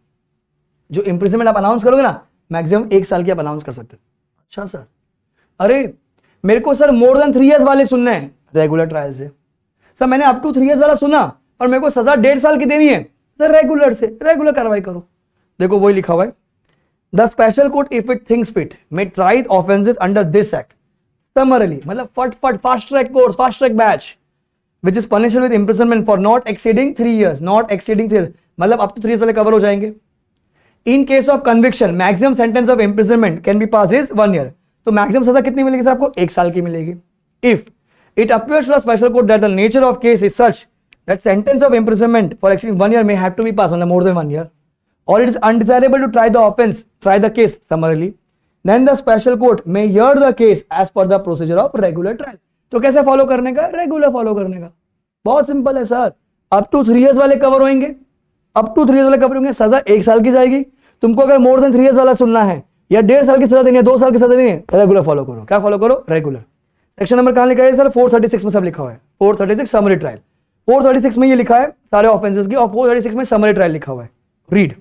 जो इंप्रिजनमेंट आप अनाउंस करोगे ना, मैक्सिमम 1 साल की आप अनाउंस कर सकते हो। अच्छा सर, अरे मेरे को सर मोर देन 3 इयर्स वाले सुनने हैं रेगुलर ट्रायल से। सर मैंने अप टू 3 इयर्स वाला सुना पर मेरे को सजा 1.5 साल की देनी है, सर रेगुलर से रेगुलर कार्रवाई करो। देखो वही लिखा हुआ है, the special court if it thinks fit may try offences under this act summarily, मतलब फट fast track courts, fast track batch which is punishable with imprisonment for not exceeding 3 years, not exceeding 3 years, मतलब up to 3 years वाले cover हो जाएंगे। In case of conviction, maximum sentence of imprisonment can be passed is 1 year। तो maximum सजा कितनी मिलेगी sir आपको? 1 साल की मिलेगी। If it appears to a special court that the nature of case is such that sentence of imprisonment for exceeding 1 year may have to be passed on more than 1 year, or it is undesirable to try the offense, try the case summarily, then the special court may hear the case as per the procedure of regular trial। तो कैसे follow करने का? Regular follow करने का। बहुत simple है sir. Up to 3 years वाले cover होंगे, अप टू 3 इयर्स वाले कवर होंगे, सजा 1 साल की जाएगी। तुमको अगर मोर देन 3 इयर्स वाला सुनना है या 1.5 साल की सजा देनी है, 2 साल की सजा देनी है, रेगुलर फॉलो करो। क्या फॉलो करो? रेगुलर। सेक्शन नंबर कहां लिखा है सर? 436 में सब लिखा हुआ है। 436 समरी ट्रायल, 436 में ये लिखा है सारे ऑफेंसेस की, और 436 में समरी ट्रायल लिखा हुआ है। रीड।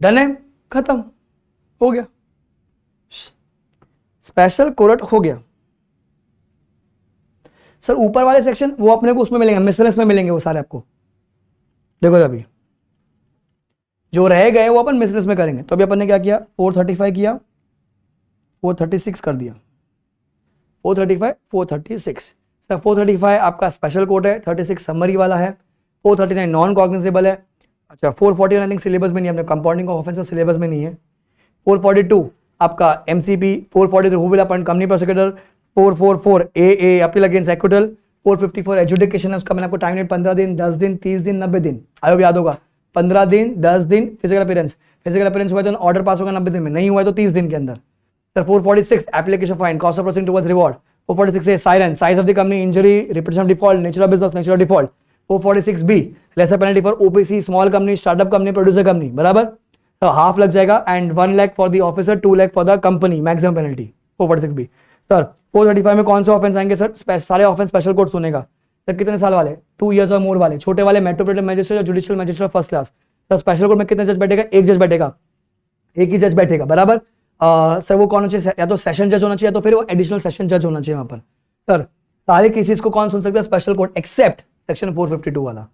डन है, खत्म हो गया, स्पेशल कोर्ट हो गया। सर ऊपर वाले सेक्शन वो अपने को उसमें मिलेंगे, मिसलेनियस में मिलेंगे वो सारे आपको। देखो अभी जो रह गए वो अपन मिसलेनियस में करेंगे। तो अभी अपन ने क्या किया? 435 किया, 436 कर दिया, 435 436। सर 435 आपका स्पेशल कोर्ट है, 36 समरी वाला है, 439 नॉन कॉग्निजेबल है। अच्छा 441 आई थिंक सिलेबस में नहीं है, अपने कंपाउंडिंग ऑफ ऑफेंस सिलेबस में नहीं है। 442 आपका MCP, 443 who will appoint company prosecutor, 444 a appeal against acquittal, 454 adjudication है, उसका मैंने आपको टाइम लिमिट 15 दिन, 10 दिन, 30 दिन, 90 दिन। आई होप याद होगा, 15 दिन, 10 दिन। फिजिकल अपीयरेंस हुआ तो ऑर्डर पास होगा 90 दिन में, नहीं हुआ तो 30 दिन के अंदर। Sir 446 application fine, cost of proceeding towards reward. 446 A siren, size of the company, injury, repetition of default, nature of business, nature of default. 446 B lesser penalty for OPC, small company, startup company, producer company, बराबर। तो half लग जाएगा and 1 lakh for the officer, 2 lakh for the company, maximum penalty 446 B. Sir 435 में कौन से offence आएंगे sir? सारे offence special court सुनेगा सर। कितने साल वाले? 2 इयर्स और मोर वाले, छोटे वाले मेट्रोपोलिटन मजिस्ट्रेट और judicial magistrate first class. Sir special court में कितने जज बैठेगा? एक जज बैठेगा, एक ही जज बैठेगा, बराबर। सर वो कौन होना चाहिए? या तो सेशन जज होना चाहिए या तो फिर वो एडिशनल सेशन जज होना चाहिए वहां पर। सर सारे केसेस को कौन सुन सकता है? स्पेशल कोर्ट, एक्सेप्ट सेक्शन 452 वाला,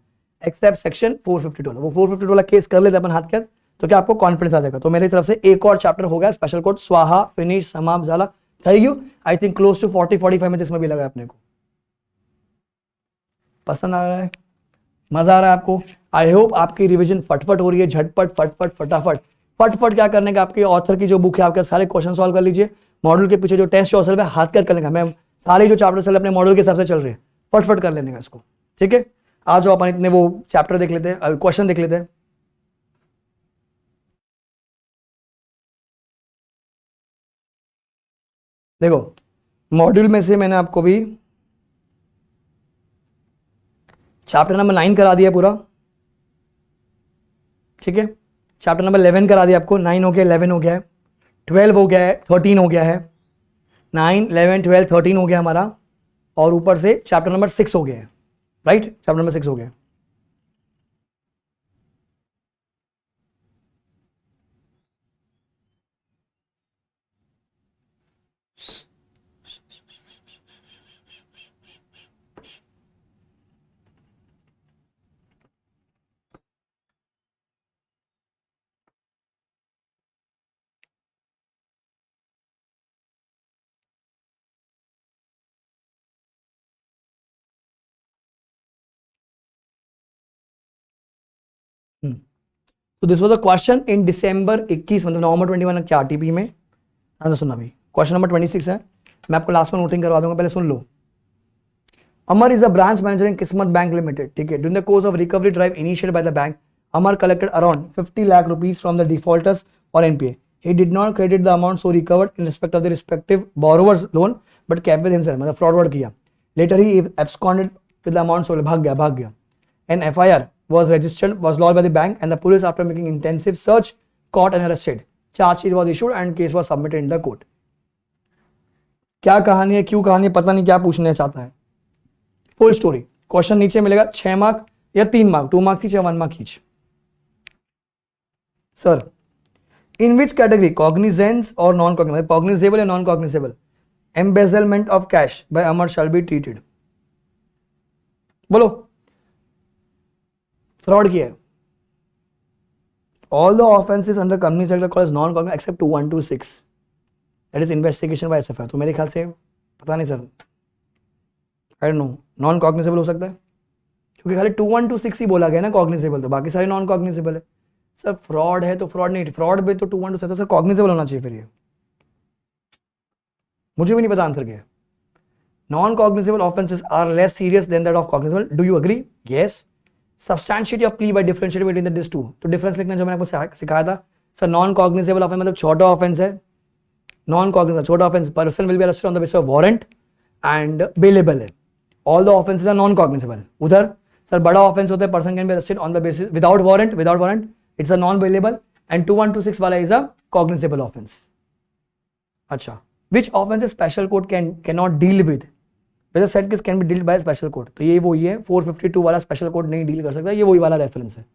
एक्सेप्ट सेक्शन 452 वाला। वो 452 वाला केस कर लेते अपन हाथ के हाथ, तो क्या आपको कॉन्फिडेंस आ जाएगा। तो मेरी तरफ से एक और चैप्टर हो गया स्पेशल कोर्ट, स्वाहा, फिनिश, समाप्त, झाला। Thank you. I think close to 40-45 में इसमें भी लगा अपने को। पसंद आ रहा है? मजा आ रहा है आपको? आई होप आपकी रिवीजन फटफट हो रही है, झटपट, फटफट, फटाफट। फटफट क्या करने का? आपके ऑथर की जो बुक है आपके सारे क्वेश्चन सॉल्व कर लीजिए। मॉडल के पीछे जो टेस्ट है हाथ कर लेने का। मैं सारे जो चैप्टर चल अपने मॉडल के हिसाब से चल रहे हैं, फटफट कर लेने का इसको, ठीक है। आ जाओ अपन इतने वो चैप्टर देख लेते हैं, क्वेश्चन देख लेते हैं। देखो मॉड्यूल में से मैंने आपको भी चैप्टर नंबर 9 करा दिया पूरा, ठीक है। चैप्टर नंबर 11 करा दिया आपको, 9 हो गया, 11 हो गया है, 12 हो गया है, 13 हो गया है, 9, 11, 12, 13 हो गया हमारा, और ऊपर से चैप्टर नंबर 6 हो गया है, राइट। चैप्टर नंबर 6 हो गया। तो this was a question in December 21 मतलब नवंबर 21 के आरटीपी में। आंसर सुनना भी, क्वेश्चन नंबर 26 है, मैं आपको लास्ट में नोटिंग करवा दूंगा, पहले सुन लो। Amar is a branch manager in Kismat Bank Limited. ठीक है, during the course of recovery drive initiated by the bank, Amar collected around 50 lakh rupees from the defaulters or NPA. He did not credit the amount so recovered in respect of the respective borrower's loan, but kept with himself. मतलब fraud किया. Later he absconded with the amount so भाग गया. An FIR was lodged by the bank, and the police, after making intensive search, caught and arrested. Charge sheet was issued and case was submitted in the court. क्या कहानी है, क्यों कहानी है, पता नहीं क्या पूछना चाहता है। फुल स्टोरी, क्वेश्चन नीचे मिलेगा 6 मार्क या 3 मार्क, 2 मार्क ईच या 1 mark each. Sir, in which category cognizance और नॉन कॉग्निजेबल, कॉग्निजेबल या non cognizable, embezzlement of cash by Amar shall be treated? बोलो, फ्रॉड किया है। All the offences under company sector call as non cognizable except 2126, that is investigation by SFI. तो मेरे ख्याल से पता नहीं sir, I don't know, non cognizable हो सकता है, क्योंकि खाली 2126 ही बोला गया ना कॉग्निजेबल, तो बाकी सारे नॉन कॉग्निजेबल है। सर फ्रॉड है तो फ्रॉड नहीं, फ्रॉड पे तो 2127 तो सर कॉग्निजेबल होना चाहिए फिर ये, मुझे भी नहीं पता आंसर क्या है। Non cognizable offences are less serious than that of cognizable, do you agree? Yes. Substantiate your plea by differentiate between this two, तो डिफरेंस लिखना जो मैंने आपको सिखाया था। सर नॉन कॉग्निजेबल ऑफेंस मतलब छोटा ऑफेंस है, नॉन कॉग्निजेबल छोटा offence, person will be arrested on the basis of warrant and bailable है। All the offenses are non-cognizable. उधर सर बड़ा ऑफेंस होता है, person can be arrested on the basis without warrant, it's a non bailable, and 2126 वाला is a cognizable offence. अच्छा, which offence special court can not deal with, वैसे set case can be dealt by special court, तो ये वही है 452 वाला special court नहीं deal कर सकता, ये वही वाला रेफरेंस है,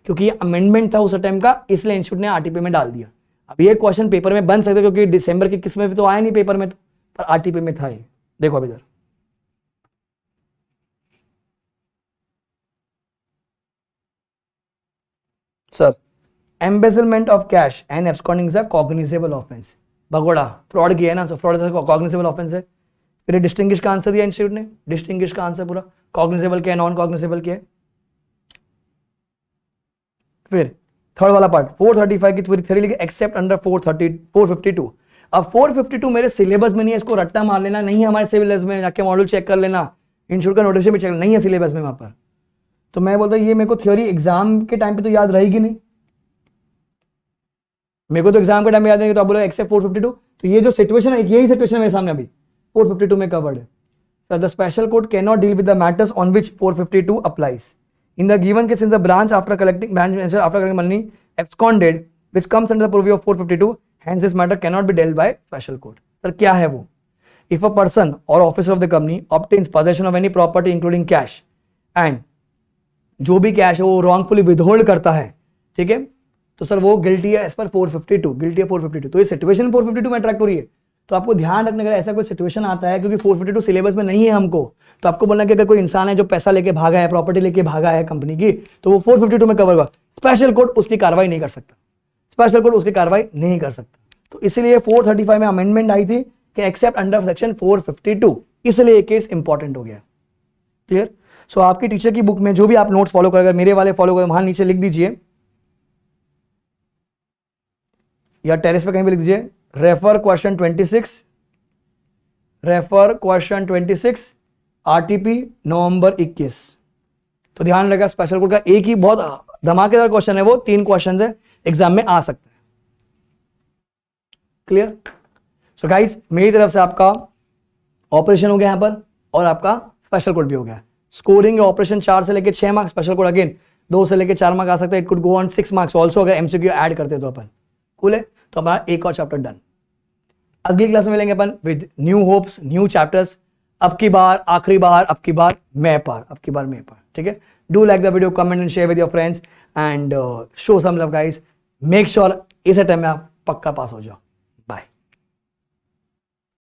क्योंकि ये अमेंडमेंट था उस टाइम का, इसलिए इंस्टीट्यूट ने आरटीपी में डाल दिया। अब ये क्वेश्चन पेपर में बन सकता है, क्योंकि दिसंबर के किस में तो आया नहीं पेपर में, तो पर आरटीपी में था ये। देखो अब इधर sir, embezzlement of cash and absconding is a cognizable offence. भगोड़ा फ्रॉड किया है ना, सो फ्रॉड कॉग्निजेबल ऑफेंस है। फिर डिस्टिंग्विश का आंसर दिया इंस्टीट्यूट ने, डिस्टिंग्विश का आंसर पूरा कॉग्निजेबल क्या है, नॉन कॉग्निजेबल क्या है। फिर थर्ड वाला पार्ट 435 की पूरी थ्योरी लिखी एक्सेप्ट अंडर 452। अब 452 मेरे सिलेबस में नहीं है, इसको रट्टा मार लेना, नहीं है हमारे सिलेबस में, जाके मॉड्यूल चेक कर लेना, इंस्टीट्यूट का नोटिफिकेशन भी चेक नहीं है सिलेबस में वहां पर। तो मैं बोलता हूँ ये मेरे को थ्योरी एग्जाम के टाइम पे तो याद रहेगी नहीं, मेरे को तो एग्जाम के टाइम में याद नहीं, तो आप बोलो एक्सेप्ट 452, तो ये जो सिचुएशन है यही सिचुएशन है मेरे सामने अभी 452 में कवर्ड है। Sir the special court can not deal with the matters on which 452 applies in the given case in the branch after collecting money absconded which comes under the purview of 452, hence this matter cannot be dealt by special court। Sir क्या है वो? If a person or officer of the company obtains possession of any property including cash and जो भी cash है वो wrongfully withhold करता है, ठीक है, तो सर वो गिल्टी है एज पर 452, गिल्टी है 452। तो ये सिचुएशन 452 में अट्रैक्ट हो रही है, तो आपको ध्यान रखने का ऐसा कोई सिचुएशन आता है, क्योंकि 452 सिलेबस में नहीं है हमको, तो आपको बोलना कि अगर कोई इंसान है जो पैसा लेके भागा है, प्रॉपर्टी लेके भागा है कंपनी की, तो वो 452 में कवर होगा, स्पेशल कोर्ट उसकी कार्रवाई नहीं कर सकता, स्पेशल कोर्ट उसकी कार्रवाई नहीं कर सकता। तो इसलिए 435 में अमेंडमेंट आई थी कि एक्सेप्ट अंडर सेक्शन 452, इसलिए ये केस इंपॉर्टेंट हो गया। क्लियर? सो आपकी टीचर की बुक में जो भी आप नोट्स फॉलो करें, अगर मेरे वाले फॉलो करें, वहां नीचे लिख दीजिए या टेरेस पे कहीं भी लिख दीजिए, refer question 26, refer question 26 RTP November 21। तो ध्यान रखा स्पेशल कोर्ट का एक ही बहुत धमाकेदार क्वेश्चन है, वो 3 क्वेश्चन है, एग्जाम में आ सकते हैं। क्लियर? सो गाइस मेरी तरफ से आपका ऑपरेशन हो गया यहां पर, और आपका स्पेशल कोड भी हो गया। स्कोरिंग ऑपरेशन 4 से लेके 6 मार्क्स, स्पेशल कोड अगेन 2 से लेके 4 मार्क्स आ सकता है, it could go on 6 marks also, अगर एमसीक्यू ऐड करते तो अपन। कूल है? तो हमारा एक और चैप्टर डन। अगली क्लास में मिलेंगे अपन with new hopes, new chapters, अब की बार आखिरी बार, अब की बार मैं पार, अब की बार मैं पार। ठीक है? Do like the video, comment and share with your friends and show some love guys. Make sure इस टाइम में आप पक्का पास हो जाओ।